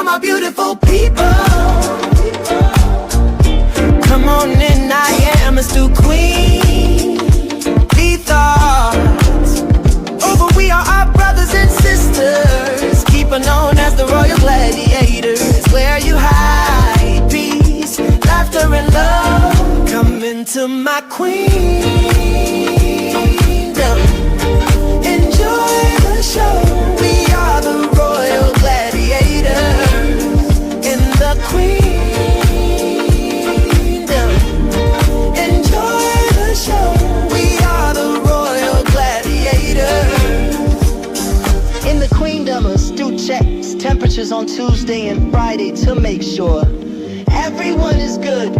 all my beautiful people. Come on in, I am a Stu Queen. Be thoughts. Oh, but we are our brothers and sisters, keeper known as the royal gladiators, where you hide peace, laughter and love. Come into my queendom. Enjoy the show. We are the royal gladiators in the queendom. Enjoy the show. We are the royal gladiators. In the queendom, a Stu checks temperatures on Tuesday and Friday to make sure everyone is good.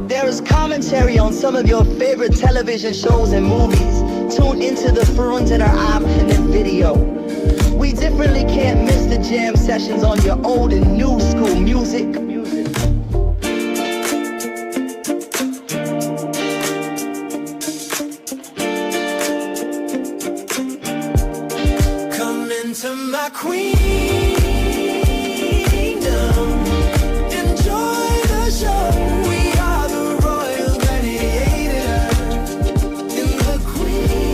There is commentary on some of your favorite television shows and movies. Tune into the front in our app and then video. We definitely can't miss the jam sessions on your old and new school music. Come into my queendom. Enjoy the show. We are the royal gladiators in the queendom.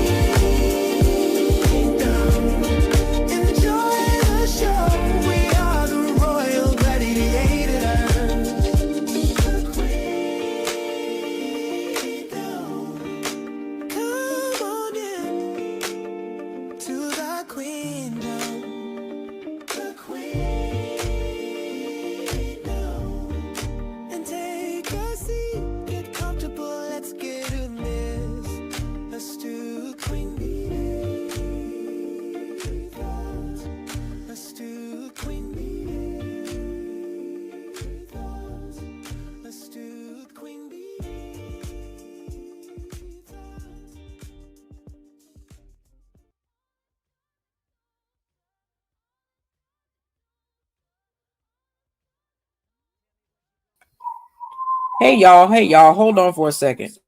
Enjoy the show. We are the royal gladiators. The queendom. Come on in to the queendom. The queendom. And take a seat, get comfortable, let's get in this. Let's do Queen Bee. Let's do Queen Bee. Let's do Queen Bee. Hey y'all, hold on for a second.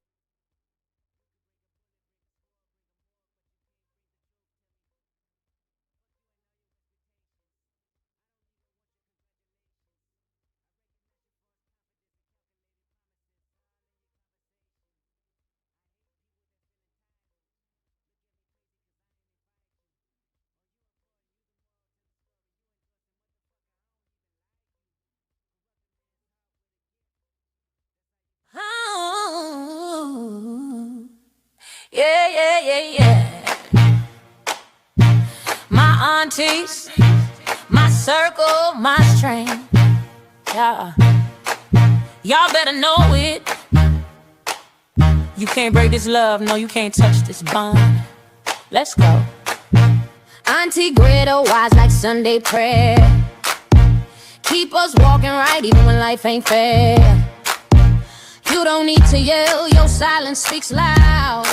Oh, yeah. My aunties, my circle, my strength. Yeah. Y'all better know it. You can't break this love, no, you can't touch this bond. Let's go. Auntie Greta, wise like Sunday prayer. Keep us walking right even when life ain't fair. You don't need to yell, your silence speaks loud.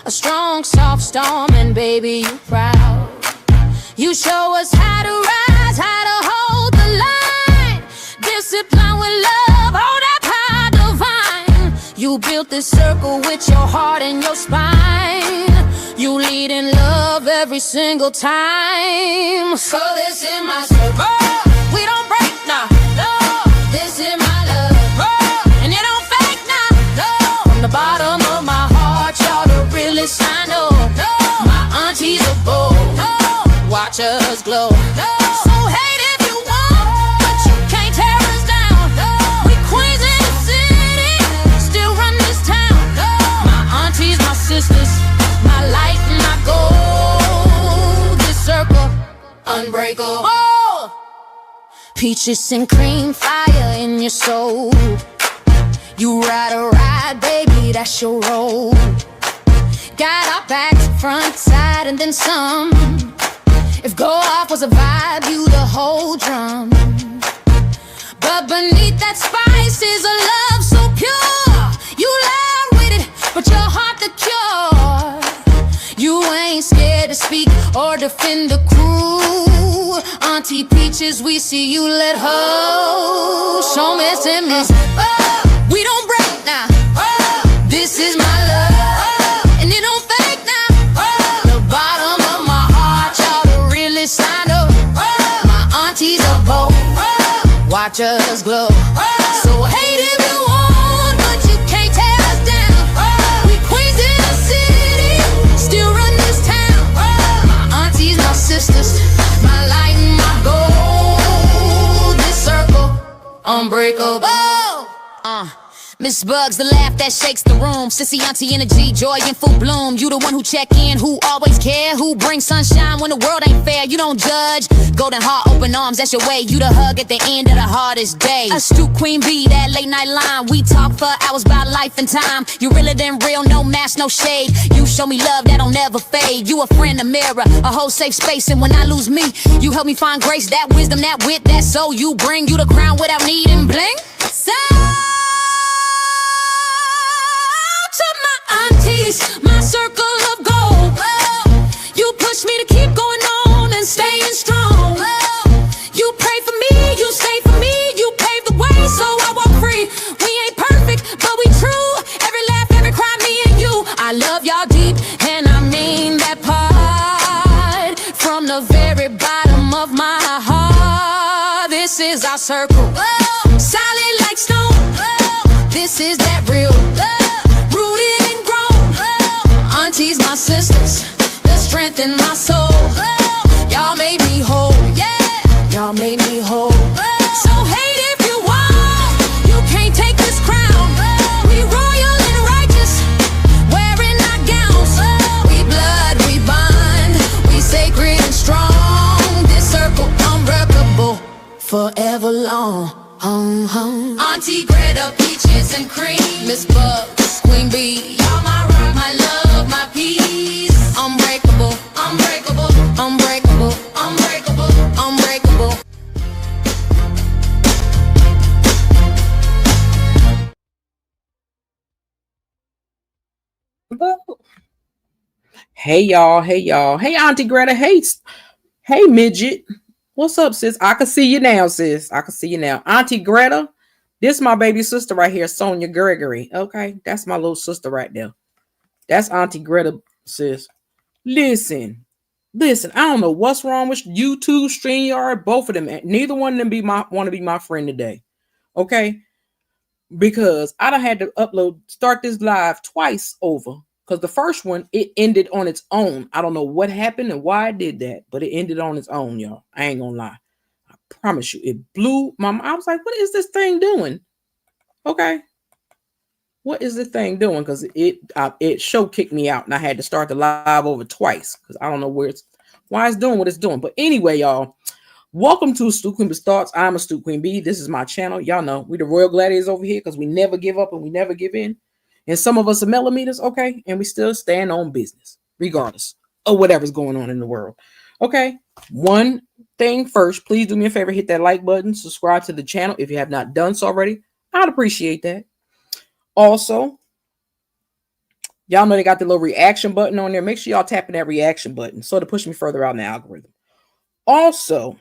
A strong, soft storm, and baby, you proud. You show us how to rise, how to hold the line. Discipline with love, all that power divine. You built this circle with your heart and your spine. You lead in love every single time. So this is my circle. We don't break now, no. This is my love. And it don't fake now, no. From the bottom of my heart, y'all the realest I know. No. My aunties are bold, no. Watch us glow, no. So hate if you want, but you can't tear us down, no. We queens in the city, still run this town, no. My aunties, my sisters, my light and my gold. This circle, unbreakable. Oh. Peaches and cream, fire in your soul. You ride a ride, baby, that's your role. Got our backs, front, side, and then some. If go off was a vibe, you the whole drum. But beneath that spice is a love so pure. You lie with it, but your heart the cure. You ain't scared to speak or defend the crew. Auntie Peaches, we see you let her. Show me some miss. We don't break now. This is my love, and it don't fake now. The bottom of my heart, y'all the realest I know. My aunties are bold. watch us glow. So hate if you want, but you can't tear us down. We queens in the city, still run this town. My aunties, my sisters, my light and my gold. This circle, unbreakable. Miss Bugs, the laugh that shakes the room. Sissy auntie energy, joy in full bloom. You the one who check in, who always care, who brings sunshine when the world ain't fair. You don't judge, golden heart, open arms, that's your way. You the hug at the end of the hardest day. Astute Queen Bee, that late night line. We talk for hours about life and time. You realer than real, no mask, no shade. You show me love that'll never fade. You a friend, a mirror, a whole safe space. And when I lose me, you help me find grace, that wisdom, that wit, that soul. You bring you the crown without needing bling. So my circle of gold. You push me to keep going on and staying strong. You pray for me, you stay for me, you pave the way so I walk free. We ain't perfect, but we true. Every laugh, every cry, me and you. I love y'all deep, and I mean that part. From the very bottom of my heart, this is our circle. Solid like stone. This is that real love, rooted and grown. Aunties, my sisters, the strength in my soul. Y'all made me whole, yeah. Y'all made me whole. So hate if you want, you can't take this crown. We royal and righteous, wearing our gowns. We blood, we bond, we sacred and strong. This circle unbreakable, forever long. Auntie Greta, peaches and cream. Miss Bugs, Queen Bee, y'all my rock, my love, my peace. Unbreakable, unbreakable, unbreakable, unbreakable, unbreakable. Hey y'all, hey Auntie Greta, hey midget. What's up, sis? I can see you now, sis. I can see you now. Auntie Greta, this is my baby sister right here, Sonia Gregory. Okay, that's my little sister right there. That's Auntie Greta, sis. Listen. I don't know what's wrong with YouTube, StreamYard, both of them. Neither one of them want to be my friend today. Okay? Because I done had to start this live twice over. Because the first one, it ended on its own. I don't know what happened and why it did that, but it ended on its own, y'all. I ain't gonna lie. I promise you, it blew my mind. I was like, what is this thing doing? Okay. What is the thing doing? Because it show kicked me out and I had to start the live over twice because I don't know why it's doing what it's doing. But anyway, y'all, welcome to Astute Queen Bee's Thoughts. I'm Astute Queen Bee. This is my channel. Y'all know we the Royal Gladiators over here because we never give up and we never give in. And some of us are millimeters, okay? And we still stand on business, regardless of whatever's going on in the world. Okay? One thing first, please do me a favor, hit that like button, subscribe to the channel if you have not done so already. I'd appreciate that. Also, y'all know they got the little reaction button on there. Make sure y'all tapping that reaction button so to push me further out in the algorithm. Also,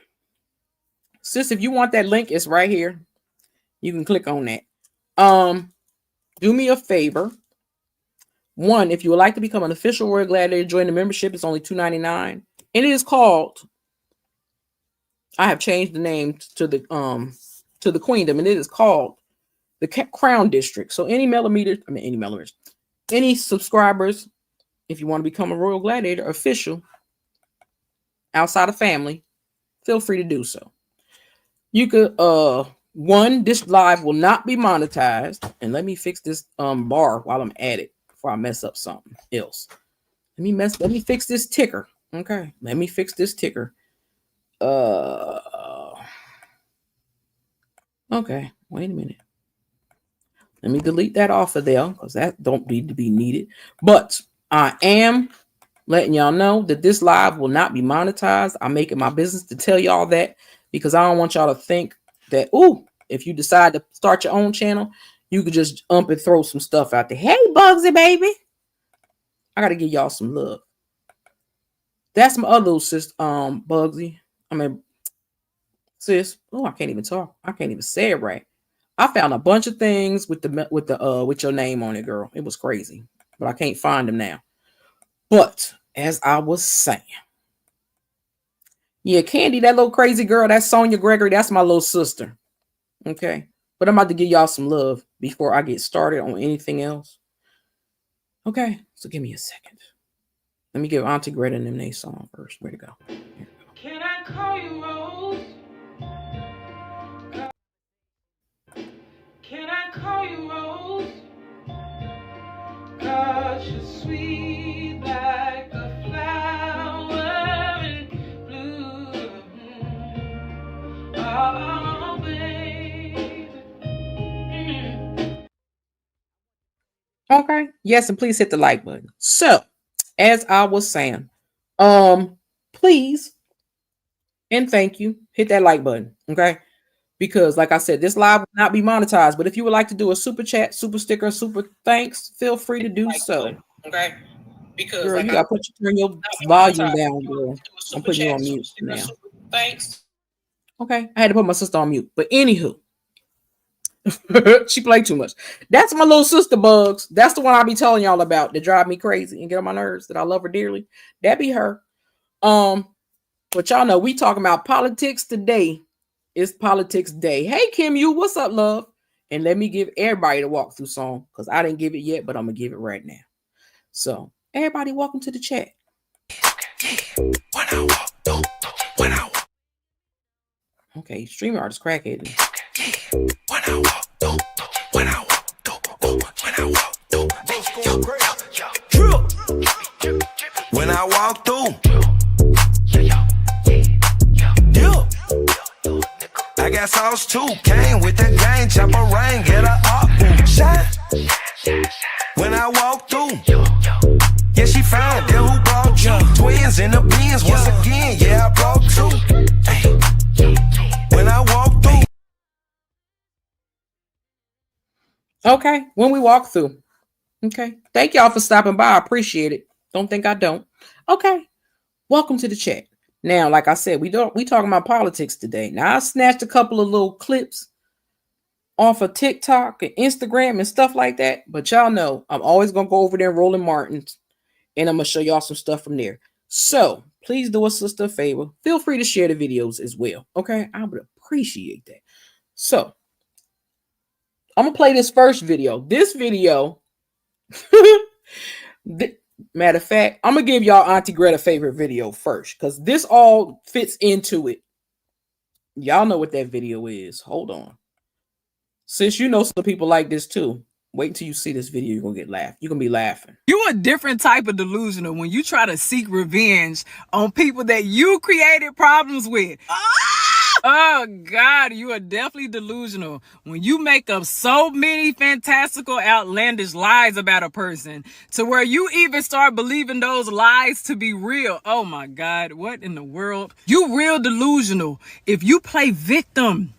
sis, if you want that link, it's right here. You can click on that. Do me a favor. One, if you would like to become an official Royal Gladiator, join the membership. It's only $2.99. And it is called, I have changed the name to the Queendom, and it is called the Crown District. So any subscribers, if you want to become a Royal Gladiator official outside of family, feel free to do so. You could this live will not be monetized. And let me fix this bar while I'm at it before I mess up something else. Let me fix this ticker. Okay. Let me fix this ticker. Okay, wait a minute. Let me delete that off of there because that don't need to be needed. But I am letting y'all know that this live will not be monetized. I'm making my business to tell y'all that because I don't want y'all to think that, if you decide to start your own channel, you could just and throw some stuff out there. Hey, Bugsy, baby. I got to give y'all some love. That's my other little sister, Bugsy. Sis. Oh, I can't even talk. I can't even say it right. I found a bunch of things with your name on it, girl. It was crazy, but I can't find them now. But as I was saying, yeah, Candy, that little crazy girl, that's Sonia Gregory. That's my little sister. Okay. But I'm about to give y'all some love before I get started on anything else. Okay. So give me a second. Let me give Auntie Greta and them their song first. Where to go? Can I call you Rose? Can I call you Rose? 'Cause you're sweet like a flower in bloom. Oh, baby. Okay. Yes, and please hit the like button. So, as I was saying, please and thank you. Hit that like button. Okay. Because, like I said, this live will not be monetized. But if you would like to do a super chat, super sticker, super thanks, feel free to do so. Okay. Because Girl, like you gotta turn your volume down, girl. I'm putting you on mute now. Thanks. Okay. I had to put my sister on mute. But anywho, she played too much. That's my little sister Bugs. That's the one I be telling y'all about that drive me crazy and get on my nerves, that I love her dearly. That be her. But y'all know we talking about politics today. It's politics day. Hey Kim, you what's up, love? And let me give everybody the walkthrough song because I didn't give it yet, but I'm gonna give it right now. So everybody, welcome to the chat. Okay, StreamYard is crackheading. When I walk through, I got sauce too. Came with the gang, chopper rain, get her up, shine. When I walk through, yeah, she fine. Then who brought you? Twins in the beans once again. Yeah, I brought two. Ay. When I walk through. Okay, when we walk through. Okay, thank y'all for stopping by. I appreciate it. Don't think I don't. Okay, welcome to the chat. Now, like I said, we talking about politics today. Now, I snatched a couple of little clips off of TikTok and Instagram and stuff like that. But y'all know I'm always gonna go over there and Roland Martin's, and I'm gonna show y'all some stuff from there. So please do a sister a favor. Feel free to share the videos as well. Okay, I would appreciate that. So I'm gonna play this first video. This video. Matter of fact, I'm gonna give y'all Auntie Greta favorite video first because this all fits into it. Y'all know what that video is. Hold on. Since you know some people like this too, wait until you see this video. You're gonna get laughed. You're gonna be laughing. You a different type of delusional when you try to seek revenge on people that you created problems with. Oh God, you are definitely delusional when you make up so many fantastical, outlandish lies about a person to where you even start believing those lies to be real. Oh my God, what in the world? You real delusional if you play victim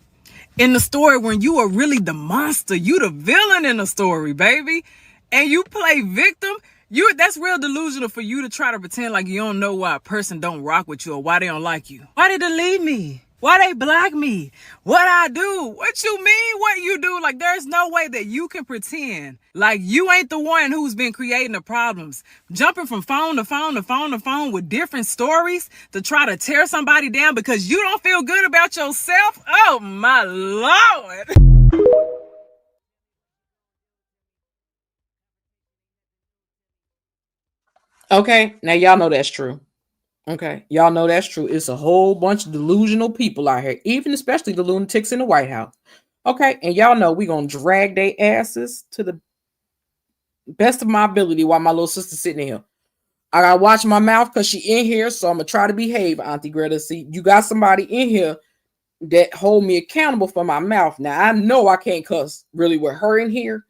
in the story when you are really the monster. You the villain in the story, baby. And you play victim. That's real delusional for you to try to pretend like you don't know why a person don't rock with you or why they don't like you. Why they delete me? Why they block me? What I do? What you mean what you do? Like, there's no way that you can pretend like you ain't the one who's been creating the problems. Jumping from phone to phone to phone to phone with different stories to try to tear somebody down because you don't feel good about yourself. Oh my Lord. Okay, now y'all know that's true. Okay, y'all know that's true. It's a whole bunch of delusional people out here, even especially the lunatics in the White House. Okay, and y'all know we're gonna drag their asses to the best of my ability while my little sister's sitting here. I gotta watch my mouth because she in here, so I'm gonna try to behave, Auntie Greta. See, you got somebody in here that hold me accountable for my mouth. Now I know I can't cuss really with her in here,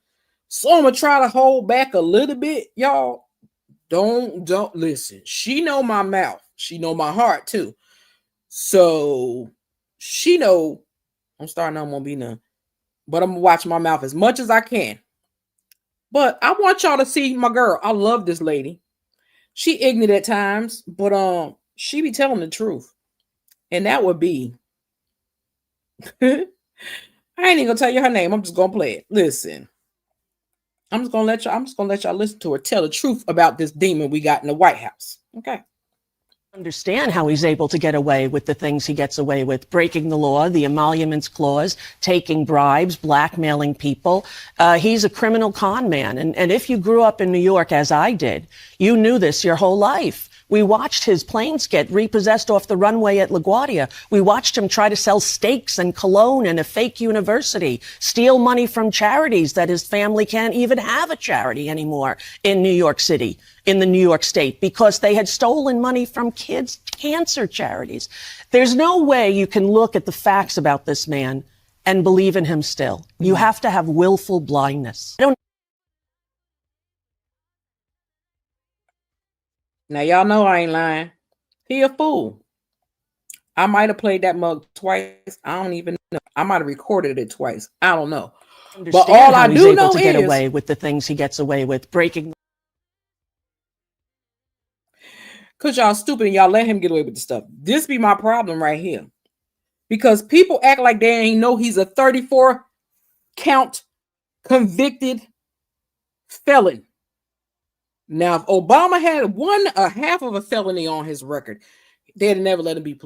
so I'm gonna try to hold back a little bit, y'all. Don't listen. She know my mouth. She know my heart too. So she know I'm starting. I'm gonna be none, but I'm gonna watch my mouth as much as I can. But I want y'all to see my girl. I love this lady. She ignorant at times, but she be telling the truth, and that would be. I ain't even gonna tell you her name. I'm just gonna play it. Listen. I'm just gonna let y'all listen to her tell the truth about this demon we got in the White House. Okay. Understand how he's able to get away with the things he gets away with: breaking the law, the emoluments clause, taking bribes, blackmailing people. He's a criminal con man. And if you grew up in New York, as I did, you knew this your whole life. We watched his planes get repossessed off the runway at LaGuardia. We watched him try to sell steaks and cologne in a fake university, steal money from charities that his family can't even have a charity anymore in New York City, in the New York State, because they had stolen money from kids' cancer charities. There's no way you can look at the facts about this man and believe in him still. You have to have willful blindness. Now, y'all know I ain't lying. He a fool. I might have played that mug twice. I don't even know. I might have recorded it twice. I don't know. But all I do know is get away with the things he gets away with, breaking. Because y'all stupid and y'all let him get away with the stuff. This be my problem right here. Because people act like they ain't know he's a 34 count convicted felon. Now, if Obama had a half of a felony on his record, they'd never let him be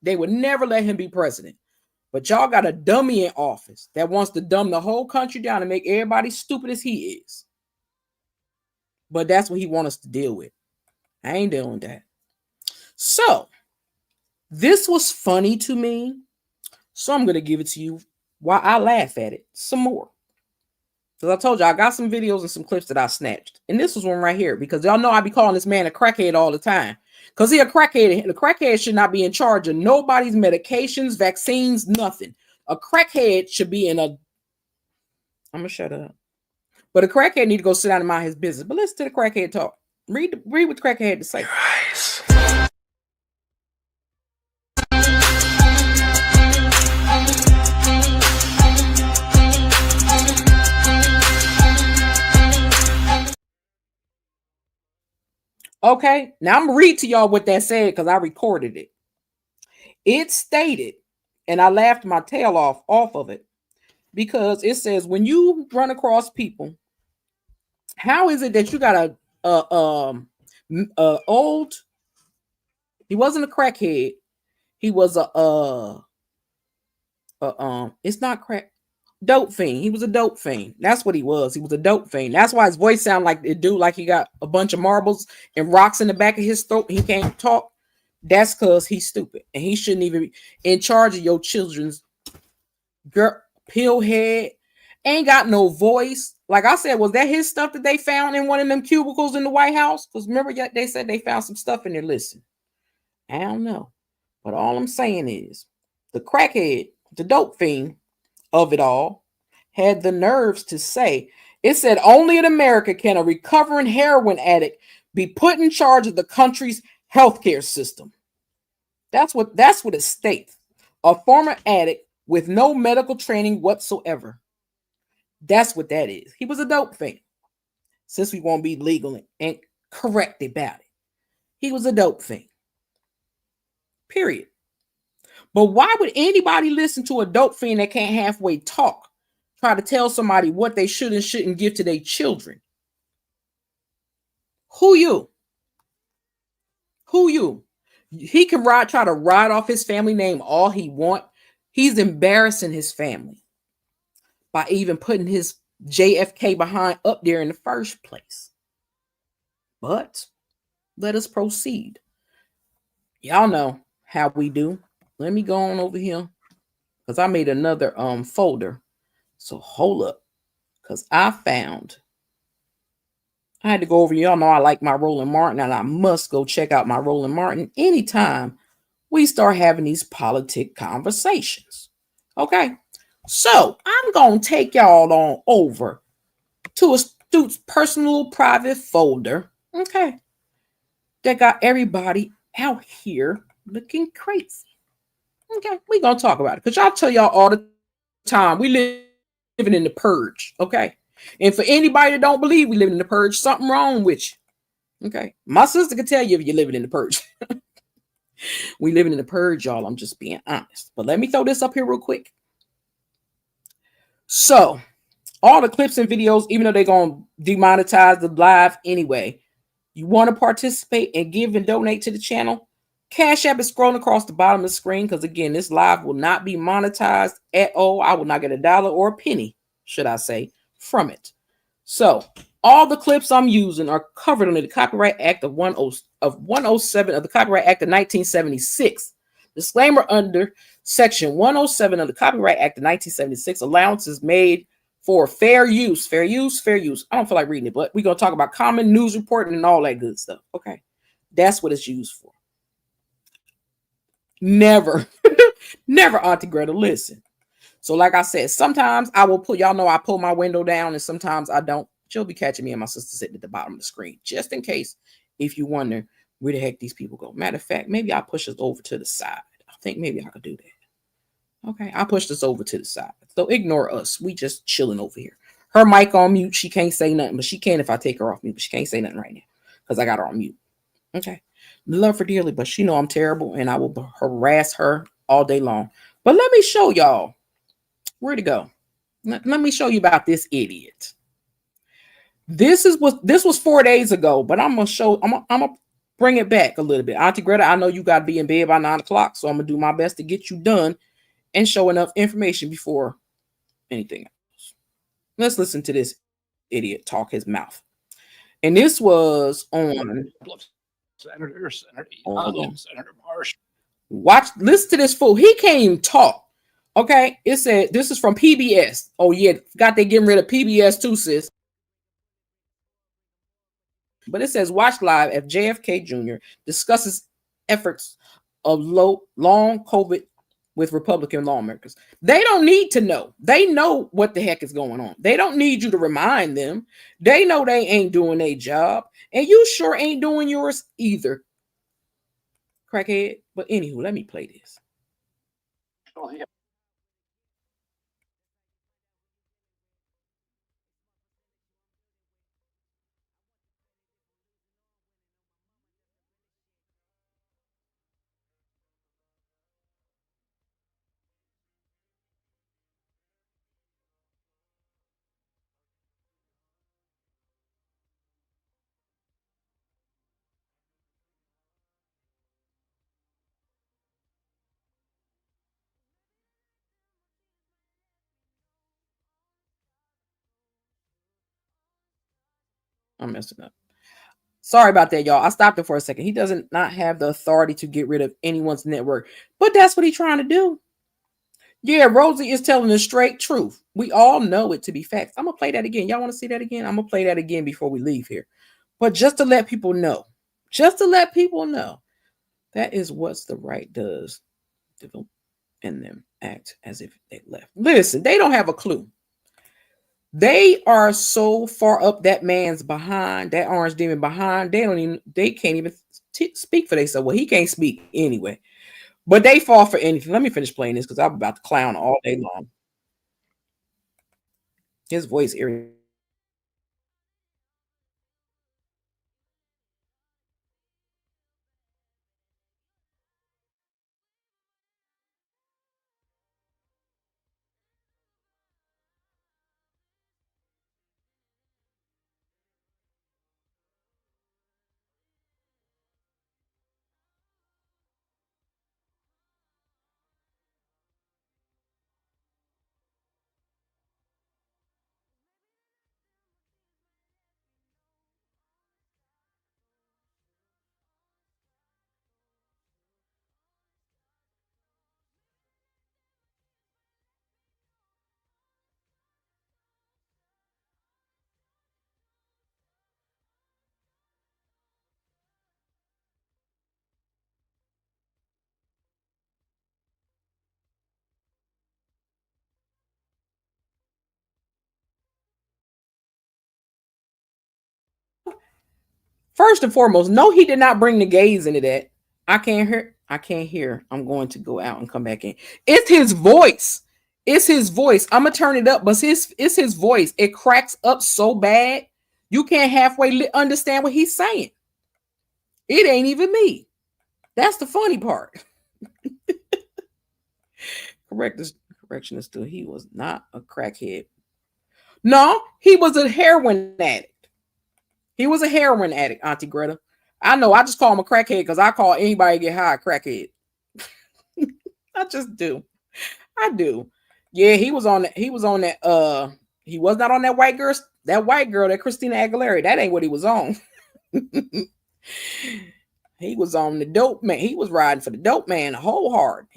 they would never let him be president. But y'all got a dummy in office that wants to dumb the whole country down and make everybody stupid as he is. But that's what he wants us to deal with. I ain't dealing with that. So, this was funny to me. So I'm going to give it to you while I laugh at it some more. Because I told you, I got some videos and some clips that I snatched. And this was one right here. Because y'all know I be calling this man a crackhead all the time. Because he a crackhead. And a crackhead should not be in charge of nobody's medications, vaccines, nothing. A crackhead should be in a... I'm going to shut up. But a crackhead need to go sit down and mind his business. But listen to the crackhead talk. Read what the crackhead had to say. Okay, now I'm gonna read to y'all what that said because I recorded it. It stated, and I laughed my tail off of it, because it says when you run across people, how is it that you got a old? He wasn't a crackhead. He was it's not crack. Dope fiend. He was a dope fiend. That's what he was. He was a dope fiend. That's why his voice sounded like it do, like he got a bunch of marbles and rocks in the back of his throat. He can't talk. That's because he's stupid. And he shouldn't even be in charge of your children's girl, pill head. Ain't got no voice. Like I said, was that his stuff that they found in one of them cubicles in the White House? Because remember, they said they found some stuff in there. Listen, I don't know. But all I'm saying is the crackhead, the dope fiend of it all, had the nerves to say, it said only in America can a recovering heroin addict be put in charge of the country's healthcare system. That's what it states. A former addict with no medical training whatsoever. That's what that is. He was a dope fiend. Since we won't be legal and correct about it. He was a dope fiend. Period. But why would anybody listen to a dope fiend that can't halfway talk, try to tell somebody what they should and shouldn't give to their children? Who you? He can try to ride off his family name all he want. He's embarrassing his family by even putting his JFK behind up there in the first place. But let us proceed. Y'all know how we do. Let me go on over here because I made another folder. So hold up, because I had to go over. Y'all know I like my Roland Martin, and I must go check out my Roland Martin anytime we start having these politic conversations. Okay, so I'm gonna take y'all on over to a student's personal private folder. Okay, that got everybody out here looking crazy. Okay, we're going to talk about it because y'all tell y'all all the time we living in the purge, okay? And for anybody that don't believe we living in the purge, something wrong with you, okay? My sister can tell you if you're living in the purge. We living in the purge, y'all. I'm just being honest. But let me throw this up here real quick. So, all the clips and videos, even though they're going to demonetize the live anyway, you want to participate and give and donate to the channel, Cash App is scrolling across the bottom of the screen because, again, this live will not be monetized at all. I will not get a dollar or a penny, should I say, from it. So all the clips I'm using are covered under the Copyright Act of 107 of the Copyright Act of 1976. Disclaimer: under Section 107 of the Copyright Act of 1976, allowances made for fair use. Fair use, fair use. I don't feel like reading it, but we're going to talk about common news reporting and all that good stuff. Okay. That's what it's used for. Never, never, Auntie Greta, listen. So like I said, sometimes I will put, y'all know I pull my window down and sometimes I don't. She'll be catching me and my sister sitting at the bottom of the screen, just in case if you wonder where the heck these people go. Matter of fact, maybe I'll push us over to the side. I think maybe I could do that. Okay, I'll push this over to the side. So ignore us. We just chilling over here. Her mic on mute. She can't say nothing, but she can if I take her off mute, but she can't say nothing right now because I got her on mute. Okay. Love her dearly, but she know I'm terrible and I will harass her all day long. But let me show y'all where to go. Let me show you about this idiot. This was 4 days ago, but I'm gonna bring it back a little bit. Auntie Greta, I know you gotta be in bed by 9 o'clock, so I'm gonna do my best to get you done and show enough information before anything else. Let's listen to this idiot talk his mouth. And this was on Senator Marsh. Listen to this fool. He can't even talk. Okay. It said this is from PBS. Oh, yeah. Got they getting rid of PBS too, sis. But it says watch live as JFK Jr. discusses efforts of long COVID with Republican lawmakers. They don't need to know. They know what the heck is going on. They don't need you to remind them. They know they ain't doing their job. And you sure ain't doing yours either, crackhead. But anywho, let me play this. Oh, yeah. I'm messing up. Sorry about that, y'all. I stopped it for a second. He doesn't not have the authority to get rid of anyone's network, but that's what he's trying to do. Yeah, Rosie is telling the straight truth. We all know it to be facts. I'm gonna play that again. Y'all want to see that again? I'm gonna play that again before we leave here. But just to let people know, that is what the right does. And them act as if they left. Listen, they don't have a clue. They are so far up that man's behind, that orange demon behind. They can't even speak for themselves. Well, he can't speak anyway. But they fall for anything. Let me finish playing this because I'm about to clown all day long. His voice irritates. First and foremost, no, he did not bring the gays into that. I can't hear. I'm going to go out and come back in. It's his voice. I'm gonna turn it up, but it's his voice. It cracks up so bad you can't halfway understand what he's saying. It ain't even me. That's the funny part. Correction is still, he was not a crackhead. No, he was a heroin addict. Auntie Greta. I know. I just call him a crackhead because I call anybody get high a crackhead. I just do. I do. Yeah, he was on that. He was on that. He was not on that white girl. That white girl, that Christina Aguilera. That ain't what he was on. He was on the dope man. He was riding for the dope man whole hard.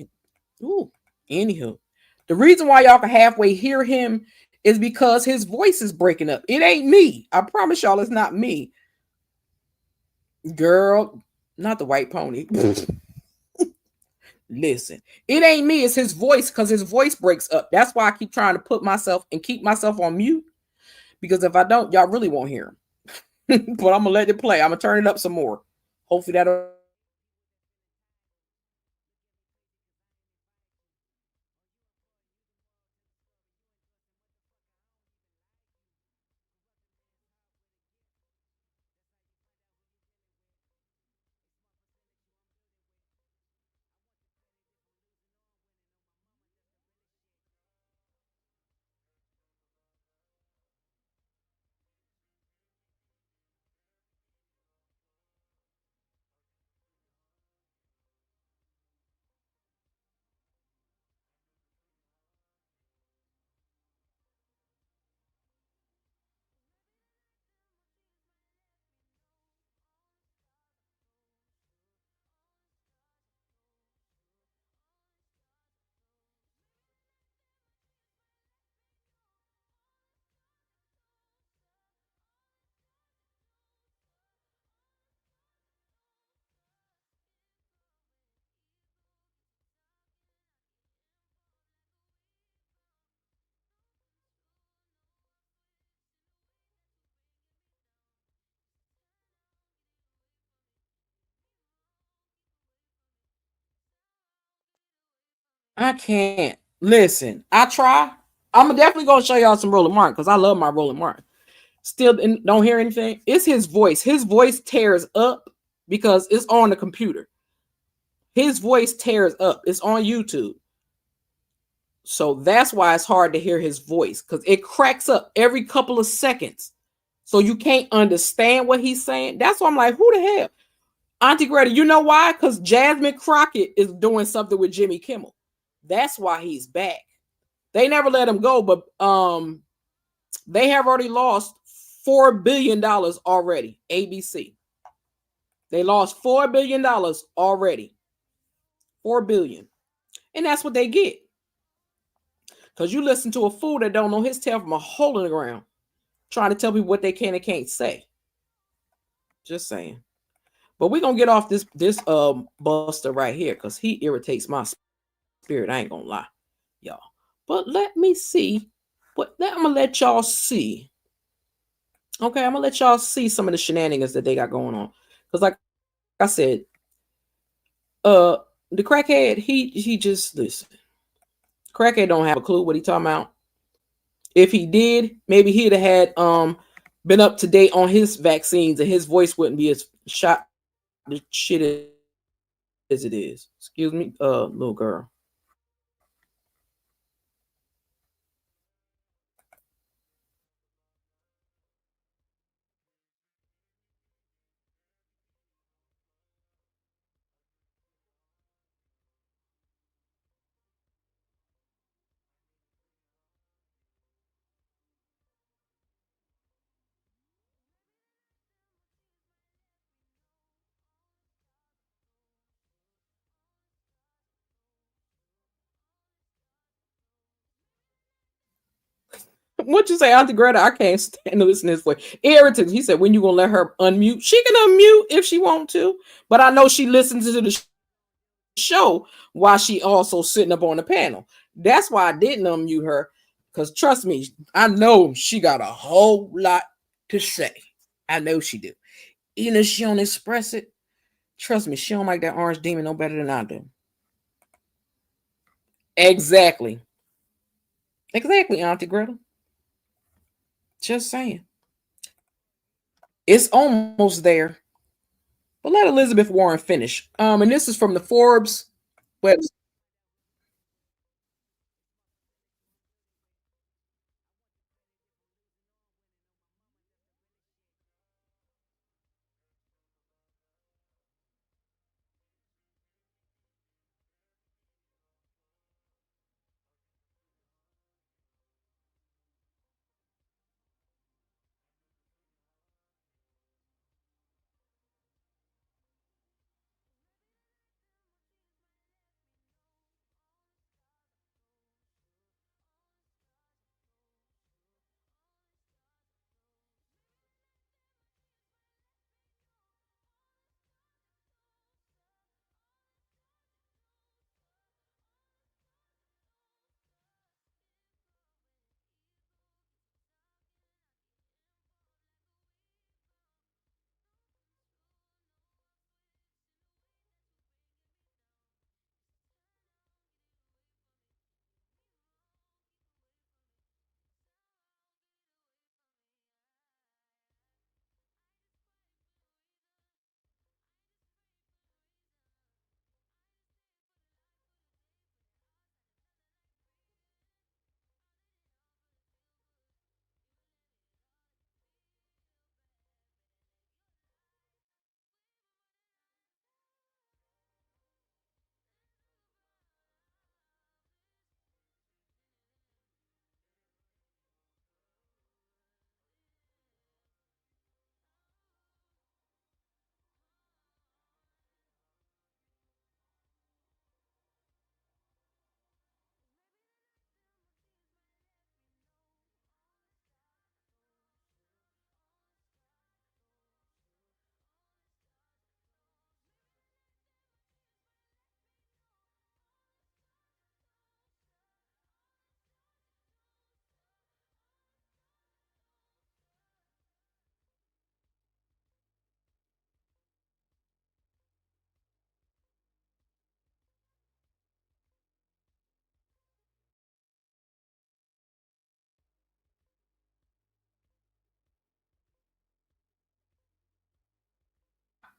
Ooh. Anywho, the reason why y'all can halfway hear him is because his voice is breaking up. It ain't me. I promise y'all, it's not me. Girl, not the white pony. Listen, it ain't me. It's his voice because his voice breaks up. That's why I keep trying to put myself and keep myself on mute because if I don't, y'all really won't hear him. But I'm gonna let it play. I'm gonna turn it up some more. Hopefully that'll. I can't listen. I try. I'm definitely gonna show y'all some Roland Martin because I love my Roland Martin. Still don't hear anything. It's his voice. His voice tears up because it's on the computer. His voice tears up. It's on YouTube. So that's why it's hard to hear his voice because it cracks up every couple of seconds. So you can't understand what he's saying. That's why I'm like, who the hell? Auntie Greta, you know why? Because Jasmine Crockett is doing something with Jimmy Kimmel. That's why he's back. They never let him go, but they have already lost $4 billion already. ABC. They lost $4 billion already. 4 billion. And that's what they get. Because you listen to a fool that don't know his tail from a hole in the ground, trying to tell people what they can and can't say. Just saying. But we're gonna get off this buster right here because he irritates my spirit. I ain't gonna lie, y'all. But let me see. I'm gonna let y'all see. Okay, I'm gonna let y'all see some of the shenanigans that they got going on. Because like I said, the crackhead, he just listen. Crackhead don't have a clue what he talking about. If he did, maybe he'd have had been up to date on his vaccines and his voice wouldn't be as shot the shit as it is. Excuse me, little girl. What you say, Auntie Greta? I can't stand to listen to this voice. Irritant. He said, when you gonna let her unmute? She can unmute if she want to. But I know she listens to the show while she also sitting up on the panel. That's why I didn't unmute her. Because trust me, I know she got a whole lot to say. I know she do. Even if she don't express it, trust me, she don't like that orange demon no better than I do. Exactly. Exactly, Auntie Greta. Just saying. It's almost there. But let Elizabeth Warren finish. And this is from the Forbes website.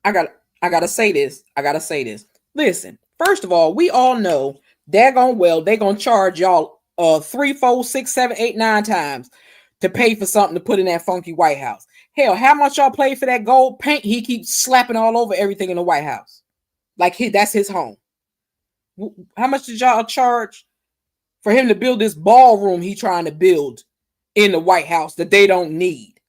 I got I gotta say this. I gotta say this. Listen, first of all, we all know daggone well they gonna charge y'all 3, 4, 6, 7, 8, 9 times to pay for something to put in that funky White House. Hell, how much y'all pay for that gold paint he keeps slapping all over everything in the White House? Like that's his home. How much did y'all charge for him to build this ballroom he trying to build in the White House that they don't need?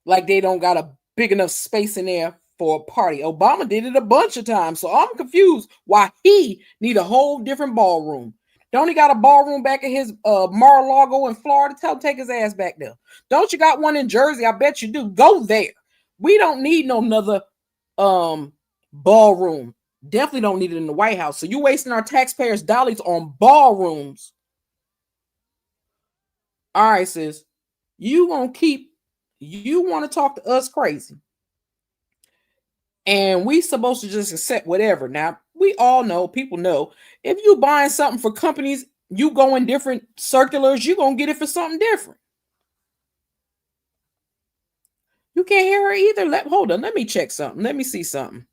Like they don't got a big enough space in there for a party. Obama did it a bunch of times, so I'm confused why he need a whole different ballroom. Don't he got a ballroom back in his Mar-a-Lago in Florida? Tell him take his ass back there. Don't you got one in Jersey? I bet you do. Go there. We don't need no another ballroom. Definitely don't need it in the White House. So you wasting our taxpayers' dollars on ballrooms. All right, sis. You want to talk to us crazy. And we supposed to just accept whatever. Now, we all know, people know, if you buying something for companies, you go in different circulars, you're going to get it for something different. You can't hear her either. Hold on, let me check something. Let me see something.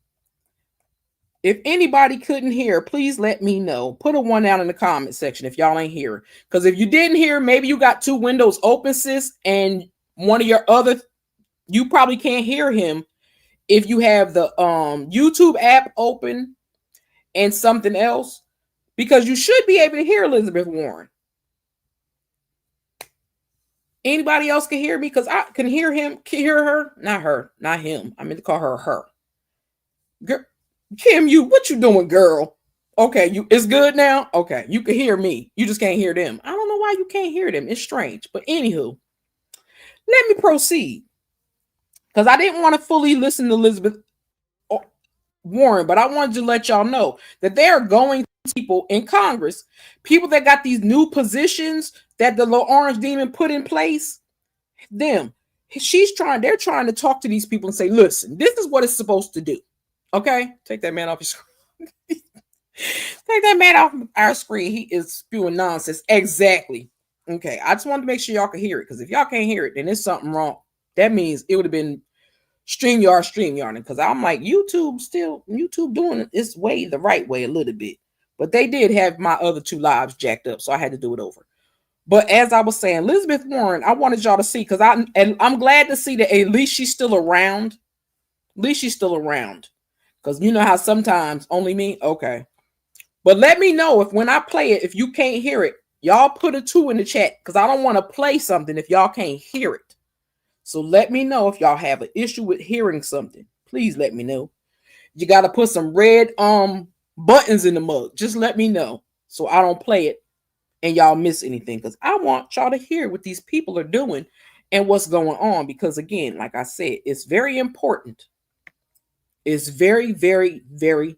If anybody couldn't hear, please let me know. Put a 1 down in the comment section if y'all ain't here. Because if you didn't hear, maybe you got 2 windows open, sis, and one of your other, you probably can't hear him if you have the YouTube app open and something else, because you should be able to hear Elizabeth Warren. Anybody else can hear me? Because I can hear him, can hear her, not her, not him. I meant to call her. Girl, Kim, what you doing, girl? Okay, it's good now. Okay, you can hear me. You just can't hear them. I don't know why you can't hear them. It's strange. But anywho, let me proceed, because I didn't want to fully listen to Elizabeth Warren, but I wanted to let y'all know that they are going to people in Congress, people that got these new positions that the little orange demon put in place. They're trying to talk to these people and say, listen, this is what it's supposed to do. Okay, take that man off your screen. Take that man off our screen. He is spewing nonsense. Exactly. Okay, I just wanted to make sure y'all can hear it, because if y'all can't hear it, then there's something wrong. That means it would have been StreamYard, because I'm like, YouTube doing it its way, the right way a little bit. But they did have my other 2 lives jacked up, so I had to do it over. But as I was saying, Elizabeth Warren, I wanted y'all to see, because I'm glad to see that at least she's still around. At least she's still around. Because you know how sometimes only me? Okay. But let me know if when I play it, if you can't hear it, y'all put a 2 in the chat, because I don't want to play something if y'all can't hear it. So let me know if y'all have an issue with hearing something. Please let me know. You got to put some red buttons in the mug. Just let me know so I don't play it and y'all miss anything, because I want y'all to hear what these people are doing and what's going on, because again, like I said, it's very important. It's very, very, very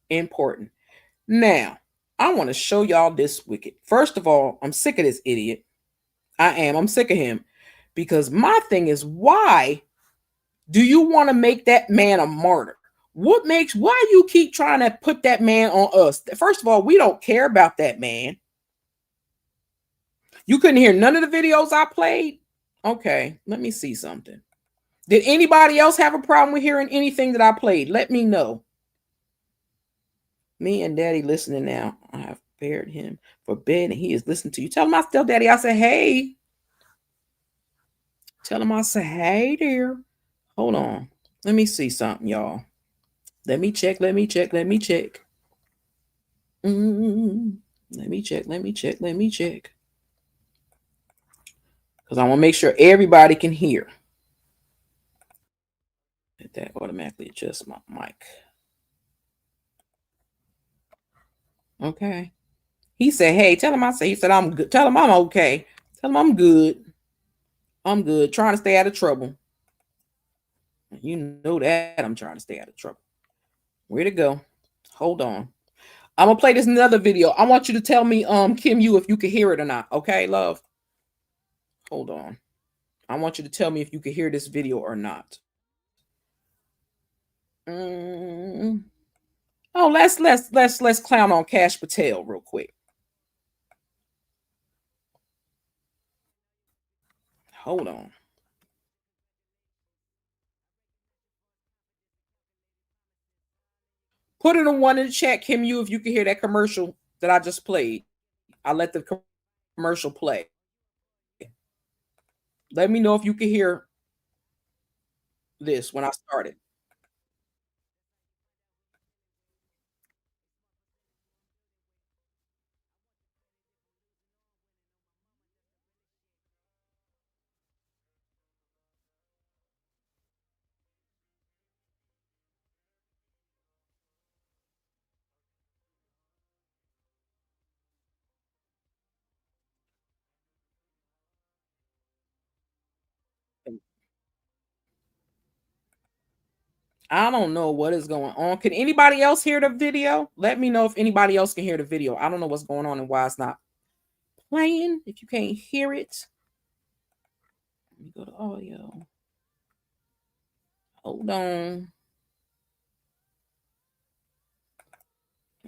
important. Now, I want to show y'all this wicked. First of all, I'm sick of this idiot. I'm sick of him, because my thing is, why do you want to make that man a martyr? Why you keep trying to put that man on us? First of all, we don't care about that man. You couldn't hear none of the videos I played? Okay, let me see something. Did anybody else have a problem with hearing anything that I played? Let me know. Me and Daddy listening now. I have prepared him for bed, and he is listening to you. Tell him I still Daddy. I said, hey. Tell him I said, hey there. Hold on. Let me see something, y'all. Let me check. Let me check. Let me check. Let me check. Let me check. Let me check. Because I want to make sure everybody can hear. Let that automatically adjust my mic. Okay. He said, hey, tell him he said, I'm good. Tell him I'm okay. Tell him I'm good. I'm good. Trying to stay out of trouble. You know that I'm trying to stay out of trouble. Where to go? Hold on. I'm gonna play this another video. I want you to tell me, Kim, if you can hear it or not. Okay, love. Hold on. I want you to tell me if you can hear this video or not. Oh, let's clown on Cash Patel real quick. Hold on. Put it in one in the chat, Kim, you, if you can hear that commercial that I just played. I let the commercial play. Let me know if you can hear this when I started. I don't know what is going on. Can anybody else hear the video? Let me know if anybody else can hear the video. I don't know what's going on and why it's not playing. If you can't hear it, let me go to audio. Hold on.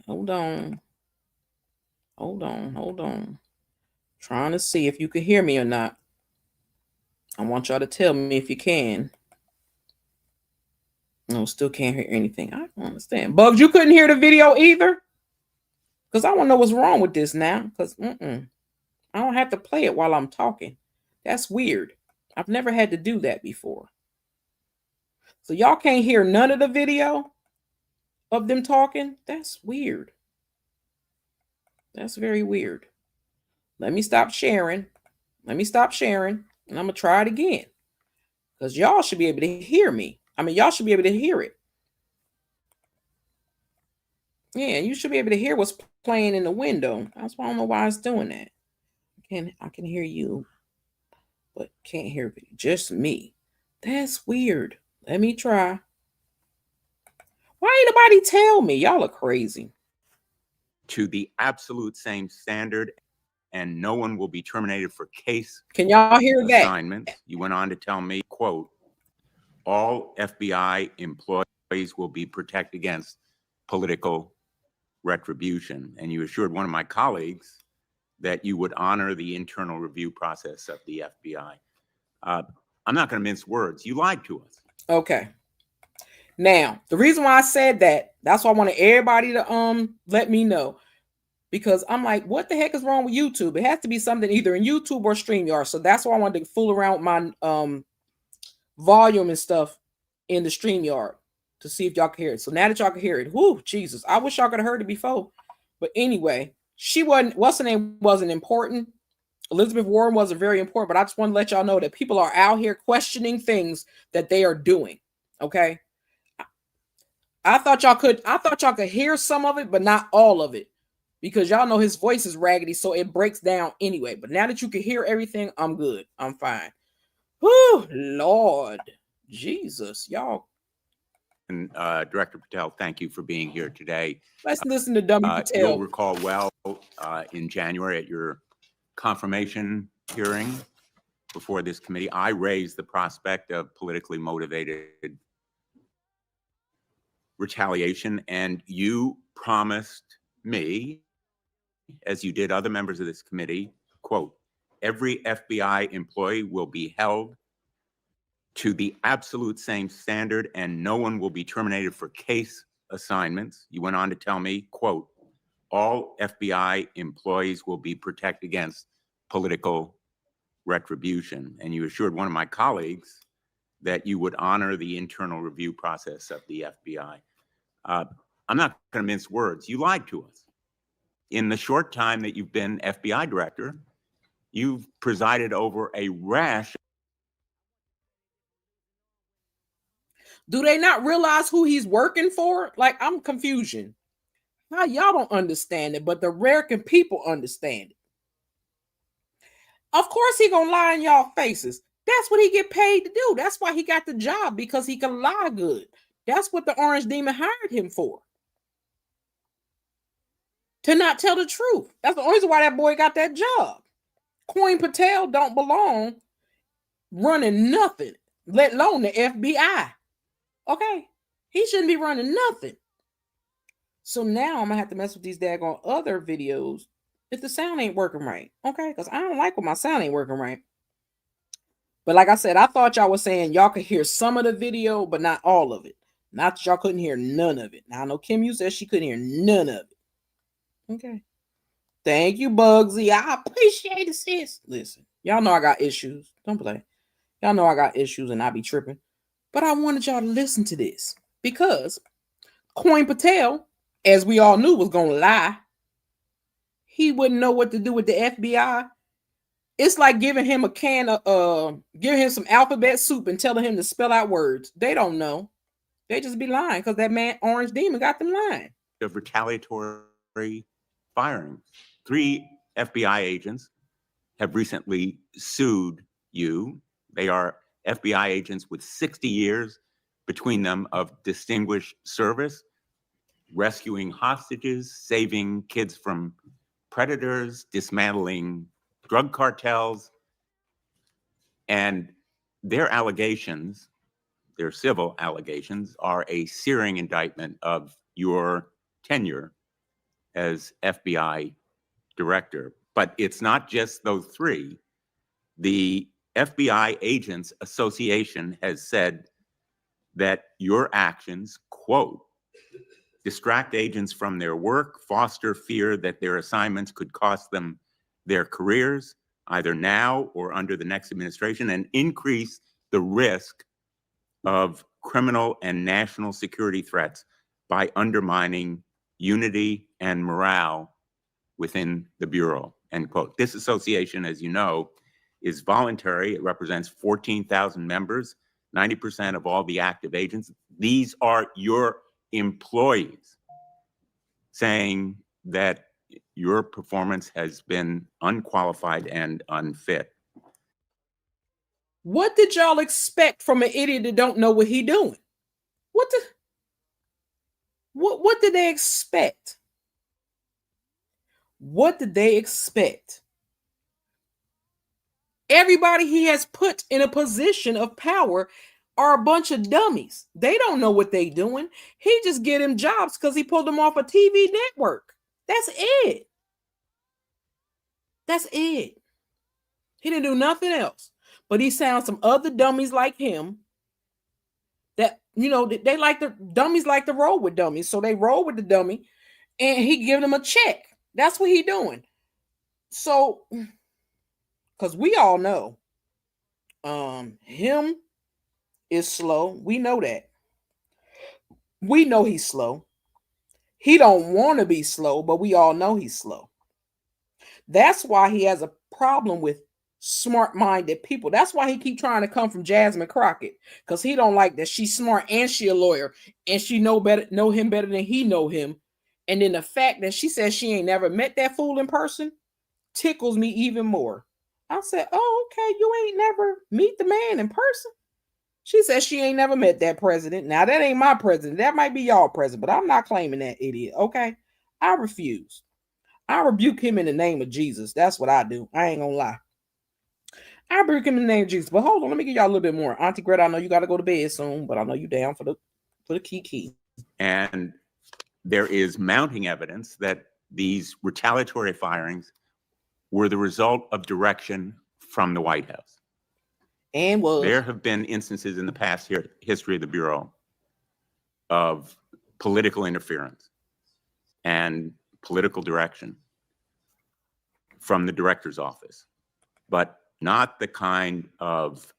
Hold on. Hold on. Hold on. Trying to see if you can hear me or not. I want y'all to tell me if you can. No, still can't hear anything. I don't understand. Bugs, you couldn't hear the video either? Because I want to know what's wrong with this now. Because I don't have to play it while I'm talking. That's weird. I've never had to do that before. So y'all can't hear none of the video of them talking? That's weird. That's very weird. Let me stop sharing. Let me stop sharing. And I'm going to try it again. Because y'all should be able to hear me. I mean, y'all should be able to hear it. Yeah, you should be able to hear what's playing in the window. That's why I don't know why it's doing that. I can hear you, but can't hear just me. That's weird. Let me try. Why ain't nobody tell me? Y'all are crazy. To the absolute same standard, and no one will be terminated for case. Can y'all hear that? Assignments. You went on to tell me, quote, all FBI employees will be protected against political retribution. And you assured one of my colleagues that you would honor the internal review process of the FBI. I'm not going to mince words. You lied to us. Okay. Now, the reason why I said that, that's why I wanted everybody to let me know. Because I'm like, what the heck is wrong with YouTube? It has to be something either in YouTube or StreamYard. So that's why I wanted to fool around with my volume and stuff in the StreamYard to see if y'all can hear it. So now that y'all can hear it, whoo, Jesus. I wish y'all could have heard it before. But anyway, what's her name wasn't important. Elizabeth Warren wasn't very important, but I just want to let y'all know that people are out here questioning things that they are doing. Okay. I thought y'all could hear some of it, but not all of it. Because y'all know his voice is raggedy, so it breaks down anyway. But now that you can hear everything, I'm good. I'm fine. Whew, Lord. Jesus, y'all. And Director Patel, thank you for being here today. Let's listen to Dummy Patel. You'll recall well in January at your confirmation hearing before this committee, I raised the prospect of politically motivated retaliation, and you promised me, as you did other members of this committee, quote, every FBI employee will be held to the absolute same standard and no one will be terminated for case assignments. You went on to tell me, quote, all FBI employees will be protected against political retribution. And you assured one of my colleagues that you would honor the internal review process of the FBI. I'm not going to mince words. You lied to us. In the short time that you've been FBI director, you've presided over a rash. Do they not realize who he's working for? Like, I'm confusion. How y'all don't understand it, but the American people understand it. Of course he gonna lie in y'all faces. That's what he get paid to do. That's why he got the job, because he can lie good. That's what the Orange Demon hired him for. To not tell the truth. That's the only reason why that boy got that job. Queen Patel don't belong running nothing, let alone the FBI. Okay? He shouldn't be running nothing. So now I'm going to have to mess with these daggone other videos if the sound ain't working right. Okay? Because I don't like when my sound ain't working right. But like I said, I thought y'all was saying y'all could hear some of the video, but not all of it. Not that y'all couldn't hear none of it. Now I know Kim, you said she couldn't hear none of it. Okay. Thank you, Bugsy. I appreciate it, sis. Listen, y'all know I got issues. Don't play. Y'all know I got issues and I be tripping. But I wanted y'all to listen to this because Coin Patel, as we all knew, was going to lie. He wouldn't know what to do with the FBI. It's like giving him a can of, giving him some alphabet soup and telling him to spell out words. They don't know. They just be lying because that man, Orange Demon, got them lying. Of retaliatory firing. 3 FBI agents have recently sued you. They are FBI agents with 60 years between them of distinguished service, rescuing hostages, saving kids from predators, dismantling drug cartels, and their allegations, their civil allegations, are a searing indictment of your tenure as FBI director. But it's not just those 3. The FBI Agents Association has said that your actions, quote, distract agents from their work, foster fear that their assignments could cost them their careers, either now or under the next administration, and increase the risk of criminal and national security threats by undermining unity and morale within the Bureau, end quote. This association, as you know, is voluntary. It represents 14,000 members, 90% of all the active agents. These are your employees saying that your performance has been unqualified and unfit. What did y'all expect from an idiot that don't know what he doing? What did they expect? What did they expect? Everybody he has put in a position of power are a bunch of dummies. They don't know what they doing. He just get him jobs because he pulled them off a TV network. That's it. That's it. He didn't do nothing else. But he found some other dummies like him that, you know, they like the dummies like to roll with dummies. So they roll with the dummy and he give them a check. That's what he doing. So, because we all know him is slow. We know that. We know he's slow. He don't want to be slow, but we all know he's slow. That's why he has a problem with smart-minded people. That's why he keep trying to come from Jasmine Crockett, because he don't like that she's smart and she a lawyer and she know him better than he know him. And then the fact that she says she ain't never met that fool in person tickles me even more. I said, oh, okay, you ain't never meet the man in person. She said she ain't never met that president. Now, that ain't my president. That might be y'all president, but I'm not claiming that idiot, okay? I refuse. I rebuke him in the name of Jesus. That's what I do. I ain't gonna lie. I rebuke him in the name of Jesus. But hold on, let me give y'all a little bit more. Auntie Greta, I know you got to go to bed soon, but I know you down for the key. And there is mounting evidence that these retaliatory firings were the result of direction from the White House. And there have been instances in the past history of the Bureau of political interference and political direction from the director's office, but not the kind of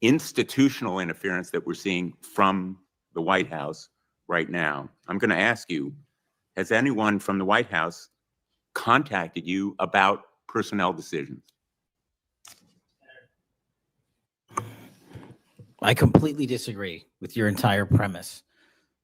institutional interference that we're seeing from the White House right now. I'm going to ask you, has anyone from the White House contacted you about personnel decisions? I completely disagree with your entire premise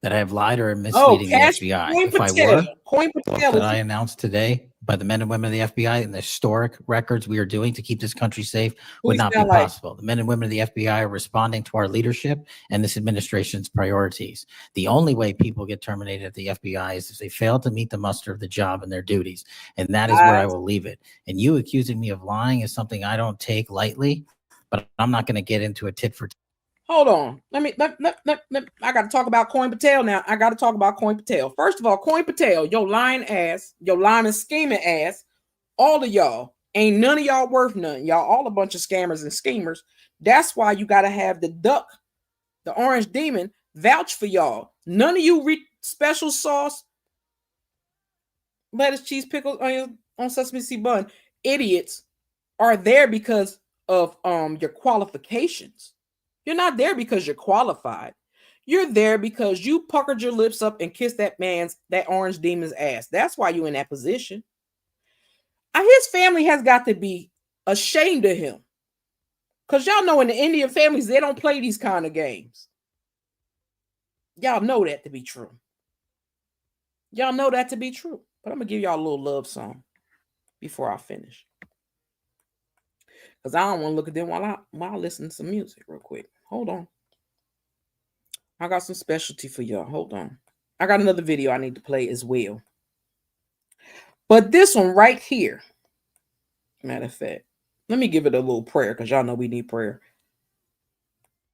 that I have lied or misleading the FBI. If I were, that I announced today by the men and women of the FBI and the historic records we are doing to keep this country safe would not be possible. The men and women of the FBI are responding to our leadership and this administration's priorities. The only way people get terminated at the FBI is if they fail to meet the muster of the job and their duties. And that is where I will leave it. And you accusing me of lying is something I don't take lightly, but I'm not going to get into a tit for tat. Hold on. I got to talk about Coin Patel now. I got to talk about Coin Patel. First of all, Coin Patel, your lying ass, your lying and scheming ass, all of y'all, ain't none of y'all worth nothing. Y'all all a bunch of scammers and schemers. That's why you got to have the duck, the orange demon, vouch for y'all. None of you special sauce, lettuce, cheese, pickles, onions on sesame seed bun idiots are there because of your qualifications. You're not there because you're qualified. You're there because you puckered your lips up and kissed that orange demon's ass. That's why you're in that position. His family has got to be ashamed of him. Because y'all know in the Indian families, they don't play these kind of games. Y'all know that to be true. Y'all know that to be true. But I'm going to give y'all a little love song before I finish. Because I don't want to look at them while I listen to some music real quick. Hold on. I got some specialty for y'all. Hold on. I got another video I need to play as well. But this one right here, matter of fact, let me give it a little prayer because y'all know we need prayer.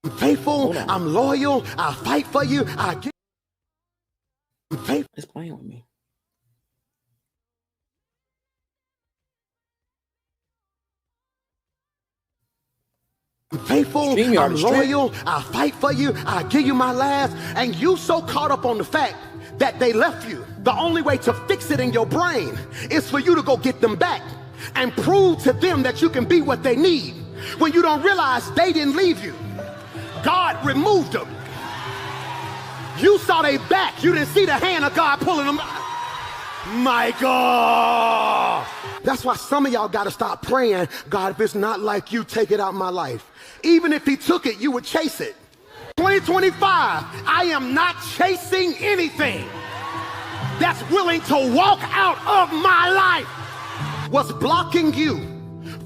I'm faithful. I'm loyal. I'll fight for you. It's playing with me. I'm faithful, I'm loyal, I'll fight for you, I'll give you my last, and you so caught up on the fact that they left you. The only way to fix it in your brain is for you to go get them back and prove to them that you can be what they need when you don't realize they didn't leave you. God removed them. You saw they back, you didn't see the hand of God pulling them out. My God. That's why some of y'all got to stop praying, God, if it's not like you, take it out of my life. Even if he took it, you would chase it. 2025, I am not chasing anything that's willing to walk out of my life. What's blocking you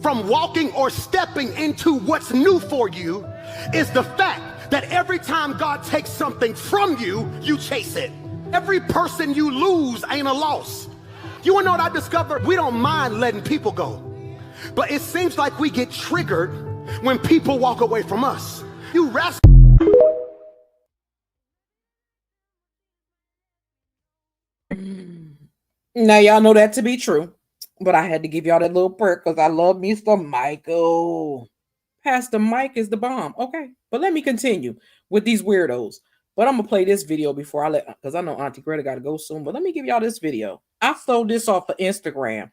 from walking or stepping into what's new for you is the fact that every time God takes something from you, you chase it. Every person you lose ain't a loss. You wanna know what I discovered? We don't mind letting people go, but it seems like we get triggered when people walk away from us. You rascal. Now y'all know that to be true, but I had to give y'all that little prayer because I love Mr. Michael. Pastor Mike is the bomb. Okay, but let me continue with these weirdos. But I'm gonna play this video before I because I know Auntie Greta gotta go soon. But let me give y'all this video. I stole this off of Instagram.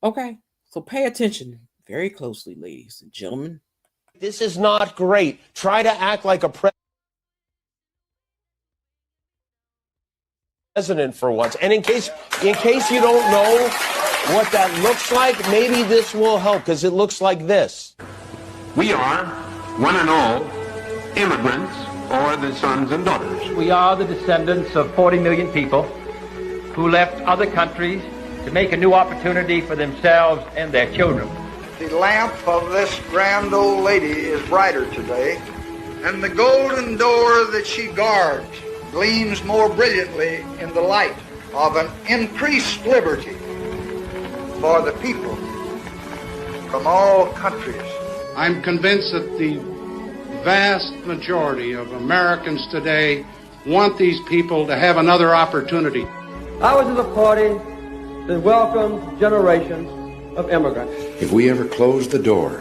Okay, so pay attention very closely, ladies and gentlemen. This is not great. Try to act like a president for once. And in case you don't know what that looks like, maybe this will help because it looks like this. We are, one and all, immigrants or the sons and daughters. We are the descendants of 40 million people who left other countries to make a new opportunity for themselves and their children. The lamp of this grand old lady is brighter today, and the golden door that she guards gleams more brilliantly in the light of an increased liberty for the people from all countries. I'm convinced that the vast majority of Americans today want these people to have another opportunity. I was in the party that welcomed generations of immigrants. If we ever closed the door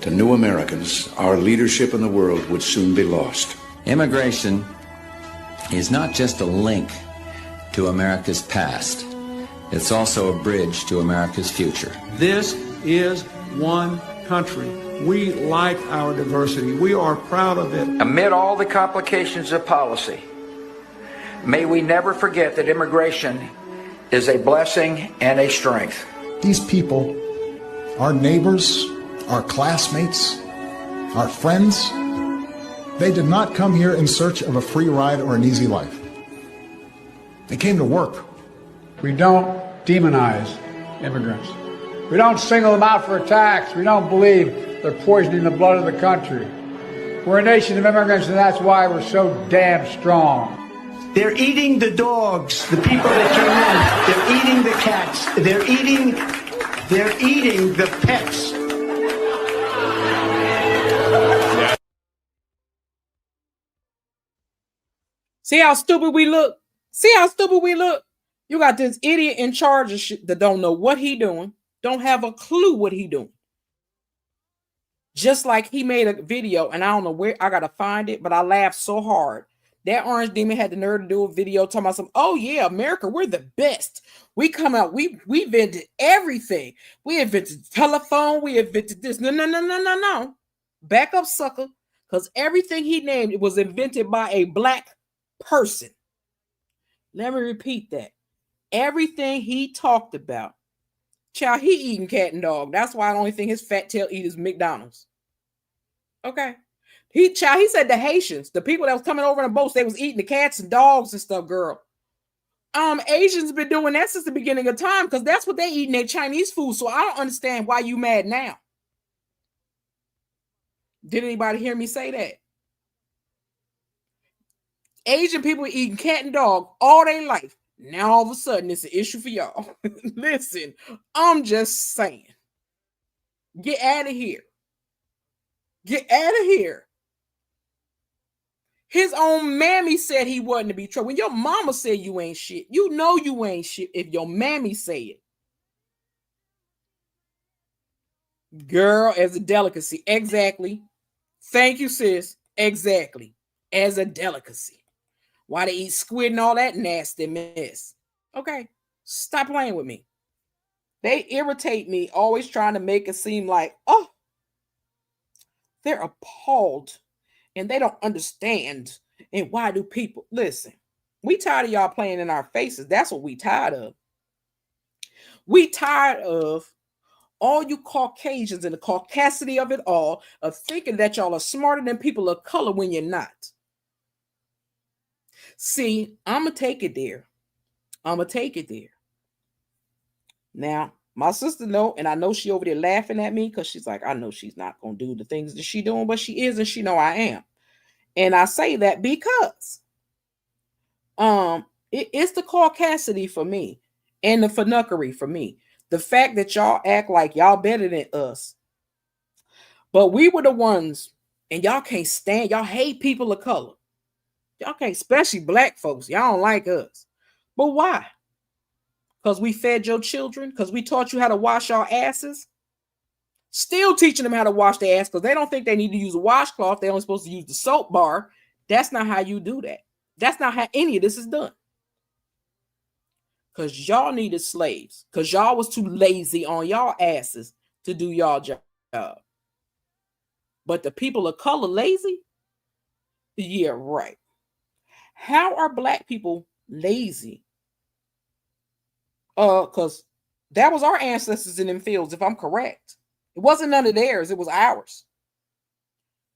to new Americans, our leadership in the world would soon be lost. Immigration is not just a link to America's past. It's also a bridge to America's future. This is one country. We like our diversity. We are proud of it. Amid all the complications of policy, may we never forget that immigration is a blessing and a strength. These people, our neighbors, our classmates, our friends, they did not come here in search of a free ride or an easy life. They came to work. We don't demonize immigrants. We don't single them out for attacks. We don't believe they're poisoning the blood of the country. We're a nation of immigrants, and that's why we're so damn strong. They're eating the dogs, the people that came in. They're eating the cats. They're eating the pets. See how stupid we look? See how stupid we look? You got this idiot in charge of shit that don't know what he doing, don't have a clue what he doing. Just like he made a video, and I don't know where, I gotta find it, but I laughed so hard That orange demon had the nerve to do a video talking about some, oh yeah, America, we're the best. We come out, we invented everything. We invented the telephone, we invented this. No. Back up, sucker. Because everything he named, it was invented by a black person. Let me repeat that. Everything he talked about, child, he eating cat and dog. That's why I don't think his fat tail eat is McDonald's. Okay. He said the Haitians, the people that was coming over in the boats, they was eating the cats and dogs and stuff, girl. Asians been doing that since the beginning of time because that's what they eat in their Chinese food. So I don't understand why you mad now. Did anybody hear me say that? Asian people eating cat and dog all their life. Now all of a sudden it's an issue for y'all. Listen, I'm just saying. Get out of here. Get out of here. His own mammy said he wasn't to be trouble. When your mama said you ain't shit, you know you ain't shit if your mammy say it. Girl, as a delicacy. Exactly. Thank you, sis. Exactly. As a delicacy. Why they eat squid and all that nasty mess. Okay. Stop playing with me. They irritate me, always trying to make it seem like, oh, they're appalled and they don't understand. And why do people listen? We tired of y'all playing in our faces. That's what we tired of. We tired of all you Caucasians and the caucasity of it all of thinking that y'all are smarter than people of color when you're not. See, I'm going to take it there. I'm going to take it there. Now, my sister know, and I know she over there laughing at me because she's like, I know she's not going to do the things that she doing, but she is, and she know I am. And I say that because it's the caucasity for me and the finuckery for me. The fact that y'all act like y'all better than us. But we were the ones, and y'all can't stand, y'all hate people of color. Y'all can't, especially black folks. Y'all don't like us. But why? Because we fed your children? Because we taught you how to wash our asses? Still teaching them how to wash their ass because they don't think they need to use a washcloth. They're only supposed to use the soap bar. That's not how you do that. That's not how any of this is done. Because y'all needed slaves. Because y'all was too lazy on y'all asses to do y'all job. But the people of color lazy? Yeah, right. How are black people lazy? Because that was our ancestors in them fields, if I'm correct. It wasn't none of theirs, it was ours.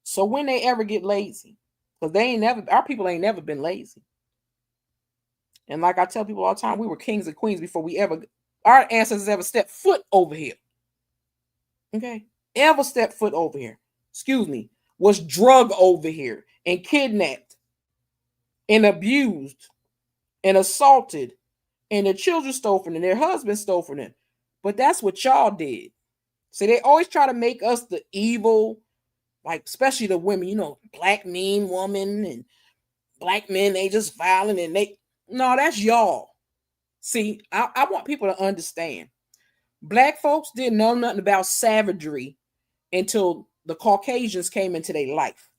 So when they ever get lazy, because our people ain't never been lazy. And like I tell people all the time, we were kings and queens before our ancestors ever stepped foot over here. Okay? Ever stepped foot over here. Excuse me. Was drugged over here and kidnapped and abused and assaulted. And their children stole from them, their husbands stole from them. But that's what y'all did. So they always try to make us the evil, like especially the women, black mean woman and black men, they just violent and no, that's y'all. See, I want people to understand. Black folks didn't know nothing about savagery until the Caucasians came into their life.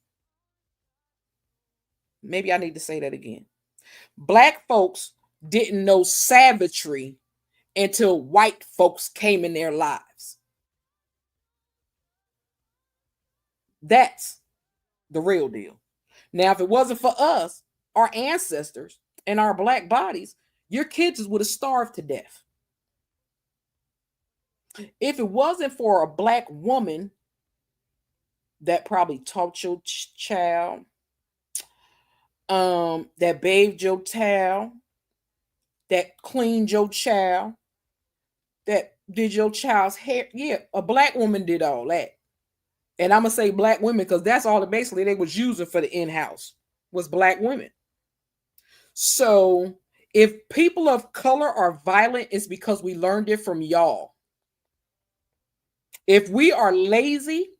Maybe I need to say that again. Black folks didn't know savagery until white folks came in their lives. That's the real deal. Now, if it wasn't for us, our ancestors, and our black bodies, your kids would have starved to death. If it wasn't for a black woman that probably taught your child, that bathed your child, that cleaned your child, that did your child's hair. Yeah, a black woman did all that. And I'm going to say black women because that's all that basically they was using for the in-house was black women. So if people of color are violent, it's because we learned it from y'all. If we are lazy,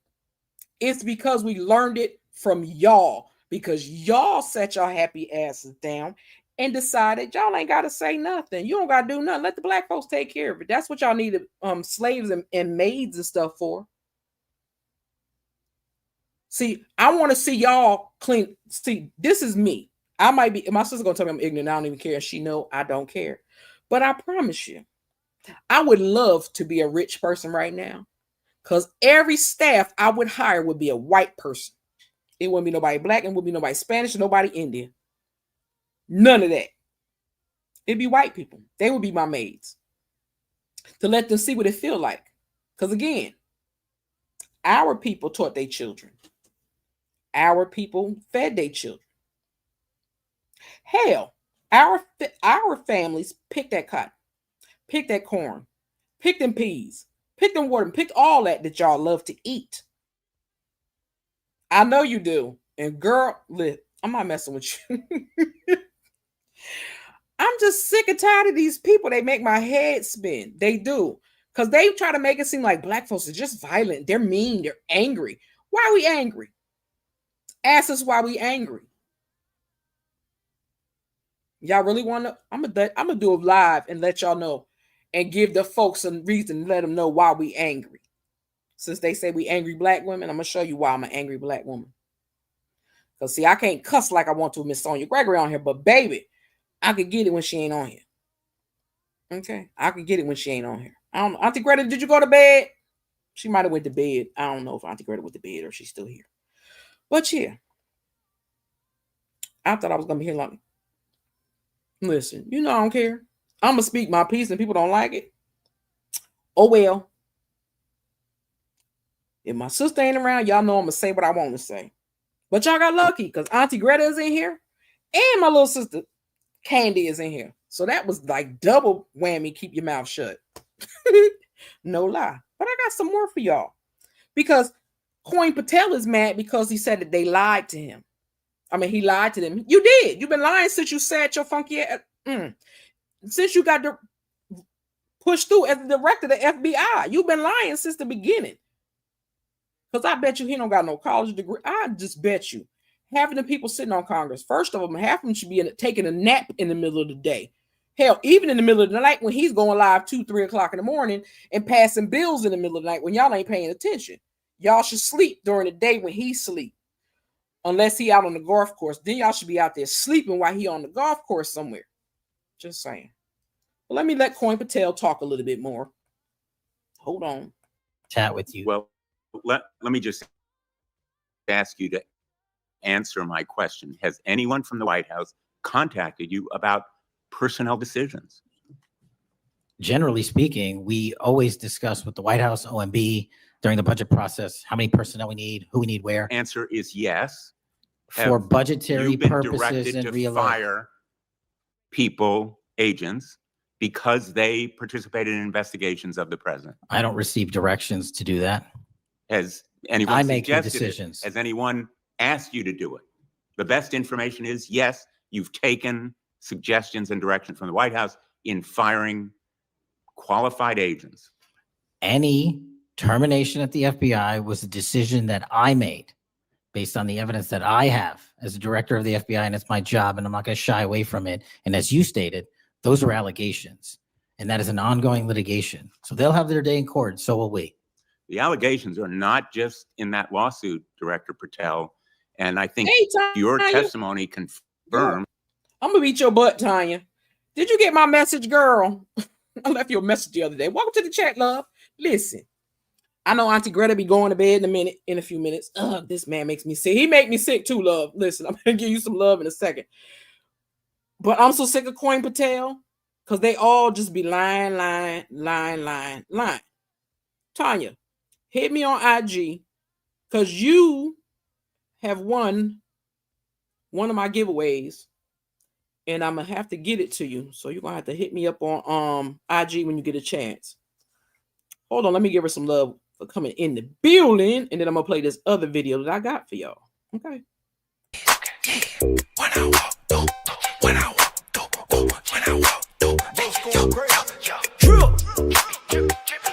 it's because we learned it from y'all. Because y'all set your happy asses down and decided y'all ain't got to say nothing. You don't got to do nothing. Let the black folks take care of it. That's what y'all needed slaves and maids and stuff for. See, I want to see y'all clean. See, this is me. I might be, my sister's gonna tell me I'm ignorant. I don't even care. She know I don't care. But I promise you, I would love to be a rich person right now, because every staff I would hire would be a white person. It wouldn't be nobody black, and wouldn't be nobody Spanish, nobody Indian. None of that. It'd be white people. They would be my maids, to let them see what it feel like. Because again, our people taught their children. Our people fed their children. Hell, our families picked that cotton, picked that corn, picked them peas, picked them water, picked all that y'all love to eat. I know you do. And girl, I'm not messing with you. I'm just sick and tired of these people. They make my head spin. They do. Because they try to make it seem like black folks are just violent. They're mean. They're angry. Why are we angry? Ask us why we angry. Y'all really want to? I'm gonna do it live and let y'all know and give the folks a reason to let them know why we angry. Since they say we angry black women, I'm gonna show you why I'm an angry black woman. Because see, I can't cuss like I want to Miss Sonya Gregory on here, but baby, I could get it when she ain't on here. Okay, I could get it when she ain't on here. I don't know. Auntie Greta, did you go to bed? She might have went to bed. I don't know if Auntie Greta went to bed or she's still here. But yeah, I thought I was gonna be here long. Listen, you know I don't care. I'm gonna speak my piece and people don't like it. Oh well. If my sister ain't around, y'all know I'm gonna say what I want to say. But y'all got lucky because Auntie Greta is in here and my little sister Candy is in here. So that was like double whammy. Keep your mouth shut. No lie. But I got some more for y'all. Because Coin Patel is mad because he said that they lied to him. I mean, he lied to them. You did. You've been lying since you sat your funky ass. Since you got pushed through as the director of the FBI. You've been lying since the beginning. Because I bet you he don't got no college degree. I just bet you. Having the people sitting on Congress, first of them, half of them should be taking a nap in the middle of the day. Hell, even in the middle of the night when he's going live 2-3 o'clock in the morning and passing bills in the middle of the night when y'all ain't paying attention. Y'all should sleep during the day when he sleep. Unless he out on the golf course. Then y'all should be out there sleeping while he on the golf course somewhere. Just saying. Well, let me let Coin Patel talk a little bit more. Hold on. Chat with you. Well, let me just ask you to answer my question. Has anyone from the White House contacted you about personnel decisions? Generally speaking, we always discuss with the White House, OMB, during the budget process, how many personnel we need, who we need where. Answer is yes. For budgetary purposes directed and to fire people, agents, because they participated in investigations of the president? I don't receive directions to do that. Has anyone I make the suggested decisions. it? Has anyone asked you to do it? The best information is yes, you've taken suggestions and direction from the White House in firing qualified agents. Any termination at the FBI was a decision that I made based on the evidence that I have as a director of the FBI, and it's my job, and I'm not going to shy away from it. And as you stated, those are allegations, and that is an ongoing litigation. So they'll have their day in court, so will we. The allegations are not just in that lawsuit, Director Patel, and I think your testimony confirmed. I'm going to beat your butt, Tanya. Did you get my message, girl? I left you a message the other day. Welcome to the chat, love. Listen, I know Auntie Greta be going to bed in a few minutes. This man makes me sick. He make me sick too, love. Listen, I'm going to give you some love in a second. But I'm so sick of Coin Patel because they all just be lying. Tanya, hit me on IG because you have won one of my giveaways. And I'm going to have to get it to you. So you're going to have to hit me up on IG when you get a chance. Hold on. Let me give her some love for coming in the building. And then I'm going to play this other video that I got for y'all. Okay. When I walk through, when I walk through,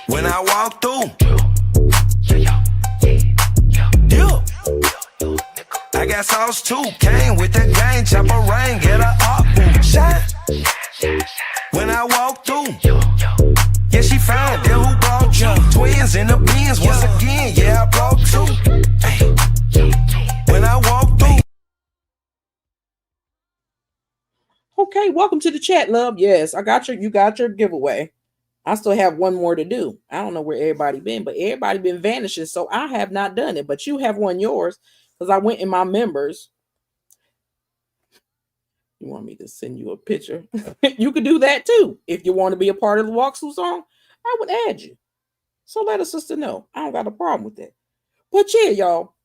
when I walk through, I got sauce too. Came with the gang, chopper rain, get her up, shine. When I walk through, yeah, she found that who brought you. Twins in the beans once again, yeah, I brought two. When I walk through. Okay, welcome to the chat, love. Yes, you got your giveaway. I still have one more to do. I don't know where everybody been, but everybody been vanishing, so I have not done it. But you have won yours because I went in my members. You want me to send you a picture? You could do that too. If you want to be a part of the walkthrough song, I would add you. So let a sister know. I don't got a problem with that. But yeah, y'all,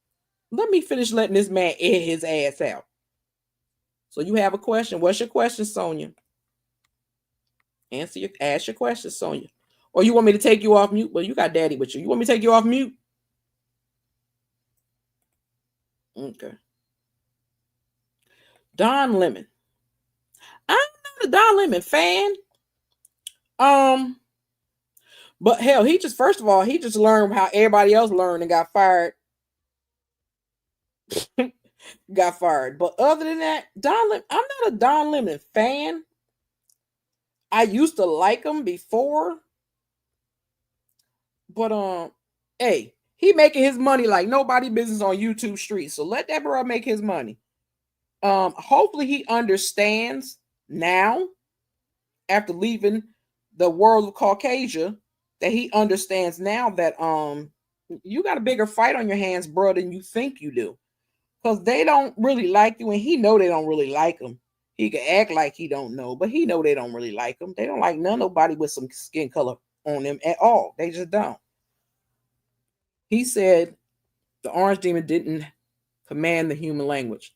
let me finish letting this man air his ass out. So you have a question. What's your question, Sonia? Ask your question, Sonia. Or you want me to take you off mute? Well, you got daddy with you. You want me to take you off mute? Okay. Don Lemon. I'm not a Don Lemon fan. But hell, first of all, he just learned how everybody else learned and got fired. Got fired. But other than that, I'm not a Don Lemon fan. I used to like him before. But hey, he making his money like nobody business on YouTube streets. So let that bro make his money. Hopefully he understands now, after leaving the world of Caucasia, that he understands now that you got a bigger fight on your hands, bro, than you think you do. Because they don't really like you, and he know they don't really like him. He can act like he don't know, but he know they don't really like him. They don't like nobody with some skin color on them at all. They just don't. He said the orange demon didn't command the human language.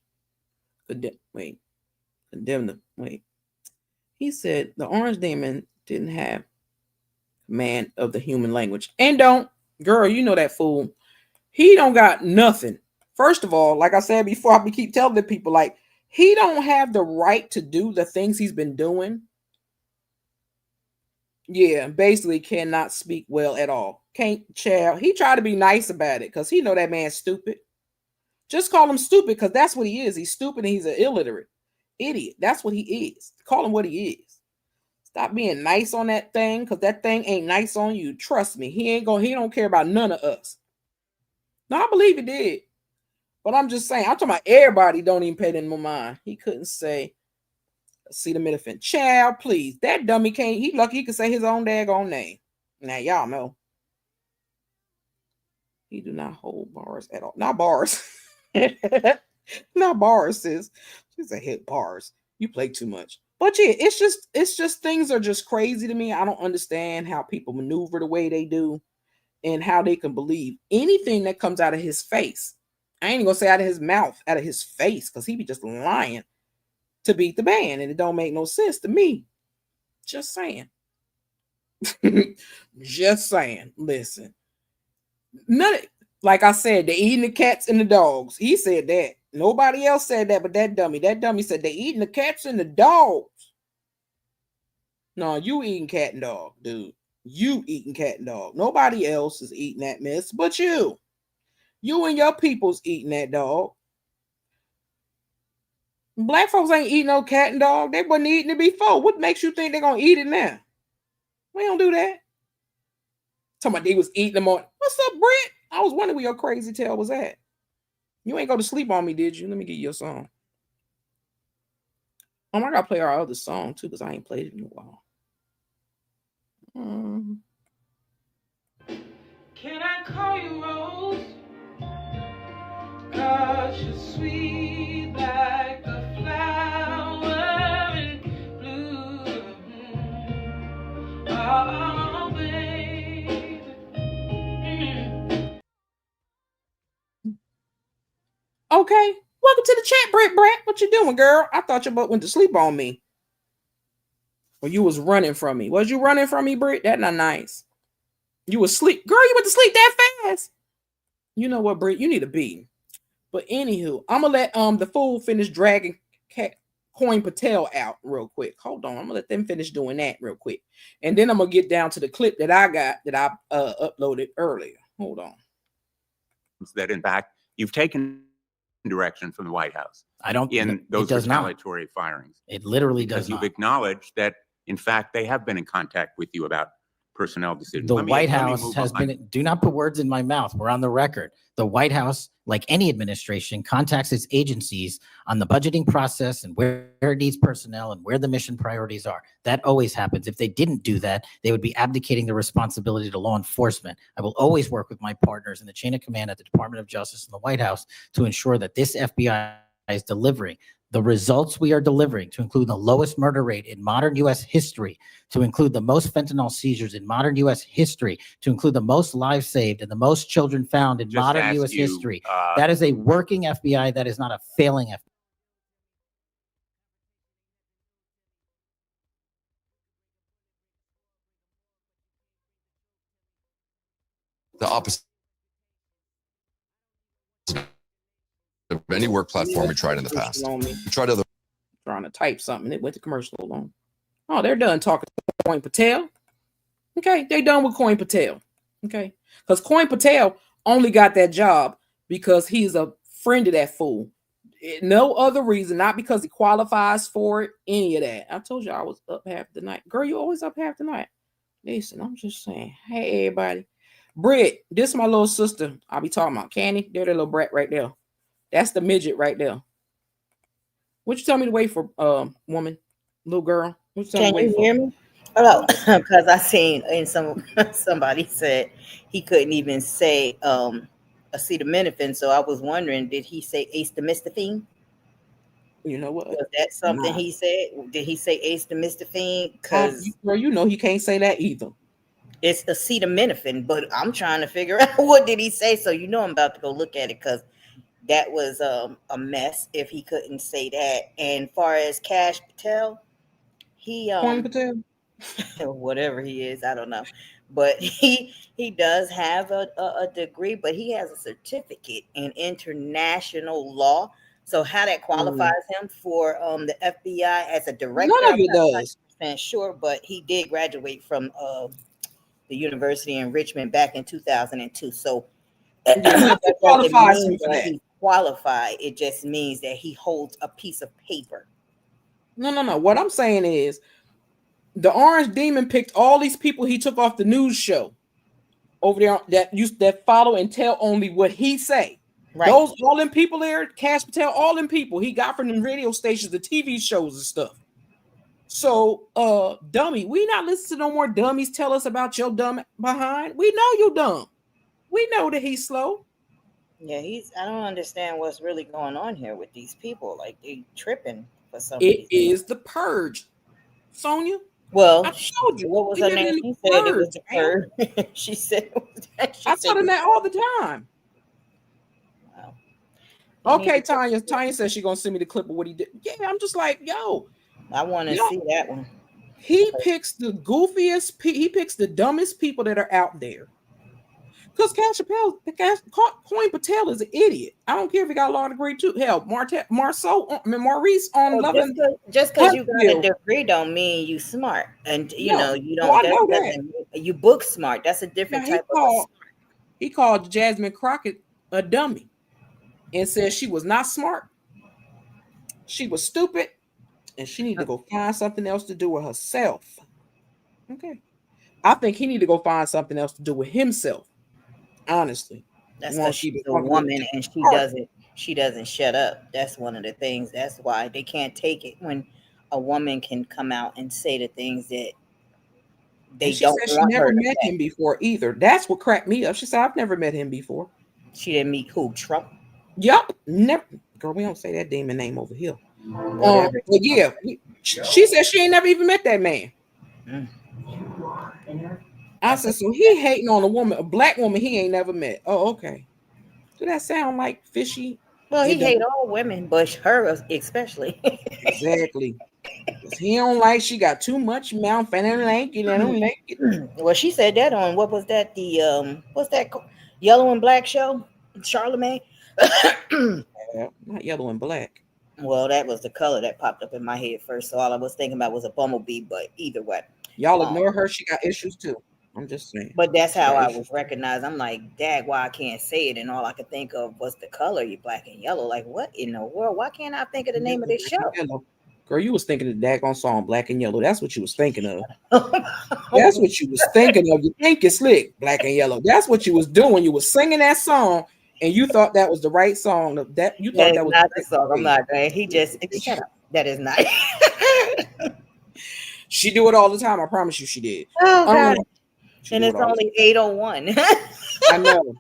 He said the orange demon didn't have command of the human language. And don't, girl, you know that fool. He don't got nothing. First of all, like I said before, I keep telling the people, like, he don't have the right to do the things he's been doing. Yeah, basically cannot speak well at all. Can't child. He tried to be nice about it because he know that man's stupid. Just call him stupid because that's what he is. He's stupid and he's an illiterate idiot. That's what he is. Call him what he is. Stop being nice on that thing because that thing ain't nice on you. Trust me. He don't care about none of us. No, I believe he did. But I'm just saying, I'm talking about everybody don't even pay them no mind. He couldn't say acetaminophen. Child, please. That dummy can't. He lucky he could say his own daggone name. Now, y'all know. He do not hold bars at all. Not bars. Not bars, sis. She said hit bars. You play too much. But yeah, it's just things are just crazy to me. I don't understand how people maneuver the way they do and how they can believe anything that comes out of his face. I ain't even gonna say out of his mouth, out of his face, because he be just lying to beat the band, and it don't make no sense to me. Just saying. Just saying. Listen. Like I said, they eating the cats and the dogs. He said that. Nobody else said that, but that dummy. That dummy said they eating the cats and the dogs. No, you eating cat and dog, dude. You eating cat and dog. Nobody else is eating that mess but you. You and your people's eating that dog. Black folks ain't eating no cat and dog. They wasn't eating it before. What makes you think they're going to eat it now? We don't do that. Talking about they was eating them on. What's up, Brent? I was wondering where your crazy tail was at. You ain't go to sleep on me, did you? Let me get you a song. Oh, I got to play our other song, too, because I ain't played it in a while. Can I call you Rose? 'Cause you're sweet like a flower in bloom. Oh, baby. Okay. Welcome to the chat, Brett. What you doing, girl? I thought your butt went to sleep on me. Or you was running from me. Was you running from me, Britt? That's not nice. You was asleep. Girl, you went to sleep that fast. You know what, Britt? You need a beating. But anywho, I'm going to let the fool finish dragging Coin Patel out real quick. Hold on. I'm going to let them finish doing that real quick. And then I'm going to get down to the clip that I got that I uploaded earlier. Hold on. That, in fact, you've taken direction from the White House. I don't. In those retaliatory firings. It literally does not. Because you've acknowledged that, in fact, they have been in contact with you about personnel decisions. The Let me- White let me House move has on. been, do not put words in my mouth. We're on the record. The White House, like any administration, contacts its agencies on the budgeting process and where it needs personnel and where the mission priorities are. That always happens. If they didn't do that, they would be abdicating the responsibility to law enforcement. I will always work with my partners in the chain of command at the Department of Justice and the White House to ensure that this FBI is delivering the results we are delivering, to include the lowest murder rate in modern U.S. history, to include the most fentanyl seizures in modern U.S. history, to include the most lives saved and the most children found in Just modern ask U.S. you, history. That is a working FBI. That is not a failing FBI. The opposite of any work platform we tried in the past. We tried other. Trying to type something. It went to commercial alone. Oh, they're done talking to Coin Patel. Okay, they done with Coin Patel. Okay, because Coin Patel only got that job because he's a friend of that fool. No other reason, not because he qualifies for it, any of that. I told you I was up half the night. Girl, you always up half the night. Listen, I'm just saying. Hey, everybody. Britt, this is my little sister. I'll be talking about Candy. They're the little brat right there. That's the midget right there. What you tell me to wait for, woman, little girl? What you tell me to wait for? Can you hear me? Oh, because I seen in somebody said he couldn't even say acetaminophen, so I was wondering, did he say acetaminophen? You know what? Was that something he said? Did he say acetaminophen? Because girl, you know he can't say that either. It's acetaminophen, but I'm trying to figure out what did he say. So you know I'm about to go look at it because that was a mess if he couldn't say that. And far as Cash Patel, he Coin Patel, whatever he is, I don't know, but he does have a degree, but he has a certificate in international law. So how that qualifies him for the FBI as a director, none of it does. I'm not sure, but he did graduate from the university in Richmond back in 2002. So that qualifies him for that that. he's qualified. It just means that he holds a piece of paper. No. What I'm saying is the Orange Demon picked all these people he took off the news show over there that follow and tell only what he say. Right. Those all them people there, Cash Patel, all them people he got from the radio stations, the TV shows and stuff. So, dummy, we not listening to no more dummies tell us about your dumb behind. We know you dumb. We know that he's slow. Yeah, I don't understand what's really going on here with these people. Like they tripping for some It reason. is the purge, Sonia. Well, I told you. What was her name? She said it was the purge. She said it was that. I tell them that all the time. Wow. Okay, Tanya says she's gonna send me the clip of what he did. Yeah, I'm just like, yo, I want to see that one. He picks the goofiest, he picks the dumbest people that are out there. Because Coin Patel is an idiot. I don't care if he got a law degree too. Hell, Maurice on Loving. Just because you got a degree don't mean you smart, and you know you don't. I know that. You book smart. That's a different type of. He called Jasmine Crockett a dummy, and said she was not smart. She was stupid, and she needed to go find something else to do with herself. Okay, I think he need to go find something else to do with himself. Honestly, that's because she's a woman and she doesn't shut up. That's one of the things. That's why they can't take it when a woman can come out and say the things that they she don't said want she never her to met say. him before either. That's what cracked me up. She said, I've never met him before. She didn't meet who? Trump? Yup. Never. Girl, we don't say that demon name over here. But yeah, she said she ain't never even met that man. I said, so he hating on a black woman he ain't never met. Oh, okay. Do that sound like fishy? Well, he hate all women, but her especially. Exactly. He don't like she got too much mouth and I don't like it. Well, she said that on what was that? The what's that Yellow and Black show? Charlemagne. Not Yellow and Black. Well, that was the color that popped up in my head first. So all I was thinking about was a bumblebee, but either way. Y'all ignore her. She got issues too. I'm just saying. But that's how I was recognized. I'm like, dag, why I can't say it? And all I could think of was the color, you black and yellow. Like, what in the world? Why can't I think of the name of this show? Girl, you was thinking of the daggone song Black and Yellow. That's what you was thinking of. That's what you was thinking of. You think it's slick, Black and Yellow. That's what you was doing. You was singing that song, and you thought that was the right song. That you thought that was not the song. I'm not going. He just shut up. That is not. She do it all the time. I promise you, she did. Oh God! And it's only 8:01. I know.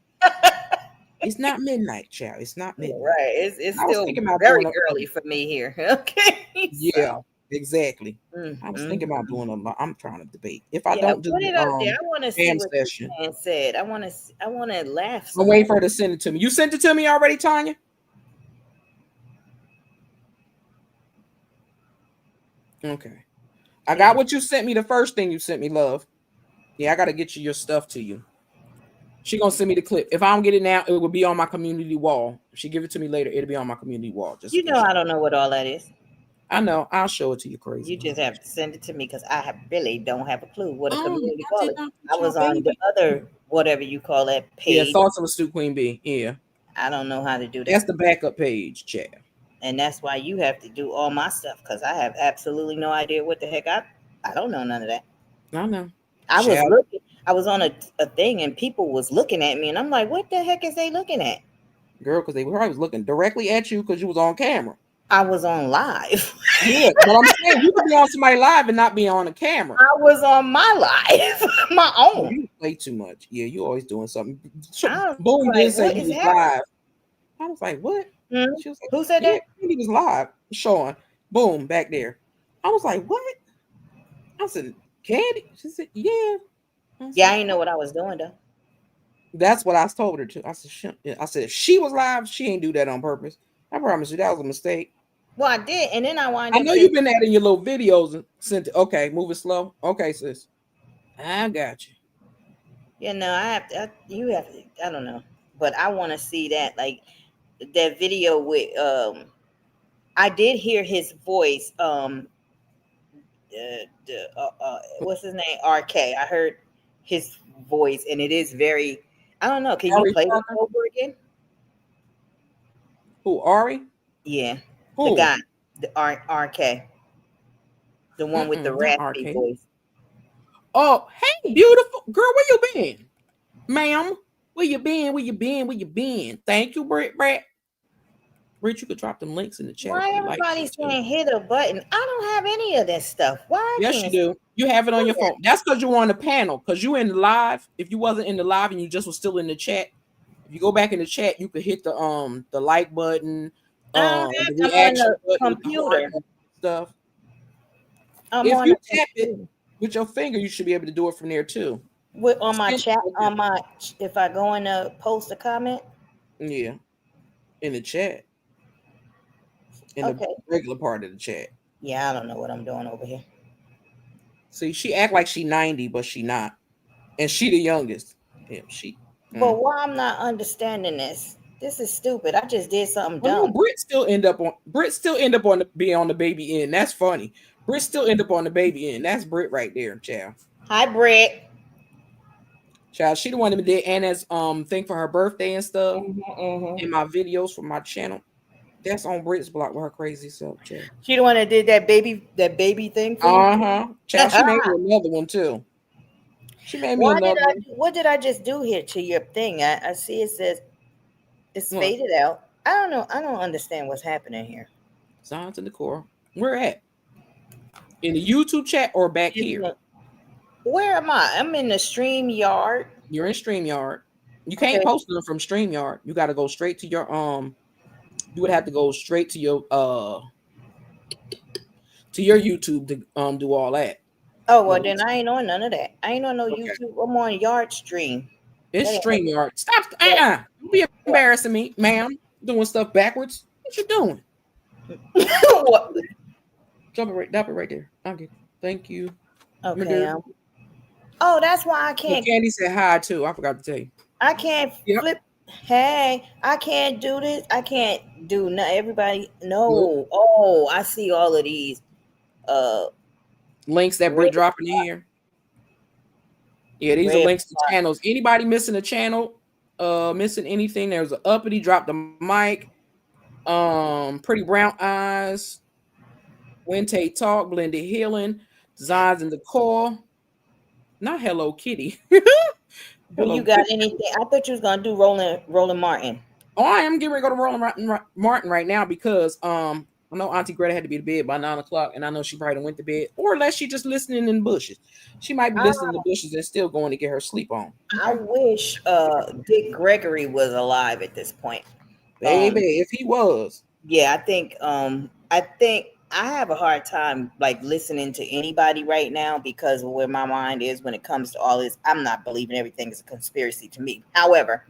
It's not midnight, child. It's not midnight. Right. It's still very early for me here. Okay. Yeah, exactly. I was thinking about doing I'm trying to debate. If I don't do put it up there, I want to see what session. the man said. I want to laugh. I'm waiting for her to send it to me. You sent it to me already, Tanya? Okay. I got what you sent me. The first thing you sent me, love. Yeah, I got to get you your stuff to you. She gonna send me the clip. If I don't get it now, it will be on my community wall. If she give it to me later, it'll be on my community wall. Just I don't know what all that is. I know. I'll show it to you, crazy. You just have to send it to me because really don't have a clue what a community wall is. I was on the other whatever you call that page. Yeah, Thoughts of a Stu Queen Bee. Yeah. I don't know how to do that. That's the backup page, chat. And that's why you have to do all my stuff because I have absolutely no idea what the heck I don't know none of that. I know. I was on a thing and people was looking at me and I'm like, what the heck is they looking at? Girl, because they were always looking directly at you because you was on camera. I was on live. Yeah, but I'm saying you could be on somebody live and not be on a camera. I was on my live, my own. You play too much. Yeah, you always doing something. Boom didn't say he was live. I was like, what? Mm-hmm. She was like, who said that? He was live, showing. Boom, back there. I was like, what? I said, Candy? She said, yeah. I didn't know what I was doing though. That's what I told her to. I said, if she was live, she ain't do that on purpose. I promise you, that was a mistake. Well, I did, and then I know you've been adding your little videos and sent it. Okay, move it slow. Okay, sis, I got you. You have to. I don't know, but I want to see that, like that video with. I did hear his voice. What's his name? RK. I heard his voice, and it is very. I don't know. Can you play this over again? Who, Ari? Yeah. Who? The guy, the RK. The one with the raspy voice. Oh, hey, beautiful girl, where you been? Ma'am, where you been? Where you been? Where you been? Thank you, Britt. Britt, you could drop them links in the chat. Why everybody's saying hit a button? I don't have any of this stuff. Why? Yes, you do. You have it on your phone. That's because you're on the panel. Because you in the live. If you wasn't in the live and you just was still in the chat, if you go back in the chat, you could hit the like button, the reaction button, computer stuff. If you tap it with your finger, you should be able to do it from there too. On my chat, if I go in the post a comment. Yeah, in the chat. In the regular part of the chat. Yeah, I don't know what I'm doing over here. See, she act like she 90, but she not. And she the youngest. Yeah, she. But why I'm not understanding this? This is stupid. I just did something dumb. Britt still end up on being on the baby end. That's funny. Britt still end up on the baby end. That's Britt right there, child. Hi, Britt. Child, she the one that did Anna's thing for her birthday and stuff in my videos for my channel. That's on Britt's block with her crazy self, child. She the one that did that baby thing for you? Child, she made her another one too. She made me another one. What did I just do here to your thing? I see it says it's faded out. I don't know. I don't understand what's happening here. Sounds in the core. Where at? In the YouTube chat or back here? Where am I? I'm in the StreamYard. You're in StreamYard. You can't post them from StreamYard. You got to go straight to your You would have to go straight to your YouTube to do all that. Oh well, then I ain't on none of that. I ain't on no YouTube. I'm on Yard Stream. It's StreamYard. Stop! Don't be embarrassing me, ma'am. Doing stuff backwards. What you doing? What? Drop it right there. Okay. Thank you. Okay. Oh, that's why I can't. Candy said hi too. I forgot to tell you. I can't flip. Hey, I can't do this. I can't do nothing. Everybody, no. Yep. Oh, I see all of these links that we're dropping in here. Yeah, these are links to channels. Anybody missing a channel, missing anything? There's an uppity, drop the mic, pretty brown eyes. Wente Talk, Blended Healing, Designs in the Core. Not Hello Kitty. Do you got anything? I thought you was gonna do Roland Martin. Oh, I am getting ready to go to Roland Martin right now because I know Auntie Greta had to be to bed by 9 o'clock, and I know she probably went to bed, or unless she just listening in the bushes. She might be listening in the bushes and still going to get her sleep on. I wish Dick Gregory was alive at this point. Baby, if he was. Yeah, I think I have a hard time like listening to anybody right now because of where my mind is when it comes to all this. I'm not believing everything is a conspiracy to me. However,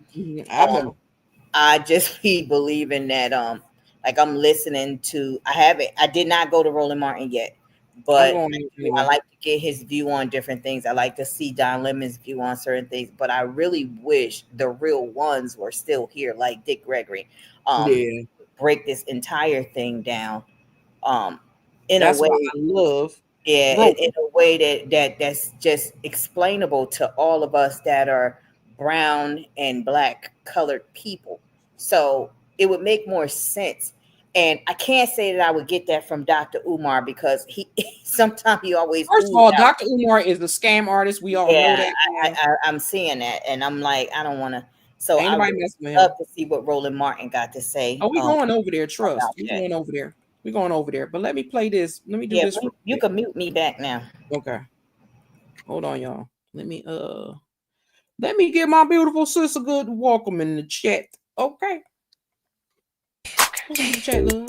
I just be believing that like I'm listening to I did not go to Roland Martin yet, but I like to get his view on different things. I like to see Don Lemon's view on certain things, but I really wish the real ones were still here, like Dick Gregory. Break this entire thing down. In That's a way what I love. Yeah, in a way that's just explainable to all of us that are brown and black colored people. So it would make more sense. And I can't say that I would get that from Dr. Umar because he sometimes he always First of all, Dr. Umar is a scam artist. We all know that. I'm seeing that, and I'm like, I don't want to. So Ain't I nobody would messing with him. love to see what Roland Martin got to say. Oh, we going over there. Trust. We going over there. We're going over there. But let me play this. Let me do this. You can mute me back now. Okay. Hold on, y'all. Let me give my beautiful sister good welcome in the chat. Okay. Welcome to the chat, love.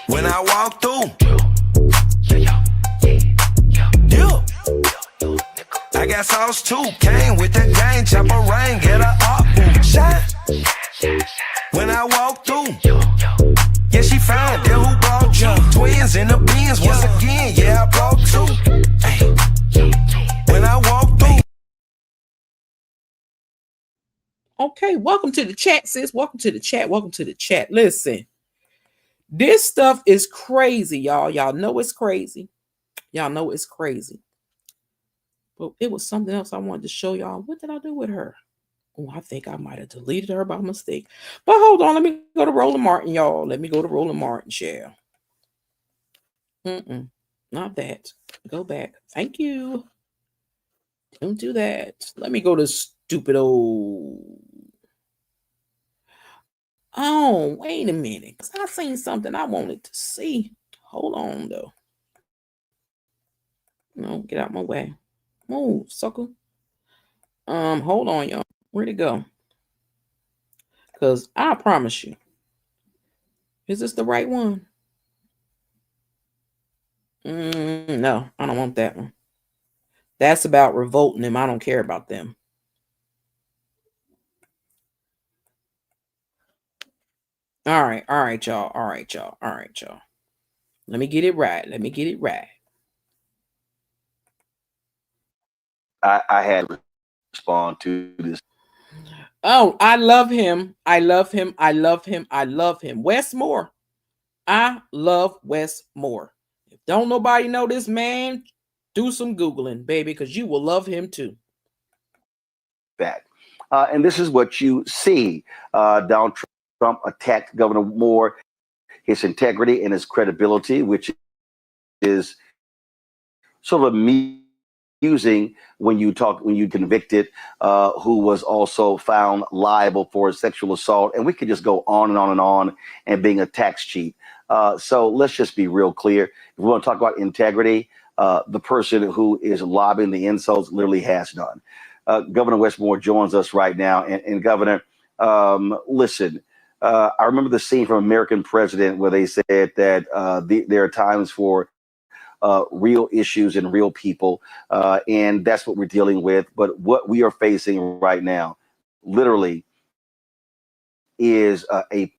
When I walk through, I got sauce too. Came with the gang, chopper rain, get a up, shine. When I walk through, yeah, she fine. Then who brought you? Twins in the beans once again. Yeah, I brought two. Ay. When I walk through. Okay, welcome to the chat, sis. Welcome to the chat. Welcome to the chat. Listen, this stuff is crazy, y'all. Y'all know it's crazy. Y'all know it's crazy. But it was something else I wanted to show y'all. What did I do with her? Oh, I think I might have deleted her by mistake. But hold on, let me go to Roland Martin, y'all. Let me go to Roland Martin, share. Not that. Go back. Thank you. Don't do that. Let me go to stupid old. Oh, wait a minute. I seen something I wanted to see. Hold on, though. No, get out my way. Move, sucker. Hold on, y'all. Where'd it go? Because I promise you. Is this the right one? No, I don't want that one. That's about revolting them. I don't care about them. All right, y'all. All right, y'all. Let me get it right. I had to respond to this. Oh, I love him. Wes Moore. I love Wes Moore. If don't nobody know this man, do some Googling, baby, because you will love him too. That. And this is what you see. Donald Trump attacked Governor Moore, his integrity and his credibility, which is sort of amusing when you convicted who was also found liable for sexual assault. And we could just go on and on and on and being a tax cheat. So let's just be real clear. If we want to talk about integrity, the person who is lobbying the insults literally has none. Governor Wes Moore joins us right now. And Governor, listen, I remember the scene from American President where they said that there are times for real issues and real people. And that's what we're dealing with. But what we are facing right now literally is a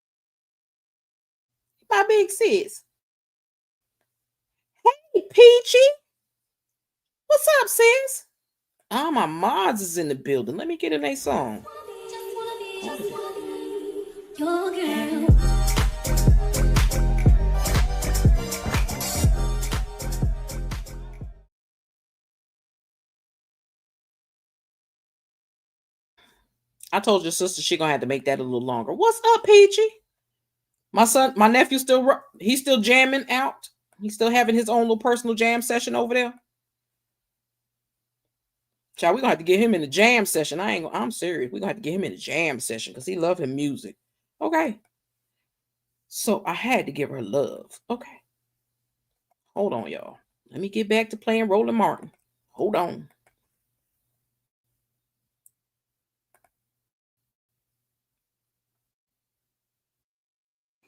my big sis. Hey, Peachy. What's up, sis? Oh, my mods is in the building. Let me get in a song. Your girl. I told your sister she gonna have to make that a little longer. What's up, Peachy? My nephew he's still jamming out. He's still having his own little personal jam session over there. Child, we're gonna have to get him in the jam session. I'm serious. We're gonna have to get him in the jam session because he loves his music. Okay. So I had to give her love. Okay. Hold on, y'all. Let me get back to playing Roland Martin. Hold on.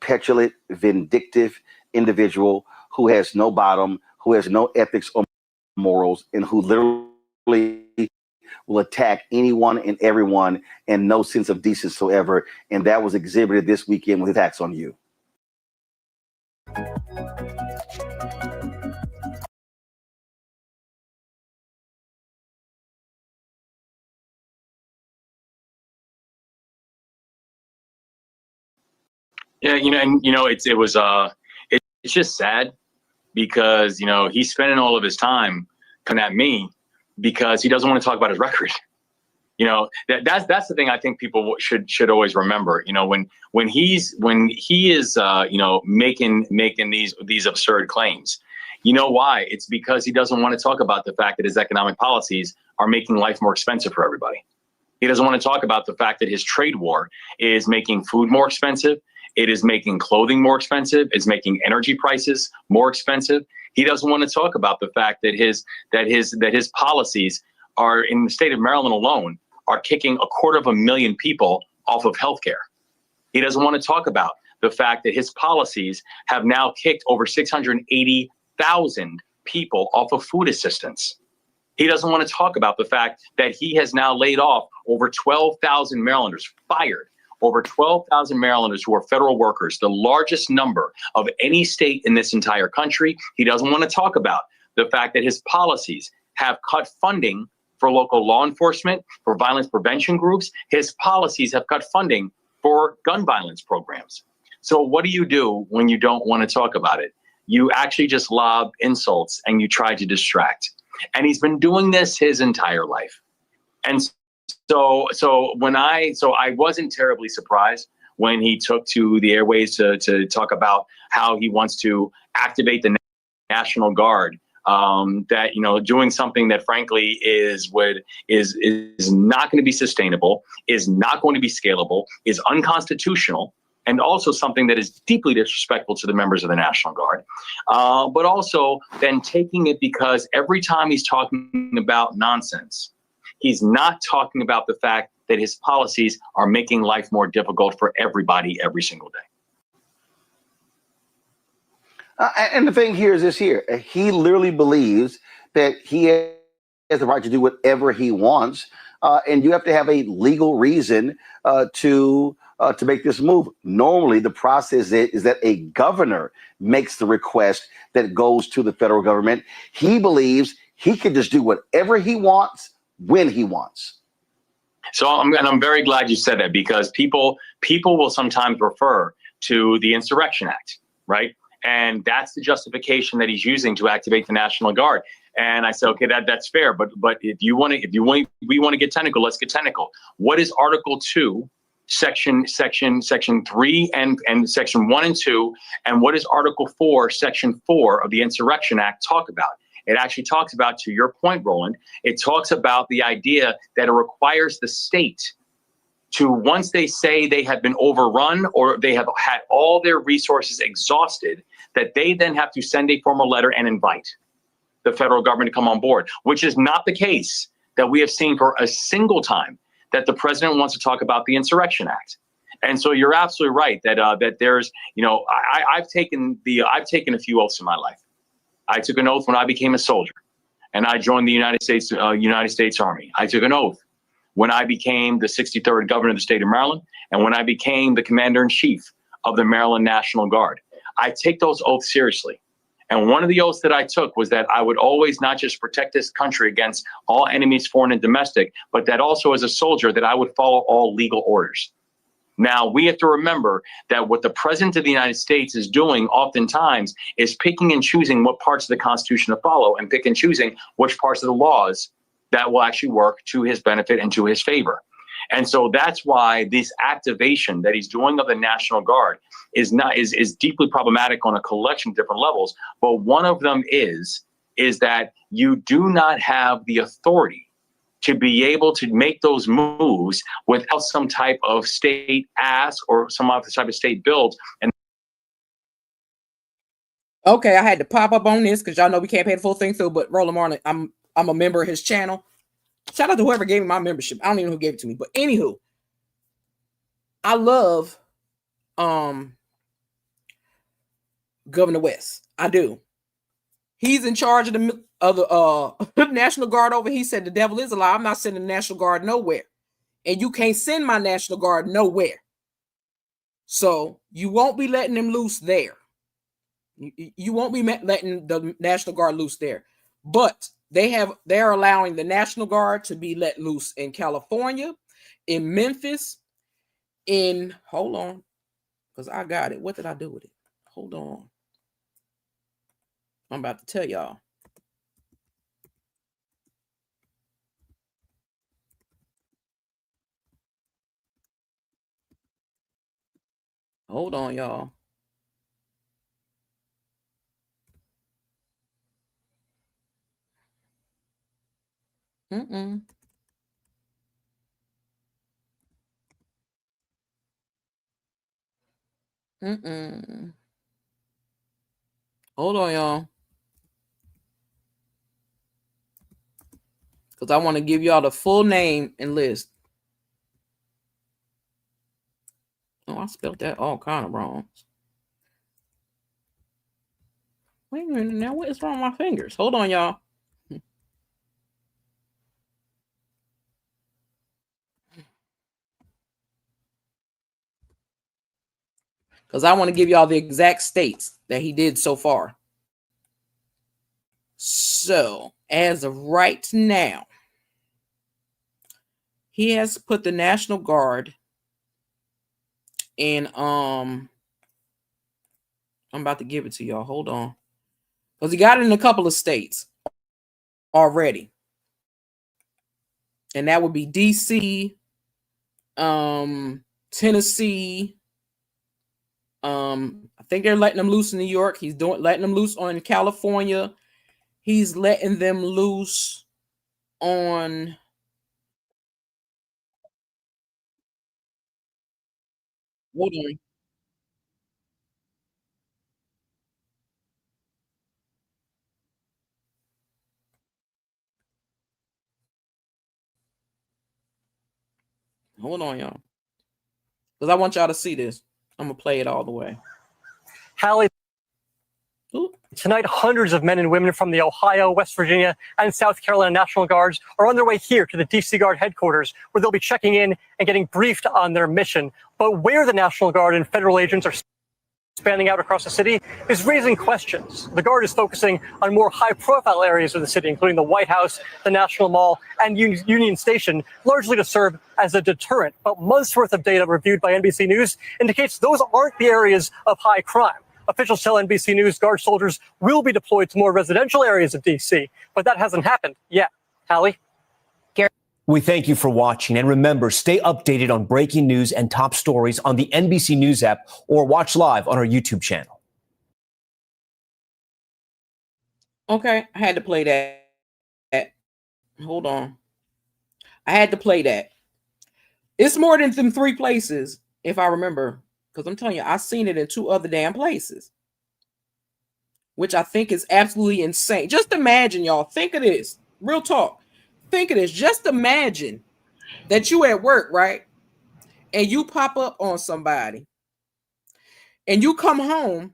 Petulant, vindictive individual who has no bottom, who has no ethics or morals, and who literally will attack anyone and everyone and no sense of decency whatsoever. And that was exhibited this weekend with attacks on you. Yeah, it's just sad because, he's spending all of his time coming at me because he doesn't want to talk about his record. That's the thing I think people should always remember. When he is making these absurd claims. You know why? It's because he doesn't want to talk about the fact that his economic policies are making life more expensive for everybody. He doesn't want to talk about the fact that his trade war is making food more expensive. It is making clothing more expensive. It's making energy prices more expensive. He doesn't want to talk about the fact that his policies are, in the state of Maryland alone, are kicking 250,000 people off of healthcare. He doesn't want to talk about the fact that his policies have now kicked over 680,000 people off of food assistance. He doesn't want to talk about the fact that he has now laid off over 12,000 Marylanders, fired over 12,000 Marylanders who are federal workers, the largest number of any state in this entire country. He doesn't want to talk about the fact that his policies have cut funding for local law enforcement, for violence prevention groups. His policies have cut funding for gun violence programs. So what do you do when you don't want to talk about it? You actually just lob insults and you try to distract. And he's been doing this his entire life. And so I wasn't terribly surprised when he took to the airways to talk about how he wants to activate the National Guard. Doing something that frankly is not going to be sustainable, is not going to be scalable, is unconstitutional, and also something that is deeply disrespectful to the members of the National Guard. But also then taking it because every time he's talking about nonsense, he's not talking about the fact that his policies are making life more difficult for everybody every single day. And the thing here is this here. He literally believes that he has the right to do whatever he wants. And you have to have a legal reason to make this move. Normally, the process is that a governor makes the request that goes to the federal government. He believes he can just do whatever he wants when he wants. So I'm very glad you said that, because people will sometimes refer to the Insurrection Act, right? And that's the justification that he's using to activate the National Guard. And I said, okay, that's fair. But we want to get technical, let's get technical. What is Article 2, Section 3 and Section 1 and 2, and what is Article 4, Section 4 of the Insurrection Act talk about? It actually talks about, to your point, Roland, it talks about the idea that it requires the state to, once they say they have been overrun or they have had all their resources exhausted, that they then have to send a formal letter and invite the federal government to come on board, which is not the case that we have seen for a single time that the president wants to talk about the Insurrection Act. And so you're absolutely right that there's, I've taken a few oaths in my life. I took an oath when I became a soldier and I joined the United States Army. I took an oath when I became the 63rd governor of the state of Maryland and when I became the commander-in-chief of the Maryland National Guard. I take those oaths seriously. And one of the oaths that I took was that I would always not just protect this country against all enemies, foreign and domestic, but that also as a soldier that I would follow all legal orders. Now, we have to remember that what the president of the United States is doing oftentimes is picking and choosing what parts of the Constitution to follow and pick and choosing which parts of the laws that will actually work to his benefit and to his favor. And so that's why this activation that he's doing of the National Guard is deeply problematic on a collection of different levels. But one of them is that you do not have the authority to be able to make those moves without some type of state ask or some other type of state build. And okay, I had to pop up on this because y'all know we can't pay the full thing through. But Roland Martin, I'm a member of his channel. Shout out to whoever gave me my membership. I don't even know who gave it to me. But anywho, I love Governor West. I do. He's in charge of the National Guard over. He said the devil is a lie. I'm not sending the National Guard nowhere. And you can't send my National Guard nowhere. So you won't be letting them loose there. You won't be letting the National Guard loose there. But they're allowing the National Guard to be let loose in California, in Memphis, hold on, because I got it. What did I do with it? Hold on. I'm about to tell y'all. Hold on, y'all. Mm-mm. Mm-mm. Hold on, y'all. Because I want to give y'all the full name and list. Oh, I spelled that all kind of wrong. Wait a minute now. What is wrong with my fingers? Hold on, y'all. Because I want to give y'all the exact states that he did so far. So, as of right now, he has put the National Guard in, I'm about to give it to y'all. Hold on. Because he got it in a couple of states already. And that would be DC, Tennessee. I think they're letting them loose in New York. He's letting them loose on California. He's letting them loose on hold on. Hold on, y'all. Because I want y'all to see this. I'm gonna play it all the way. Hallie, tonight, hundreds of men and women from the Ohio, West Virginia, and South Carolina National Guards are on their way here to the DC Guard headquarters, where they'll be checking in and getting briefed on their mission. But where the National Guard and federal agents are spanning out across the city is raising questions. The Guard is focusing on more high-profile areas of the city, including the White House, the National Mall, and Union Station, largely to serve as a deterrent. But months' worth of data reviewed by NBC News indicates those aren't the areas of high crime. Officials tell NBC News Guard soldiers will be deployed to more residential areas of D.C., but that hasn't happened yet. Hallie? We thank you for watching. And remember, stay updated on breaking news and top stories on the NBC News app or watch live on our YouTube channel. Okay, I had to play that. Hold on. I had to play that. It's more than them 3 places, if I remember. Because I'm telling you, I've seen it in 2 other damn places. Which I think is absolutely insane. Just imagine, y'all. Think of this. Real talk. Think of this. Just imagine that you at work, right? And you pop up on somebody. And you come home.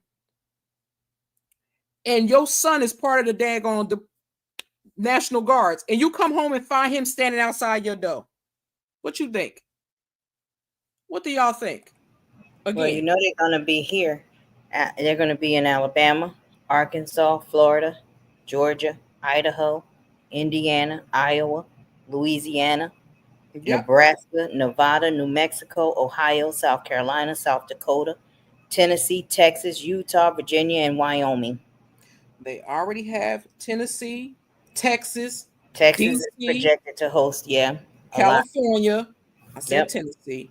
And your son is part of the daggone National Guards. And you come home and find him standing outside your door. What you think? What do y'all think? Again. Well, you know they're going to be here. They're going to be in Alabama, Arkansas, Florida, Georgia, Idaho, Indiana, Iowa, Louisiana, Nebraska, Nevada, New Mexico, Ohio, South Carolina, South Dakota, Tennessee, Texas, Utah, Virginia, and Wyoming. They already have Tennessee, Texas, DC, is projected to host, California, I said Tennessee.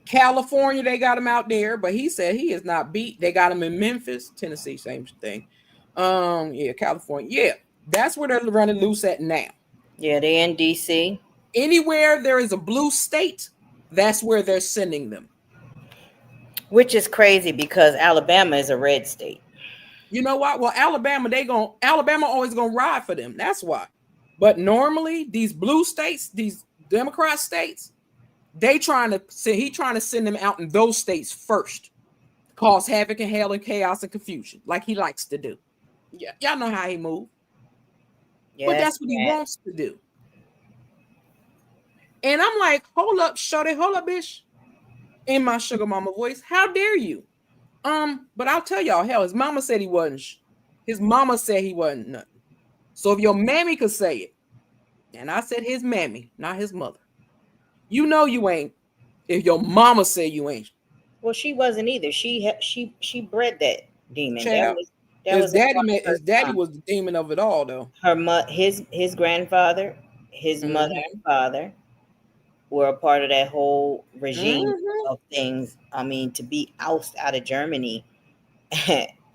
California, they got him out there, but he said he is not beat. They got him in Memphis, Tennessee, same thing. Yeah, California. Yeah, that's where they're running loose at now. Yeah, they're in DC. Anywhere there is a blue state, that's where they're sending them. Which is crazy because Alabama is a red state. You know what? Well, Alabama always gonna ride for them. That's why. But normally these blue states, these Democrat states, he trying to send them out in those states first, cause havoc and hell and chaos and confusion, like he likes to do. Yeah, y'all know how he moves. Yes, but that's what he wants to do. And I'm like, hold up, shorty, hold up, bitch. In my sugar mama voice, how dare you? But I'll tell y'all, hell, his mama said he wasn't. His mama said he wasn't nothing. So if your mammy could say it, and I said his mammy, not his mother, you know you ain't. If your mama said you ain't. Well, she wasn't either. She bred that demon. His daddy was the demon of it all, though. His grandfather, his mother and father were a part of that whole regime of things. I mean, to be ousted out of Germany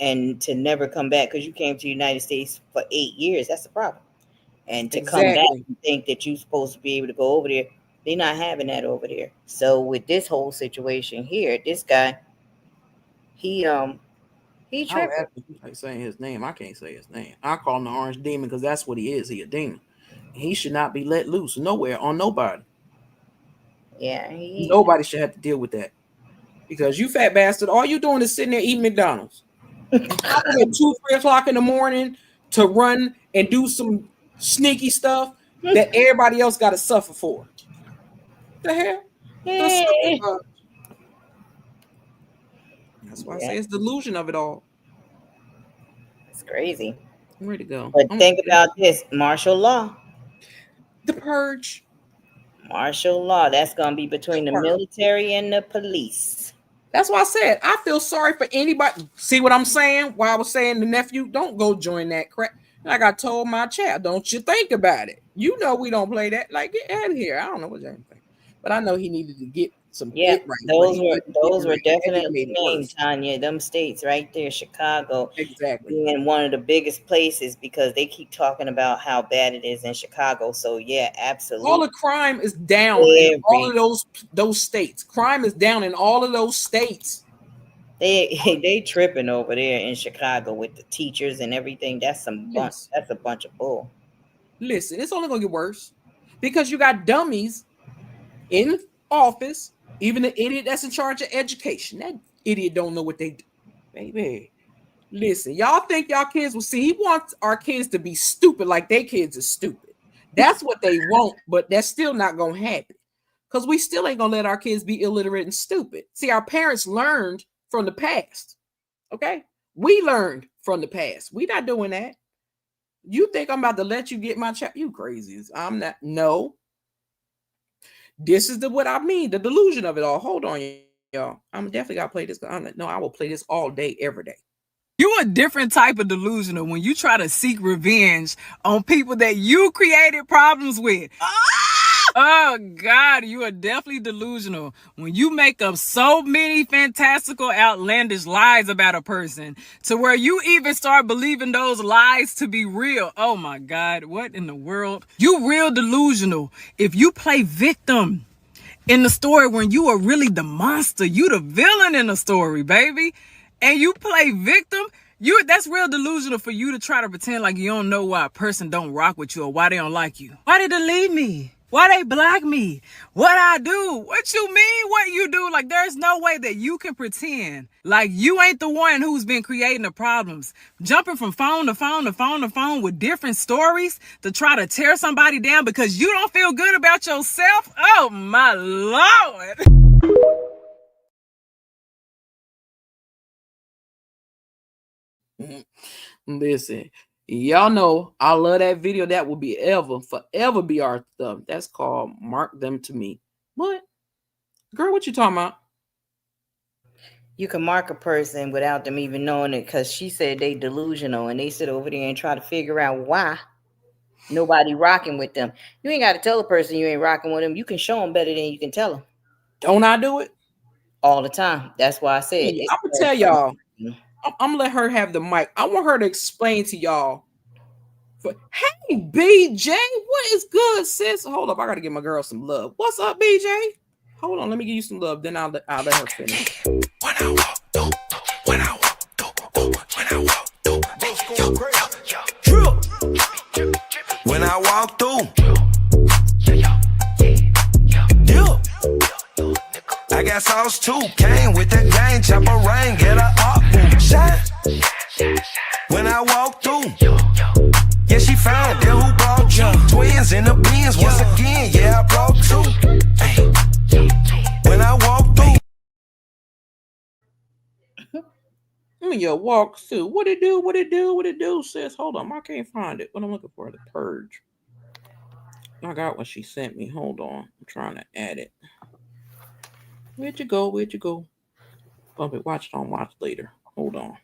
and to never come back because you came to the United States for 8 years, that's the problem. And to come back and think that you're supposed to be able to go over there, they're not having that over there. So with this whole situation here, this guy, he tripping. Like saying his name, I can't say his name. I call him the orange demon because that's what he is. He a demon. He should not be let loose nowhere on nobody. Yeah, nobody should have to deal with that because you fat bastard. All you doing is sitting there eating McDonald's. At 2-3 o'clock in the morning to run and do some sneaky stuff that everybody else got to suffer for. The hell? That's why I say it's delusion of it all. It's crazy. Where'd it go? But think about this: martial law. The Purge. Martial law. That's going to be between the military and the police. That's why I said I feel sorry for anybody. See what I'm saying? Why I was saying the nephew, don't go join that crap. Like I told my child, don't you think about it. You know we don't play that. Like, get out of here. I don't know what you're saying. But I know he needed to get some right. Those were definitely named, Tanya. Them states right there, Chicago. Exactly. Being one of the biggest places because they keep talking about how bad it is in Chicago. So yeah, absolutely. All the crime is down in all of those states. Crime is down in all of those states. They tripping over there in Chicago with the teachers and everything. That's a bunch of bull. Listen, it's only gonna get worse because you got dummies in office, even the idiot that's in charge of education. That idiot don't know what they do. Baby, listen, y'all think y'all kids will see. He wants our kids to be stupid like their kids are stupid. That's what they want, but that's still not gonna happen because we still ain't gonna let our kids be illiterate and stupid. See, our parents learned from the past. Okay, we learned from the past. We not doing that. You think I'm about to let you get my child? You crazy? I'm not. No. This is what I mean. The delusion of it all. Hold on, y'all. I'm definitely gotta play this. I will play this all day, every day. You're a different type of delusional when you try to seek revenge on people that you created problems with. Oh, God, you are definitely delusional when you make up so many fantastical, outlandish lies about a person to where you even start believing those lies to be real. Oh, my God, what in the world? You real delusional if you play victim in the story when you are really the monster. You the villain in the story, baby. And you play victim, that's real delusional for you to try to pretend like you don't know why a person don't rock with you or why they don't like you. Why they delete me? Why they block me? What I do? What you mean what you do? Like, there's no way that you can pretend like you ain't the one who's been creating the problems. Jumping from phone to phone to phone to phone with different stories to try to tear somebody down because you don't feel good about yourself. Oh, my Lord. Listen, y'all know I love that video. That will be forever be our stuff. That's called Mark Them to Me. What? Girl, what you talking about? You can mark a person without them even knowing it because she said they delusional and they sit over there and try to figure out why. Nobody rocking with them. You ain't got to tell a person you ain't rocking with them. You can show them better than you can tell them. Don't I do it? All the time. That's why I said I'm gonna tell y'all. I'm gonna let her have the mic. I want her to explain to y'all. Hey, BJ, what is good, sis? Hold up, I gotta give my girl some love. What's up, BJ? Hold on, let me give you some love. Then I'll let her finish. When I walk through, when I walk through, when I walk through, when I walk through, I got sauce too. Came with the gang, chopper rain, get a up, shine. When I walk through, yeah, she found that who brought you. Twins in the beans once again, yeah, I brought two. Ay. When I walk through. Your walk through. What it do? What it do? What it do, sis? Hold on, I can't find it. What I'm looking for, the Purge. I got what she sent me. Hold on, I'm trying to add it. Where'd you go? Where'd you go? Bump it. Watch it on watch later. Hold on.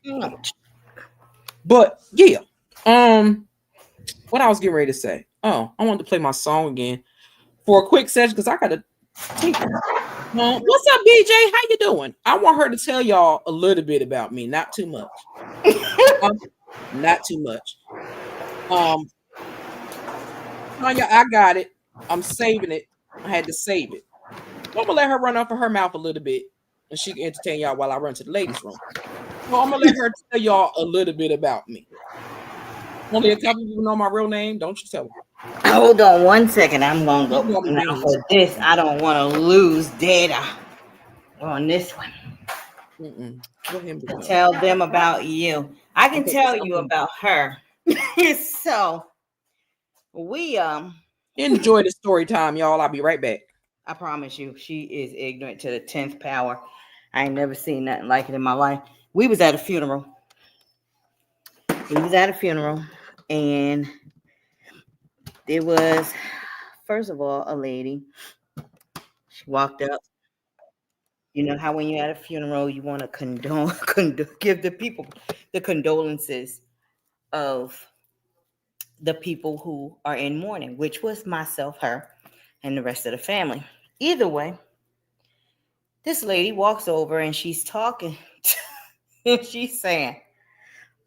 But yeah, what I was getting ready to say. Oh, I wanted to play my song again for a quick session because I gotta take it. What's up, BJ? How you doing? I want her to tell y'all a little bit about me, not too much. Not too much. Tanya, I got it. I'm saving it. I had to save it. I'm gonna let her run off of her mouth a little bit, and she can entertain y'all while I run to the ladies' room. So I'm gonna let her tell y'all a little bit about me. Only a couple of people know my real name. Don't you tell them. Hold on 1 second. I'm gonna go now for this. I don't want to lose data on this one. Tell them about you. I can tell you about her. So we enjoy the story time, y'all. I'll be right back. I promise you, she is ignorant to the 10th power. I ain't never seen nothing like it in my life. We was at a funeral. And there was, first of all, a lady. She walked up. You know how when you're at a funeral, you want to give the people the condolences of the people who are in mourning, which was myself, her, and the rest of the family. Either way, this lady walks over and she's talking and she's saying,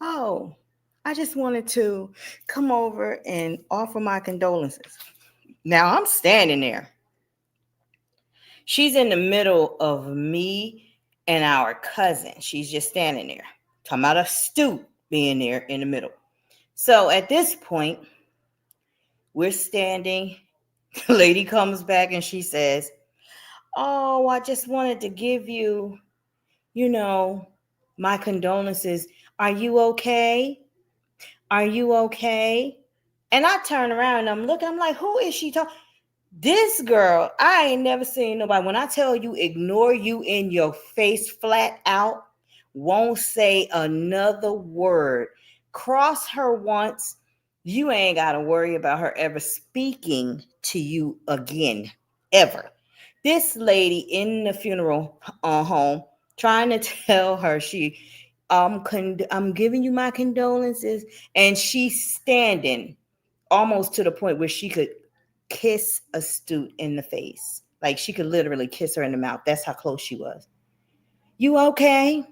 "Oh, I just wanted to come over and offer my condolences." Now I'm standing there. She's in the middle of me and our cousin. She's just standing there. Talking about a stoop being there in the middle. So at this point, we're standing. The lady comes back and she says, "Oh, I just wanted to give you, my condolences. Are you okay? Are you okay?" And I turn around and I'm looking, I'm like, who is she talking? This girl, I ain't never seen nobody. When I tell you, ignore you in your face flat out, won't say another word. Cross her once, you ain't got to worry about her ever speaking to you again, ever. This lady in the funeral home trying to tell her I'm giving you my condolences, and she's standing almost to the point where she could kiss Astute in the face. Like she could literally kiss her in the mouth. That's how close she was. "You okay?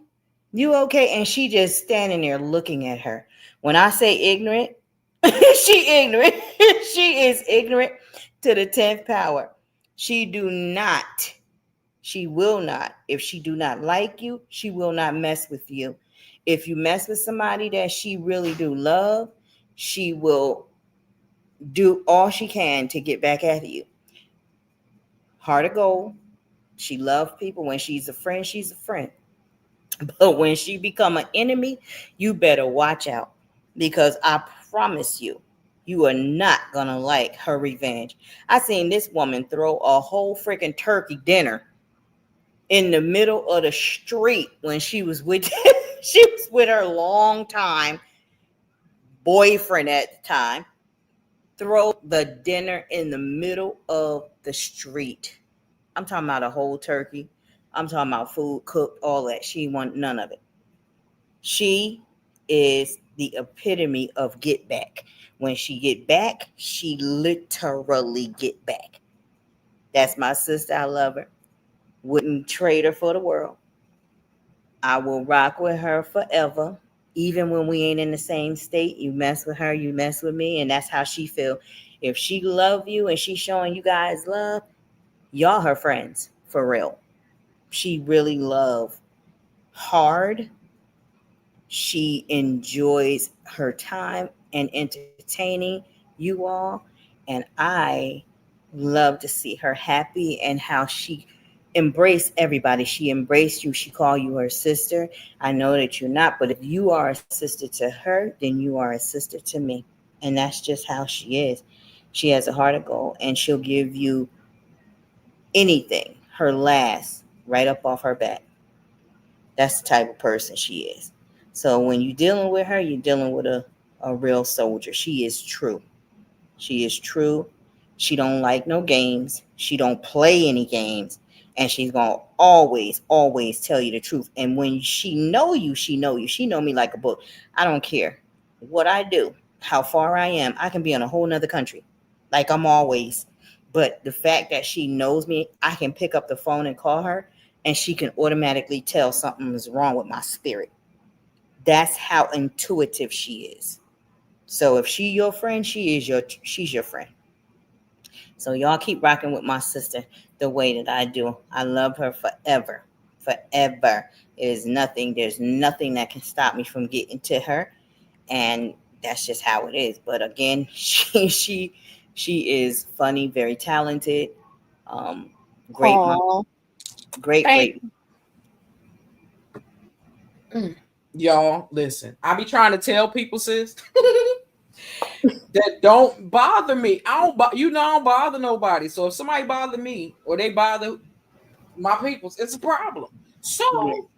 You okay?" And she just standing there looking at her. When I say ignorant, she ignorant. She is ignorant to the 10th power. She will not. If she do not like you, she will not mess with you. If you mess with somebody that she really do love, she will do all she can to get back at you. Heart of gold. She loves people. When she's a friend, she's a friend. But when she become an enemy, you better watch out, because I promise you, you are not gonna like her revenge. I seen this woman throw a whole freaking turkey dinner in the middle of the street when she was with her long time boyfriend at the time. Throw the dinner in the middle of the street. I'm talking about a whole turkey. I'm talking about food cooked, all that. She want none of it. She is the epitome of get back. When she get back, she literally get back. That's my sister. I love her. Wouldn't trade her for the world. I will rock with her forever. Even when we ain't in the same state, you mess with her, you mess with me, and that's how she feel. If she love you and she's showing you guys love, y'all her friends for real. She really love hard. She enjoys her time and entertaining you all, and I love to see her happy and how she embrace everybody. She embraced you. She called you her sister. I know that you're not, but if you are a sister to her, then you are a sister to me. And that's just how she is. She has a heart of gold, and she'll give you anything, her last, right up off her back. That's the type of person she is. So when you're dealing with her, you're dealing with a real soldier. She is true. She is true. She don't like no games. She don't play any games. And she's going to always, always tell you the truth. And when she know you, she know you. She know me like a book. I don't care what I do, how far I am. I can be in a whole nother country, like I'm always. But the fact that she knows me, I can pick up the phone and call her, and she can automatically tell something is wrong with my spirit. That's how intuitive she is. So if she your friend, she's your friend. So y'all keep rocking with my sister the way that I do. I love her forever. Forever. There's nothing that can stop me from getting to her. And that's just how it is. But again, she is funny, very talented. Great mom. Great. Y'all, listen. I be trying to tell people, sis, that don't bother me. I don't bother nobody. So if somebody bother me or they bother my peoples, it's a problem. So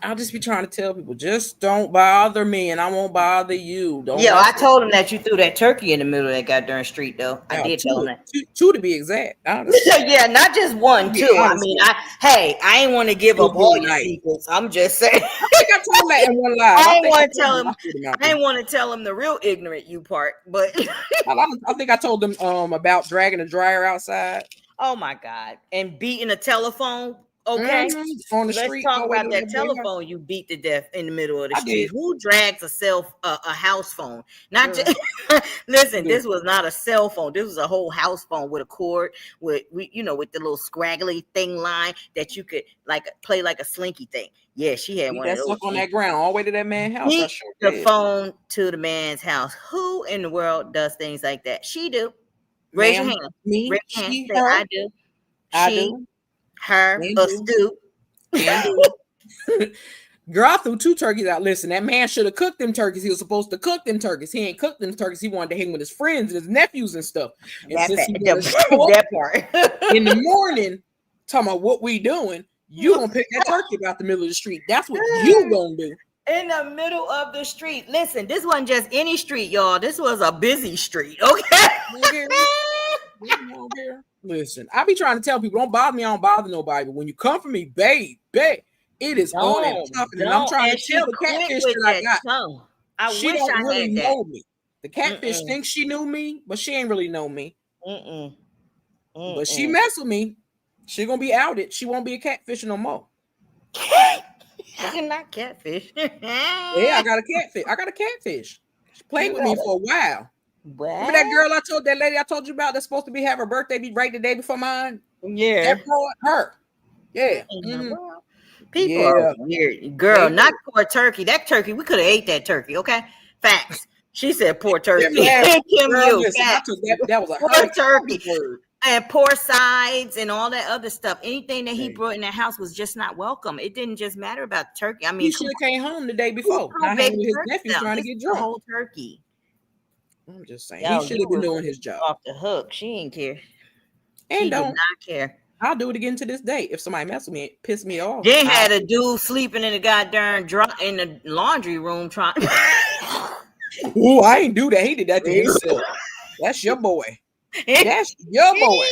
I'll just be trying to tell people, just don't bother me, and I won't bother you. Don't. Yeah, I told him that you threw that turkey in the middle of that goddamn street, though. I did tell him that. Two to be exact. Yeah, not just one, two. I mean, I ain't want to give up all your secrets. I'm just saying. I think I told that in one live. I ain't want to tell him the real ignorant you part, but I think I told them about dragging a dryer outside. Oh my God! And beating a telephone. Okay, on the street. Let's talk about that telephone you beat to death in the middle of the street. Who drags a house phone? Not just listen. This was not a cell phone. This was a whole house phone with a cord, with the little scraggly thing line that you could play like a slinky thing. Yeah, she had one of those. Stuck on that ground all the way to that man's house. Beat the phone to the man's house. Who in the world does things like that? She do. Raise your hand. Me. Raise your hand. She, say, her. I do. I she, do. Her, astute. Girl, I threw 2 turkeys out. Listen, that man should have cooked them turkeys. He was supposed to cook them turkeys. He ain't cooked them turkeys. He wanted to hang with his friends and his nephews and stuff. And that part. In the morning, talking about what we doing, you gonna pick that turkey about the middle of the street. That's what you gonna do. In the middle of the street. Listen, this wasn't just any street, y'all. This was a busy street, okay? Listen, I be trying to tell people, don't bother me, I don't bother nobody. But when you come for me, babe, it is on and tough. And I'm trying to tell the catfish that I got. She don't really know me. The catfish thinks she knew me, but she ain't really know me. But she mess with me, she gonna be outed. She won't be a catfish no more. You're not catfish. Yeah, I got a catfish. She played with me for a while. What? Remember that lady I told you about that's supposed to be have her birthday be right the day before mine? Yeah. That brought her. Yeah. People are weird. Girl, not poor turkey. That turkey, we could have ate that turkey, okay? Facts. She said poor turkey. That was a poor turkey. And poor sides and all that other stuff. Anything that he brought in the house was just not welcome. It didn't just matter about the turkey. I mean, he should have came home the day before. Not hanging with his nephew trying to get drunk. The whole turkey. I'm just saying, he should have been doing his job. Off the hook. She ain't care. And she don't did not care. I'll do it again to this day. If somebody mess with me, it piss me off. Then had a dude sleeping in the goddamn in the laundry room trying. Ooh, I ain't do that. He did that to himself. That's your boy. That's your boy.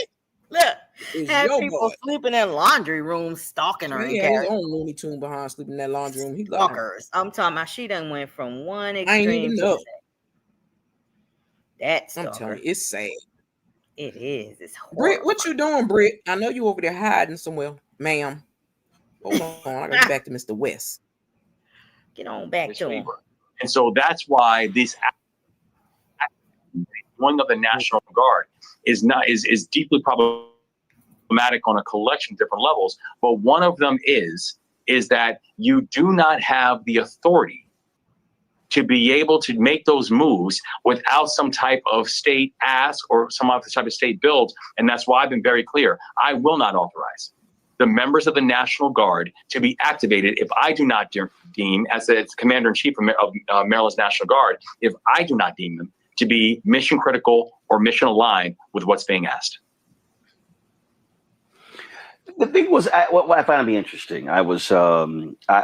Look, It's had your people boy. sleeping in laundry rooms, stalking her. He And had his carrying own Looney Tune behind sleeping in that laundry room. He loved her. stalkers. I'm talking about she done went from one I ain't extreme even to know. the that I'm stalker. telling you, it's sad. It is. It's Britt, horrible. what you doing, Britt? I know you over there hiding somewhere, ma'am. Hold on, I gotta get back to Mr. West. Get on back to him. And so that's why this one of the National Guard is deeply problematic on a collection of different levels. But one of them is that you do not have the authority to be able to make those moves without some type of state ask or some other type of state build. And that's why I've been very clear. I will not authorize the members of the National Guard to be activated if I do not deem, as the Commander-in-Chief of Maryland's National Guard, if I do not deem them to be mission critical or mission aligned with what's being asked. The thing was, what I found to be interesting, I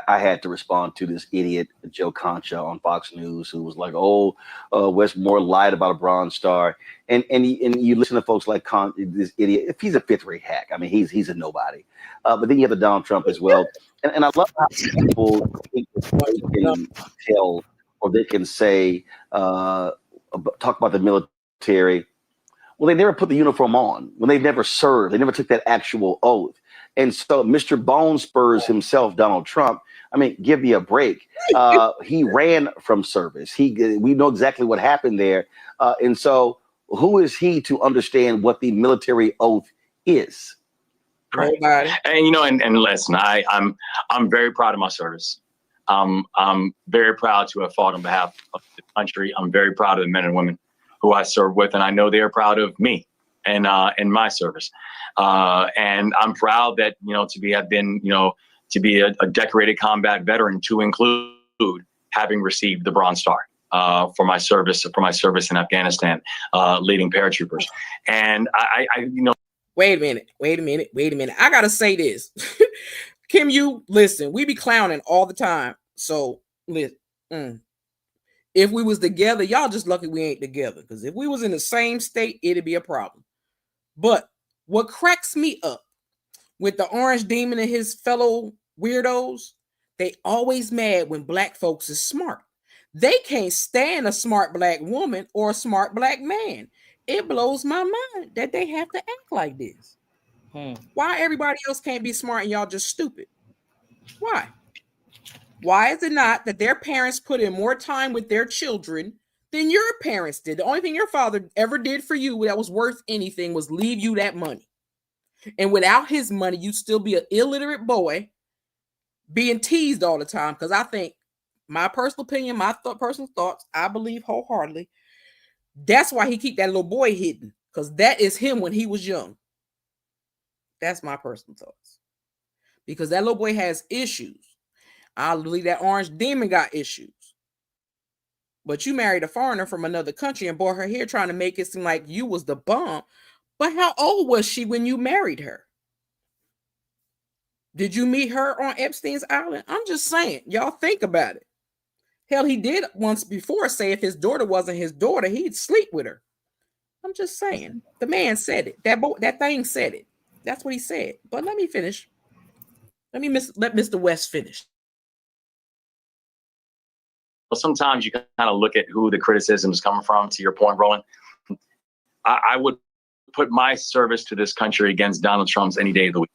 had to respond to this idiot, Joe Concha, on Fox News, who was like, "Oh, Westmore lied about a Bronze Star," and you listen to folks like this idiot. If he's a fifth-rate hack, I mean, he's a nobody. But then you have the Donald Trump as well, and I love how people think that they can tell or they can say, talk about the military. Well, they never put the uniform on. When they never served, they never took that actual oath. And so Mr. Bone Spurs himself, Donald Trump, I mean, give me a break. He ran from service. We know exactly what happened there. And so who is he to understand what the military oath is? Nobody. And and listen, I'm very proud of my service. I'm very proud to have fought on behalf of the country. I'm very proud of the men and women who I serve with, and I know they are proud of me and my service. And I'm proud that to be a decorated combat veteran, to include having received the Bronze Star for my service in Afghanistan, leading paratroopers. And I Wait a minute. I gotta say this. Kim, you listen, we be clowning all the time. So listen. If we was together, y'all just lucky we ain't together. Because if we was in the same state, it'd be a problem. But what cracks me up with the Orange Demon and his fellow weirdos, they always mad when black folks is smart. They can't stand a smart black woman or a smart black man. It blows my mind that they have to act like this. Why everybody else can't be smart and y'all just stupid? Why? Why is it not that their parents put in more time with their children than your parents did? The only thing your father ever did for you that was worth anything was leave you that money. And without his money, you'd still be an illiterate boy being teased all the time. Because I think, my personal opinion, my personal thoughts, I believe wholeheartedly, that's why he keep that little boy hidden. Because that is him when he was young. That's my personal thoughts. Because that little boy has issues. I believe that Orange Demon got issues. But you married a foreigner from another country and brought her here trying to make it seem like you was the bomb. But how old was she when you married her? Did you meet her on Epstein's Island? I'm just saying. Y'all think about it. Hell, he did once before say if his daughter wasn't his daughter, he'd sleep with her. I'm just saying. The man said it. That thing said it. That's what he said. But let me finish. Let Mr. West finish. Sometimes you kind of look at who the criticism is coming from, to your point, Roland. I would put my service to this country against Donald Trump's any day of the week.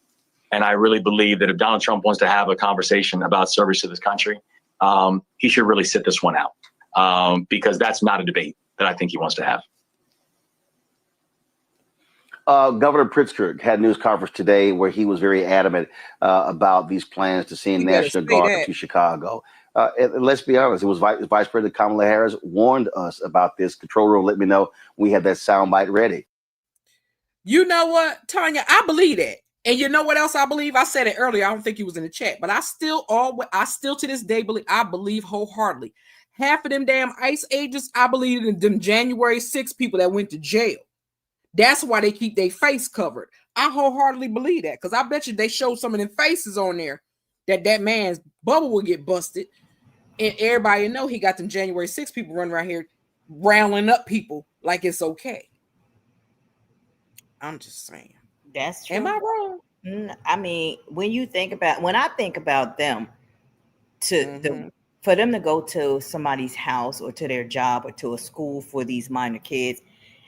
And I really believe that if Donald Trump wants to have a conversation about service to this country, he should really sit this one out, because that's not a debate that I think he wants to have. Governor Pritzker had a news conference today where he was very adamant about these plans to send National Guard to Chicago. And let's be honest, it was Vice President Kamala Harris warned us about this. Control room, let me know when we have that soundbite ready. You know what, Tanya? I believe that. And you know what else I believe? I said it earlier. I don't think he was in the chat, but I still to this day believe wholeheartedly. Half of them damn ICE agents, I believe in them January 6 people that went to jail. That's why they keep their face covered. I wholeheartedly believe that, because I bet you they showed some of them faces on there that man's bubble will get busted. And everybody know he got them January 6 people running around here rounding up people like it's okay. I'm just saying. That's true. Am I wrong? I mean, when I think about them, for them to go to somebody's house or to their job or to a school for these minor kids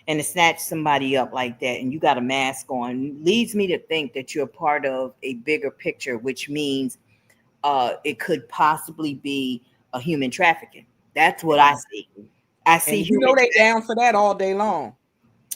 and to snatch somebody up like that and you got a mask on leads me to think that you're part of a bigger picture, which means it could possibly be a human trafficking. That's what I see. I see. And you know they down for that all day long.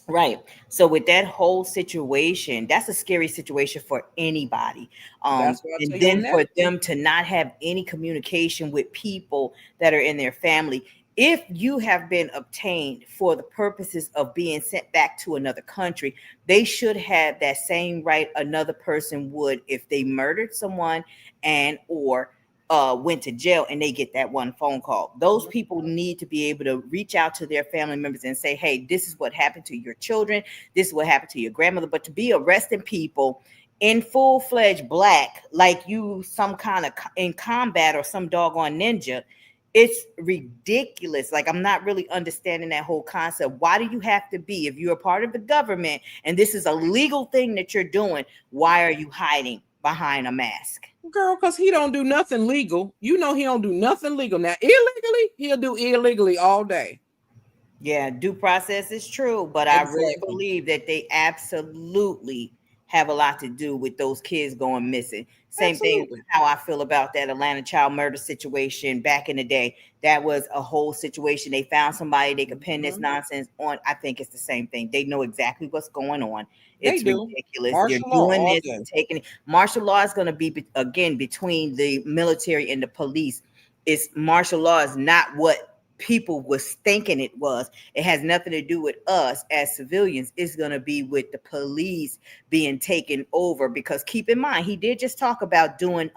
Right. So with that whole situation, that's a scary situation for anybody. And then for them to not have any communication with people that are in their family. If you have been obtained for the purposes of being sent back to another country, they should have that same right another person would if they murdered someone and or went to jail and they get that one phone call. Those people need to be able to reach out to their family members and say, hey, this is what happened to your children. This is what happened to your grandmother. But to be arresting people in full-fledged black, like you some kind of in combat or some doggone ninja, it's ridiculous. Like, I'm not really understanding that whole concept. Why do you have to be, if you're a part of the government and this is a legal thing that you're doing, why are you hiding behind a mask? Girl, because he don't do nothing legal. You know he don't do nothing legal. Now, illegally, he'll do illegally all day. Yeah, due process is true, but I really believe that they absolutely have a lot to do with those kids going missing. Same thing how I feel about that Atlanta child murder situation back in the day. That was a whole situation. They found somebody they could pin this nonsense on. I think it's the same thing. They know exactly what's going on. It's ridiculous. They're doing this and taking it. Martial law is going to be, again, between the military and the police. It's martial law is not what people was thinking it was. It has nothing to do with us as civilians. It's going to be with the police being taken over, because keep in mind, he did just talk about doing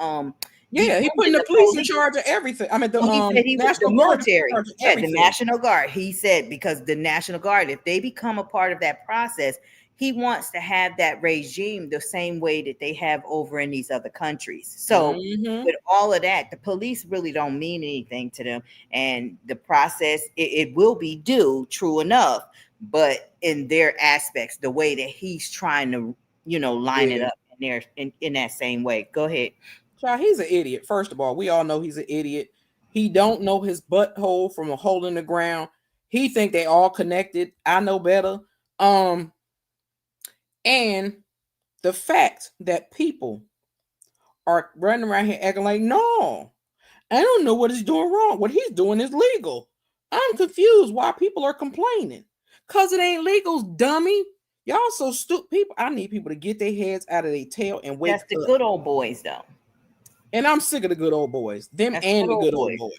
he putting the police in charge of everything. I mean, the he said he was the military, the National Guard. He said because the National Guard, if they become a part of that process, he wants to have that regime the same way that they have over in these other countries. So with all of that, the police really don't mean anything to them. And the process, it will be due, true enough, but in their aspects, the way that he's trying to, line it up in there in that same way. Go ahead. Child, he's an idiot. First of all, we all know he's an idiot. He don't know his butthole from a hole in the ground. He think they all connected. I know better. And the fact that people are running around here acting like, no, I don't know what he's doing wrong. What he's doing is legal. I'm confused why people are complaining. Because it ain't legal, dummy. Y'all so stupid. People, I need people to get their heads out of their tail and wake up. That's the good old boys, though. And I'm sick of the good old boys. Them and the good old boys.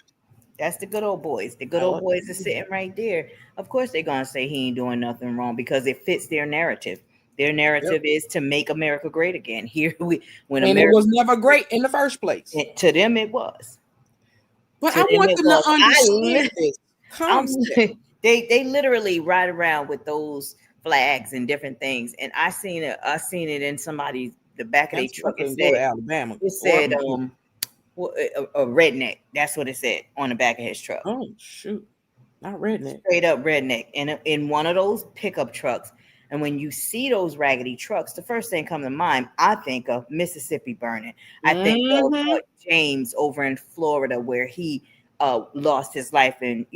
That's the good old boys. The good old boys are sitting right there. Of course, they're going to say he ain't doing nothing wrong because it fits their narrative. Their narrative is to make America great again. Here it was never great in the first place. To them, it was. But I want them to understand this concept. They literally ride around with those flags and different things. And I seen it in somebody's the back of their truck. It said Alabama. It said a redneck. That's what it said on the back of his truck. Oh shoot, not redneck. Straight up redneck. And in one of those pickup trucks. And when you see those raggedy trucks, the first thing comes to mind, I think of Mississippi burning. I think of James over in Florida, where he lost his life, and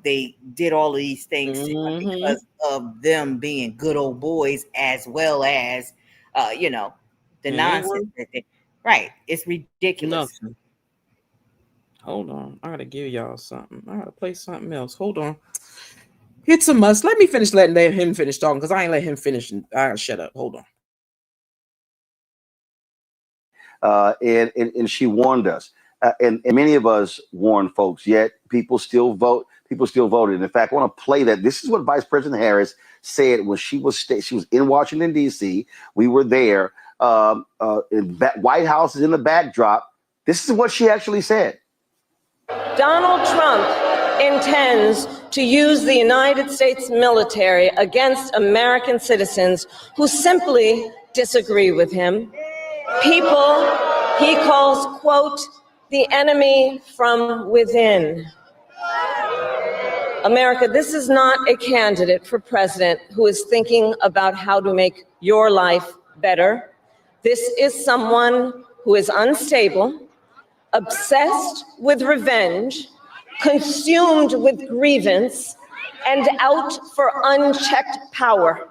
they did all of these things because of them being good old boys, as well as the nonsense that they. Right, it's ridiculous. Nothing. Hold on, I gotta give y'all something. I gotta play something else. Hold on. It's a must. Let me finish letting him finish talking, because I ain't let him finish. Shut up. Hold on. And she warned us. And many of us warned folks, yet people still vote. People still voted. In fact, I want to play that. This is what Vice President Harris said when she was in Washington, D.C. We were there. White House is in the backdrop. This is what she actually said. Donald Trump intends to use the United States military against American citizens who simply disagree with him. People he calls, quote, the enemy from within. America, this is not a candidate for president who is thinking about how to make your life Better, this is someone who is unstable, obsessed with revenge, consumed with grievance, and out for unchecked power.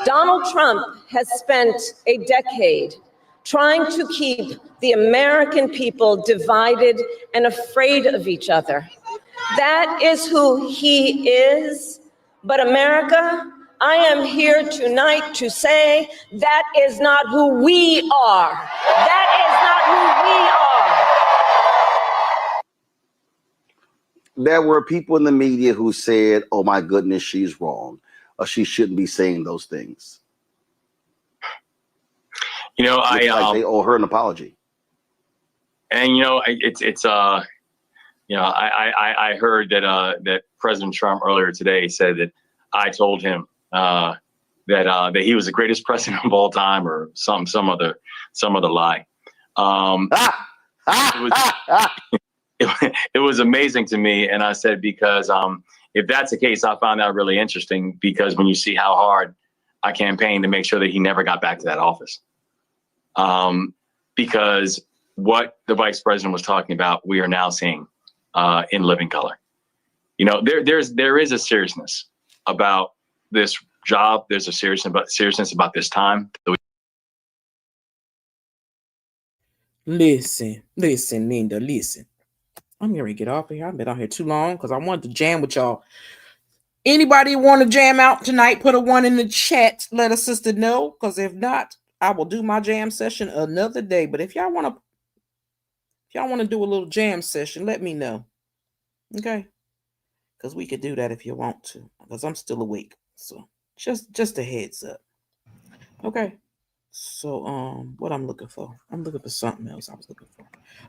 Donald Trump has spent a decade trying to keep the American people divided and afraid of each other. That is who he is. But America, I am here tonight to say that is not who we are. That is not who we are. There were people in the media who said, oh my goodness, she's wrong, or she shouldn't be saying those things. You know, like they owe her an apology. And you know, I heard that President Trump earlier today said that I told him that he was the greatest president of all time, or some other lie. It was amazing to me, and I said, because if that's the case, I found that really interesting, because when you see how hard I campaigned to make sure that he never got back to that office, because what the vice president was talking about, we are now seeing in living color. You know, there is a seriousness about this job. There's a seriousness about this time. Listen, Linda, listen. I'm gonna get off of here. I've been out here too long because I wanted to jam with y'all. Anybody want to jam out tonight? Put a 1 in the chat. Let a sister know, because if not, I will do my jam session another day. But if y'all want to do a little jam session, let me know. Okay? Because we could do that if you want to, because I'm still awake. So just a heads up. Okay. So what I'm looking for? I'm looking for something else I was looking for.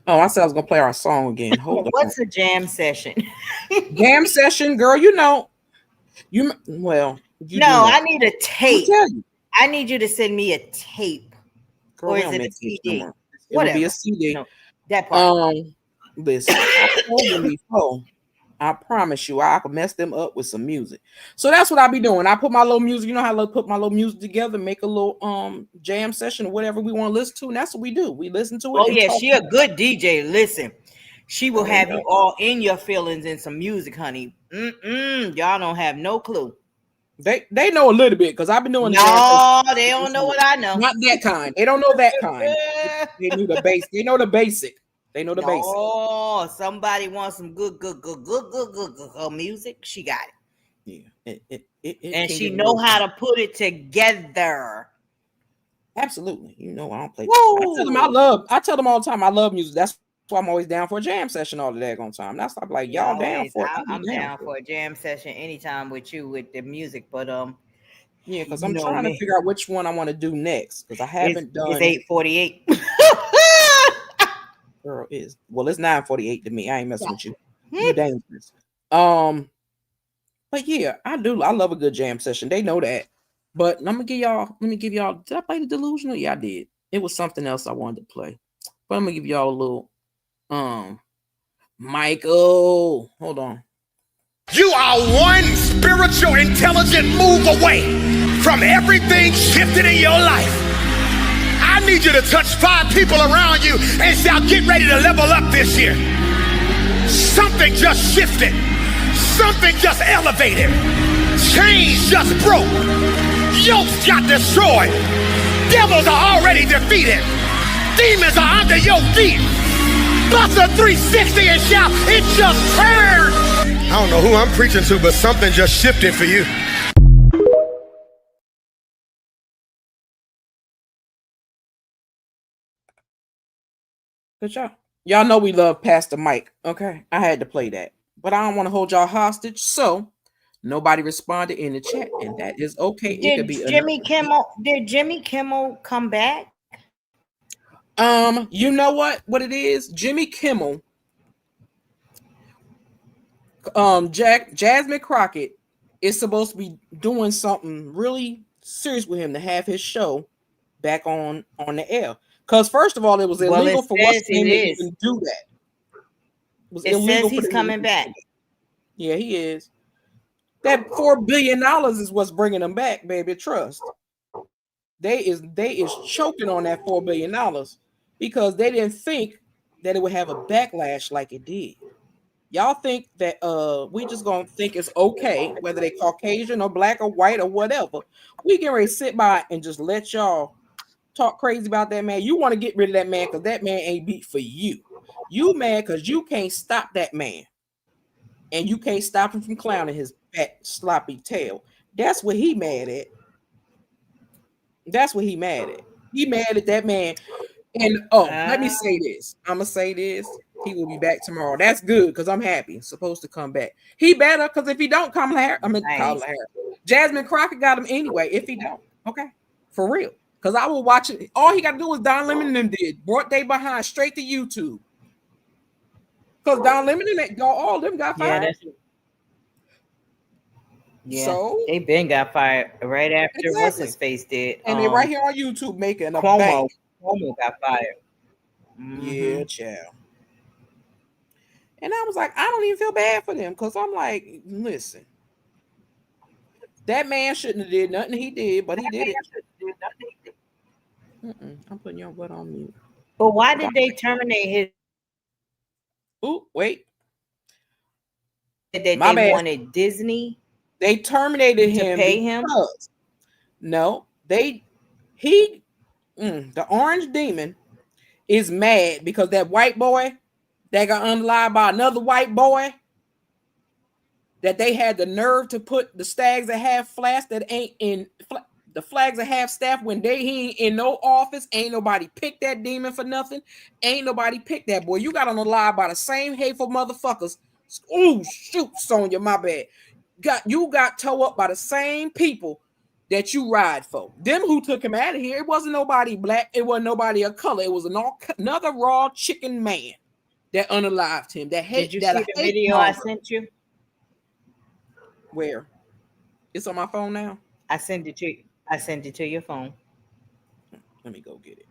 Oh, I said I was gonna play our song again. Hold on. What's a jam session? Jam session, girl. You know. I need a tape. I need you to send me a tape. Girl, or is it a CD? It'll be a CD. No, that part. Listen, I told them before. I promise you, I can mess them up with some music. So that's what I be doing. I put my little music. You know how I put my little music together, make a little jam session or whatever we want to listen to, and that's what we do. We listen to it. Oh yeah, she a good DJ. Listen, she will have you all in your feelings and some music, honey. Y'all don't have no clue. They know a little bit, because I've been doing. No, they don't know what I know. Not that kind. They don't know that kind. They knew the basic. They know the basic. They know the basic. Oh, somebody wants some good music. She got it. Yeah, and she know how to put it together. Absolutely. You know, I don't play. I tell them all the time I love music. That's why I'm always down for a jam session all the daggone time. That's why I'm like, y'all down for it. I'm down for a jam session anytime with you with the music, but yeah, because I'm trying to figure out which one I want to do next, because I haven't done. It's 8:48. Girl, it's 9:48 to me. I ain't messing with you. You're dangerous. But yeah, I do. I love a good jam session. They know that. But let me give y'all. Did I play the Delusional? Yeah, I did. It was something else I wanted to play. But I'm gonna give y'all a little Michael. Hold on. You are one spiritual intelligent move away from everything shifted in your life. I need you to touch 5 people around you and say, I'll get ready to level up this year. Something just shifted. Something just elevated. Chains just broke. Yokes got destroyed. Devils are already defeated. Demons are under your feet. Bust a 360 and shout, it just turned. I don't know who I'm preaching to, but something just shifted for you. But y'all know we love Pastor Mike. Okay, I had to play that, but I don't want to hold y'all hostage, so nobody responded in the chat, and that is okay. Did Jimmy Kimmel come back? You know what it is? Jimmy Kimmel, Jasmine Crockett is supposed to be doing something really serious with him to have his show back on the air. Because first of all, it was illegal for what's name to even do that. It says he's coming back. Yeah, he is. That $4 billion is what's bringing him back, baby. Trust. They is choking on that $4 billion because they didn't think that it would have a backlash like it did. Y'all think that we just gonna think it's okay, whether they Caucasian or black or white or whatever. We can ready to sit by and just let y'all talk crazy about that man. You want to get rid of that man because that man ain't beat for you. You mad because you can't stop that man. And you can't stop him from clowning his fat, sloppy tail. That's what he mad at. That's what he mad at. He mad at that man. And let me say this. I'm gonna say this. He will be back tomorrow. That's good because I'm happy. He's supposed to come back. He better, because if he don't, Kamala Harris. Jasmine Crockett got him anyway. If he don't, okay, for real. Because I will watch it. All he got to do is Don Lemon and them did. Brought they behind straight to YouTube. Because Don Lemon and all them got fired. Yeah, so they been got fired right after what's his face did. And they right here on YouTube making a Cuomo. bank. Cuomo got fired. Yeah, child. And I was like, I don't even feel bad for them because I'm like, listen, that man shouldn't have did nothing he did, but he did it. I'm putting your butt on mute. But why did they terminate his? Oh, wait. That they wanted Disney. They terminated him to pay him. No, the orange demon is mad because that white boy that got unalived by another white boy, that they had the nerve to put the stags at half flash that ain't in the flags at half staff when he ain't in no office. Ain't nobody picked that demon for nothing. Ain't nobody picked that boy. You got unalived by the same hateful motherfuckers. Oh shoot, Sonya, my bad. You got towed up by the same people that you ride for. Them who took him out of here, it wasn't nobody black, it wasn't nobody of color. It was another raw chicken man that unalived him. That hate. Did you that see the video I sent you? Where? It's on my phone now. I sent it to your phone. Let me go get it.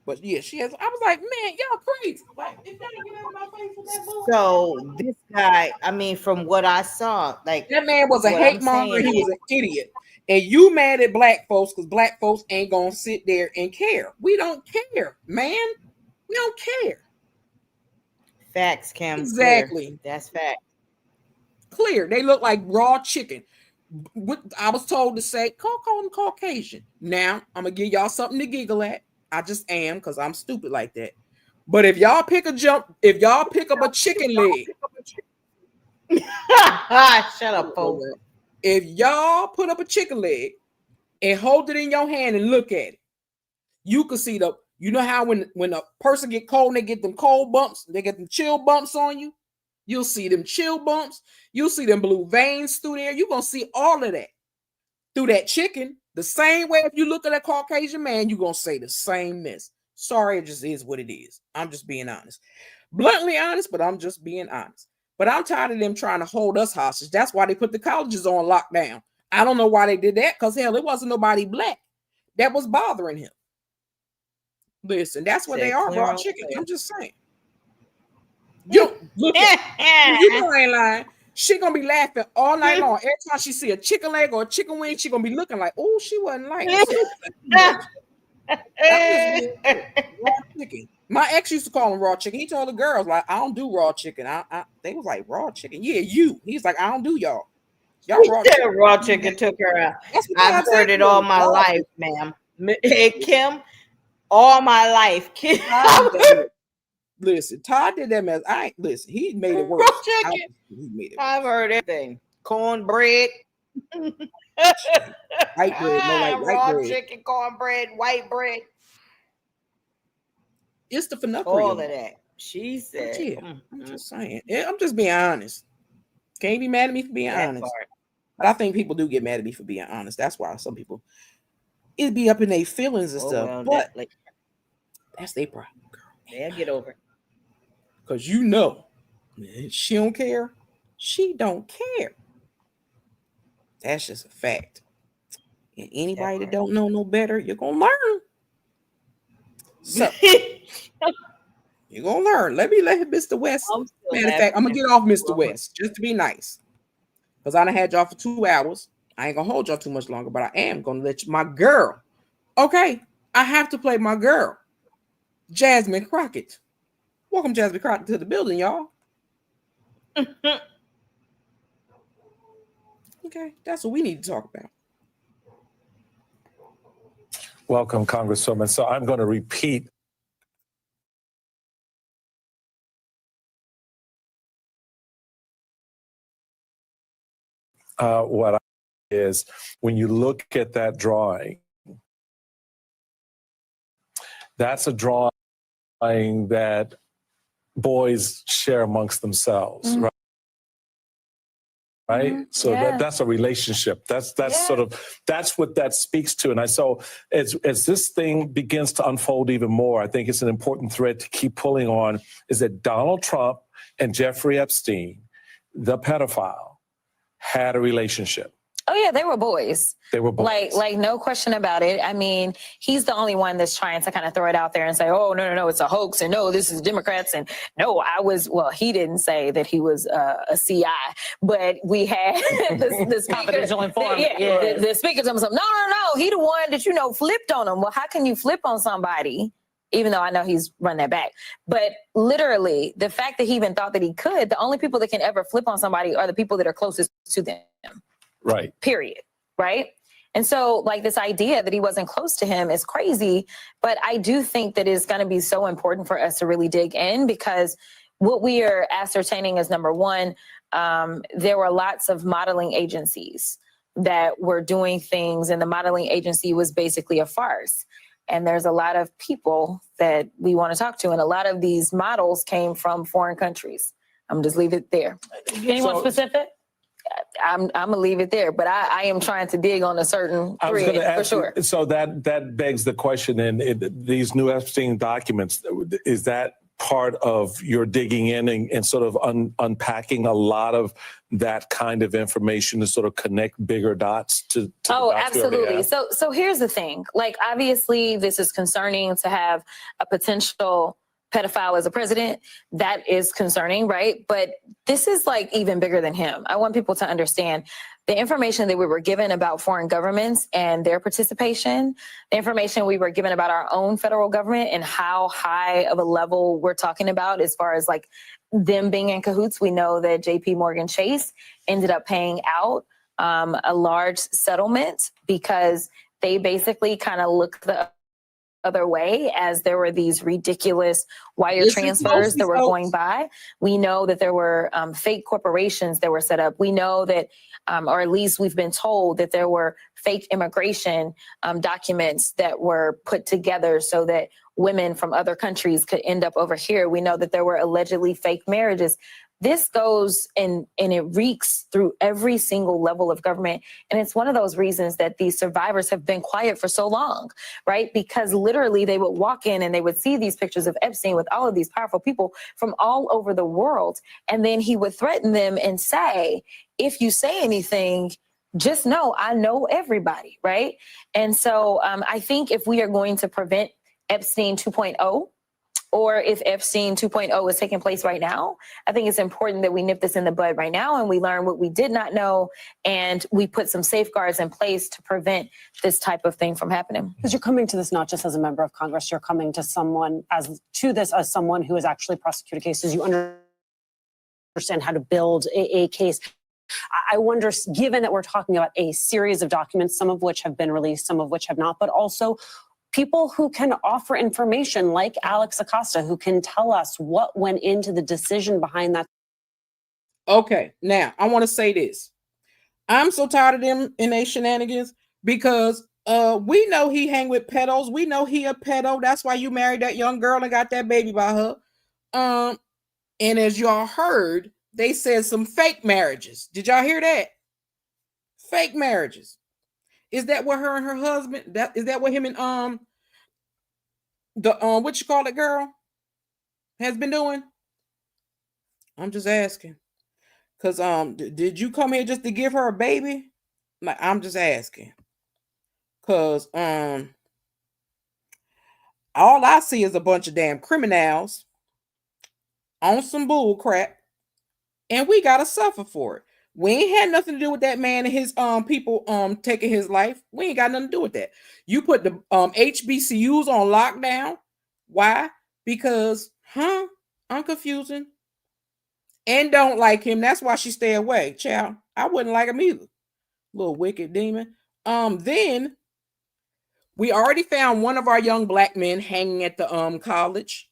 But yeah, she has. I was like, man, y'all crazy. Like, if y'all get out of my face with that bullshit. So this guy, I mean, from what I saw, like that man was a hate monger. He was an idiot. And you mad at black folks because black folks ain't gonna sit there and care. We don't care, man. We don't care. Facts, Kim. Exactly. Clear. That's fact. Clear. They look like raw chicken. I was told to say, call them Caucasian. Now I'm gonna give y'all something to giggle at. I just am because I'm stupid like that. But if y'all pick up a chicken leg, shut up, folks. If y'all put up a chicken leg and hold it in your hand and look at it, you can see you know how when a person get cold and they get them cold bumps, they get them chill bumps on you. You'll see them chill bumps. You'll see them blue veins through there. You're going to see all of that through that chicken. The same way if you look at a Caucasian man, you're going to say the same mess. Sorry, it just is what it is. I'm just being honest. Bluntly honest, but I'm just being honest. But I'm tired of them trying to hold us hostage. That's why they put the colleges on lockdown. I don't know why they did that because, hell, it wasn't nobody black that was bothering him. Listen, that's what they are, raw chicken. I'm just saying. Yo, look at you know I ain't lying. She gonna be laughing all night long. Every time she see a chicken leg or a chicken wing, she gonna be looking like, oh, she wasn't like chicken. My ex used to call him raw chicken. He told the girls, like, I don't do raw chicken. They was like, raw chicken. Yeah, you. He's like, I don't do y'all. Y'all raw chicken took her out. I've heard it all my life, ma'am. Kim, all my life. Kim. Listen, Todd did that mess. He made it worse. I've heard everything. Cornbread. White bread, no like white raw bread. Chicken, cornbread, white bread. It's the finocchio. All of that. She said. I'm just saying. I'm just being honest. Can't be mad at me for being honest. But I think people do get mad at me for being honest. That's why some people it'd be up in their feelings and stuff. Well, but that's their problem, girl. They'll get over it. Because you know, she don't care. She don't care. That's just a fact. And anybody that don't know no better, you're gonna learn. So you're gonna learn. Let Mr. West. Matter of fact, I'm gonna get off Mr. West just to be nice. Because I done had y'all for 2 hours. I ain't gonna hold y'all too much longer, but I am gonna let my girl Okay, I have to play my girl, Jasmine Crockett. Welcome, Jasmine Crockett, to the building, y'all. Okay, that's what we need to talk about. Welcome, Congresswoman. So I'm going to repeat what is when you look at that drawing, that's a drawing that boys share amongst themselves, right? Right. So that's a relationship. That's sort of that's what that speaks to. And so as this thing begins to unfold even more, I think it's an important thread to keep pulling on is that Donald Trump and Jeffrey Epstein, the pedophile, had a relationship. Oh yeah, they were boys. They were boys. Like no question about it. I mean, he's the only one that's trying to kind of throw it out there and say, "Oh no, it's a hoax," and "No, this is Democrats," and "No, I was." Well, he didn't say that he was a CI, but we had the confidential informant. The speaker told me something. No, he the one that flipped on him. Well, how can you flip on somebody? Even though I know he's run that back. But literally, the fact that he even thought that he could, the only people that can ever flip on somebody are the people that are closest to them. Right. Period. Right. And so like this idea that he wasn't close to him is crazy. But I do think that it's going to be so important for us to really dig in, because what we are ascertaining is, number one, there were lots of modeling agencies that were doing things, and the modeling agency was basically a farce. And there's a lot of people that we want to talk to. And a lot of these models came from foreign countries. I'm just leave it there. Anyone specific? I'm gonna leave it there, but I am trying to dig on a certain thread for sure. So that begs the question, and these new Epstein documents, is that part of your digging in and sort of unpacking a lot of that kind of information to sort of connect bigger dots to Oh, absolutely. So here's the thing. Like, obviously, this is concerning to have a potential pedophile as a president. That is concerning, right? But this is like even bigger than him. I want people to understand the information that we were given about foreign governments and their participation, the information we were given about our own federal government and how high of a level we're talking about as far as like them being in cahoots. We know that JP Morgan Chase ended up paying out a large settlement because they basically kind of looked the other way as there were these ridiculous wire transfers that were going by. We know that there were fake corporations that were set up. We know that, or at least we've been told that there were fake immigration documents that were put together so that women from other countries could end up over here. We know that there were allegedly fake marriages. This goes and it reeks through every single level of government. And it's one of those reasons that these survivors have been quiet for so long, right? Because literally they would walk in and they would see these pictures of Epstein with all of these powerful people from all over the world. And then he would threaten them and say, if you say anything, just know I know everybody, right? And so I think if we are going to prevent Epstein 2.0, or if Epstein 2.0 is taking place right now, I think it's important that we nip this in the bud right now and we learn what we did not know and we put some safeguards in place to prevent this type of thing from happening. Because you're coming to this not just as a member of Congress, you're coming to someone as someone who has actually prosecuted cases. You understand how to build a case. I wonder, given that we're talking about a series of documents, some of which have been released, some of which have not, but also people who can offer information like Alex Acosta, who can tell us what went into the decision behind that. Okay, now I want to say this. I'm so tired of them in their shenanigans because we know he hang with pedos. We know he a pedo. That's why you married that young girl and got that baby by her. And as y'all heard, they said some fake marriages. Did y'all hear that? Fake marriages. Is that what her and her husband? Is that what him and what you call it, girl, has been doing? I'm just asking. Cause did you come here just to give her a baby? Like, I'm just asking. Cause all I see is a bunch of damn criminals on some bull crap, and we gotta suffer for it. We ain't had nothing to do with that man and his people taking his life. We ain't got nothing to do with that. You put the HBCUs on lockdown. Why? Because I'm confusing and don't like him. That's why she stay away. Child, I wouldn't like him either. Little wicked demon. Then we already found one of our young black men hanging at the college.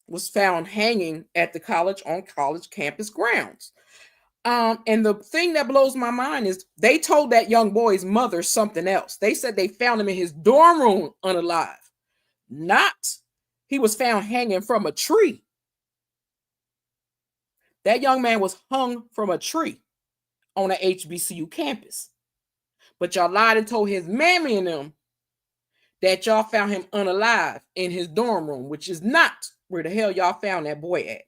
Was found hanging at the college on college campus grounds. And the thing that blows my mind is they told that young boy's mother something else. They said they found him in his dorm room unalive. Not he was found hanging from a tree. That young man was hung from a tree on a HBCU campus. But y'all lied and told his mammy and them that y'all found him unalive in his dorm room, which is not where the hell y'all found that boy at.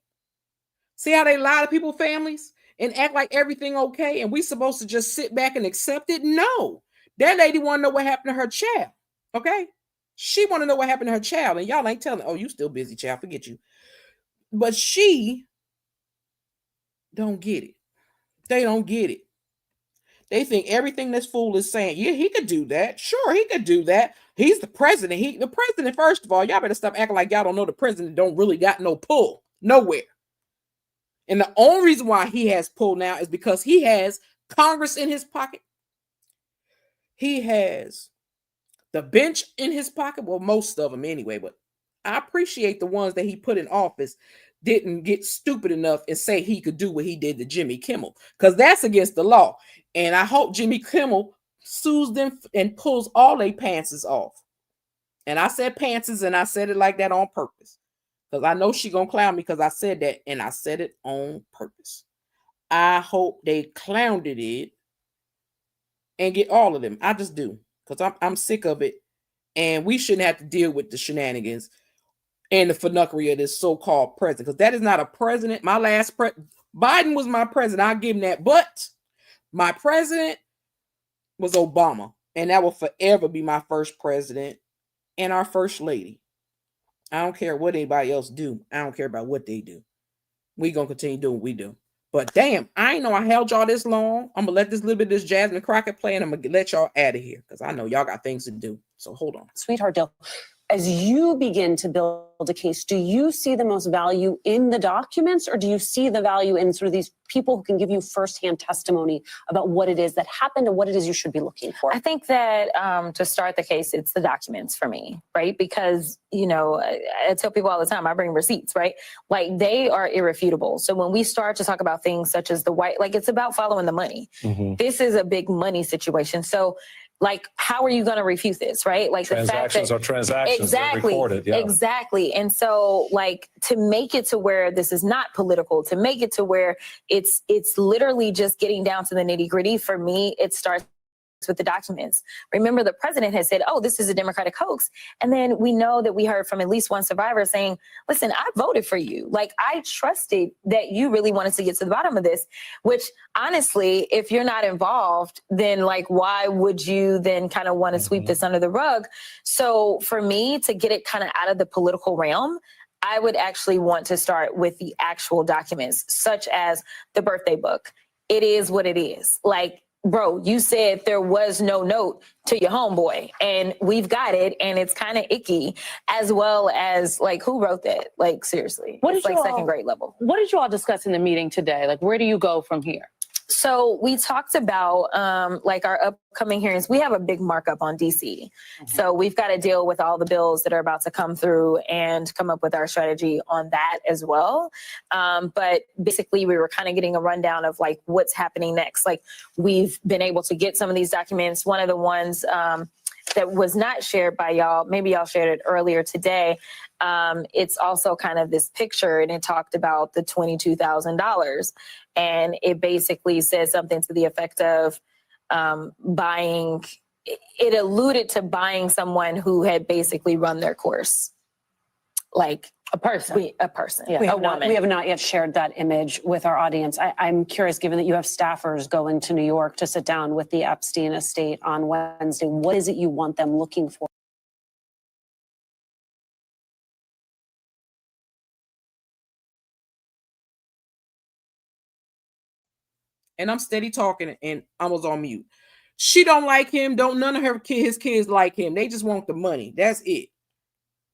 See how they lie to people's families and act like everything okay, and we supposed to just sit back and accept it? No. That lady want to know what happened to her child, okay? She want to know what happened to her child, and y'all ain't telling, oh, you still busy, child, forget you. But she don't get it. They don't get it. They think everything this fool is saying, yeah, he could do that. Sure, he could do that. He's the president. The president, first of all, y'all better stop acting like y'all don't know the president don't really got no pull nowhere. And the only reason why he has pull now is because he has Congress in his pocket. He has the bench in his pocket. Well, most of them anyway, but I appreciate the ones that he put in office didn't get stupid enough and say he could do what he did to Jimmy Kimmel, because that's against the law. And I hope Jimmy Kimmel sues them and pulls all their pantses off. And I said pantses, and I said it like that on purpose. Because I know she gonna clown me because I said that, and I said it on purpose. I hope they clowned it and get all of them. I just do, because I'm sick of it, and we shouldn't have to deal with the shenanigans and the funuckery of this so-called president, because that is not a president. My last Biden was my president. I'll give him that, but my president was Obama, and that will forever be my first president and our first lady. I don't care what anybody else do. I don't care about what they do. We gonna continue doing what we do. But damn, I ain't know I held y'all this long. I'm gonna let this little bit of this Jasmine Crockett play, and I'm gonna let y'all out of here because I know y'all got things to do. So hold on. Sweetheart deal. As you begin to build a case, do you see the most value in the documents, or do you see the value in sort of these people who can give you firsthand testimony about what it is that happened and what it is you should be looking for? I think that to start the case, it's the documents for me, right? Because, you know, I tell people all the time, I bring receipts, right? Like they are irrefutable. So when we start to talk about things such as the white, like it's about following the money. Mm-hmm. This is a big money situation. So like, how are you going to refute this, right? Like transactions the are transactions. Exactly. Recorded, yeah. Exactly. And so like to make it to where this is not political, to make it to where it's literally just getting down to the nitty gritty, for me, it starts with the documents. Remember, the president has said, oh, this is a Democratic hoax. And then we know that we heard from at least one survivor saying, listen, I voted for you. Like, I trusted that you really wanted to get to the bottom of this, which honestly, if you're not involved, then like, why would you then kind of want to sweep this under the rug? So for me to get it kind of out of the political realm, I would actually want to start with the actual documents, such as the birthday book. It is what it is. Like, bro, you said there was no note to your homeboy, and we've got it, and it's kind of icky, as well as like, who wrote that? Like, seriously, it's like second grade level. What did you all discuss in the meeting today? Like, where do you go from here? So we talked about like our upcoming hearings. We have a big markup on DC. So we've got to deal with all the bills that are about to come through and come up with our strategy on that as well. But basically, we were kind of getting a rundown of like what's happening next. Like, we've been able to get some of these documents. One of the ones that was not shared by y'all, maybe y'all shared it earlier today. It's also kind of this picture, and it talked about the $22,000. And it basically says something to the effect of buying, it alluded to buying someone who had basically run their course. Like a person. A person. Yeah. We have not yet shared that image with our audience. I'm curious, given that you have staffers going to New York to sit down with the Epstein estate on Wednesday, what is it you want them looking for? and I'm steady talking and I was on mute. She don't like him. Don't none of his kids like him. They just want the money. That's it.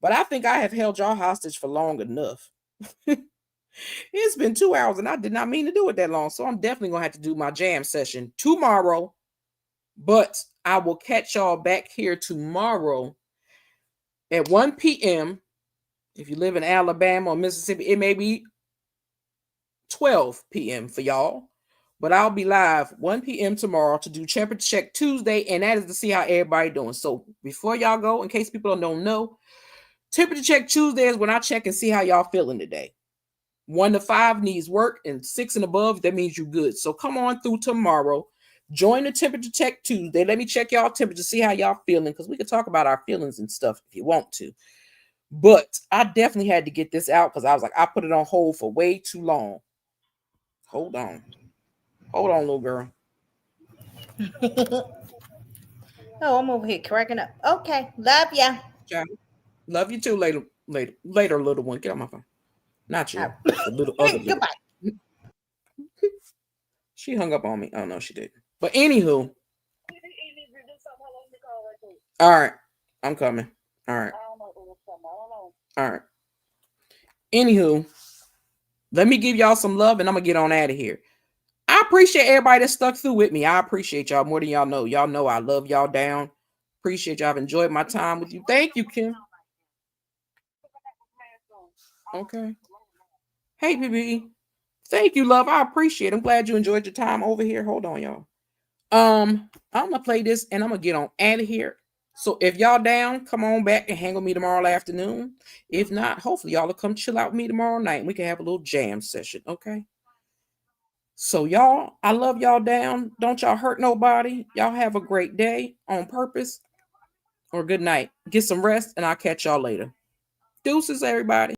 But I think I have held y'all hostage for long enough. It's been 2 hours and I did not mean to do it that long. So I'm definitely going to have to do my jam session tomorrow. But I will catch y'all back here tomorrow at 1 p.m. If you live in Alabama or Mississippi, it may be 12 p.m. for y'all. But I'll be live 1 p.m. tomorrow to do Temperature Check Tuesday, and that is to see how everybody doing. So before y'all go, in case people don't know, Temperature Check Tuesday is when I check and see how y'all feeling today. 1 to 5 needs work, and 6 and above, that means you good. So come on through tomorrow. Join the Temperature Check Tuesday. Let me check y'all temperature, see how y'all feeling, because we can talk about our feelings and stuff if you want to. But I definitely had to get this out because I was like, I put it on hold for way too long. Hold on, little girl. Oh, I'm over here cracking up. Okay, love ya. Yeah. Love you too. Later, little one. Get on my phone. Not you. The little other. Goodbye. She hung up on me. Oh no, she didn't. But anywho. All right, I'm coming. All right. All right. Anywho, let me give y'all some love and I'm gonna get on out of here. I appreciate everybody that stuck through with me. I appreciate y'all more than y'all know. Y'all know I love y'all down. Appreciate y'all. I've enjoyed my time with you. Thank you, Kim. Okay. Hey, BB. Thank you, love. I appreciate it. I'm glad you enjoyed your time over here. Hold on, y'all. I'm gonna play this and I'm gonna get on out of here. So if y'all down, come on back and hang with me tomorrow afternoon. If not, hopefully y'all will come chill out with me tomorrow night and we can have a little jam session, okay? So y'all, I love y'all down. Don't y'all hurt nobody. Y'all have a great day on purpose or good night. Get some rest and I'll catch y'all later. Deuces, everybody.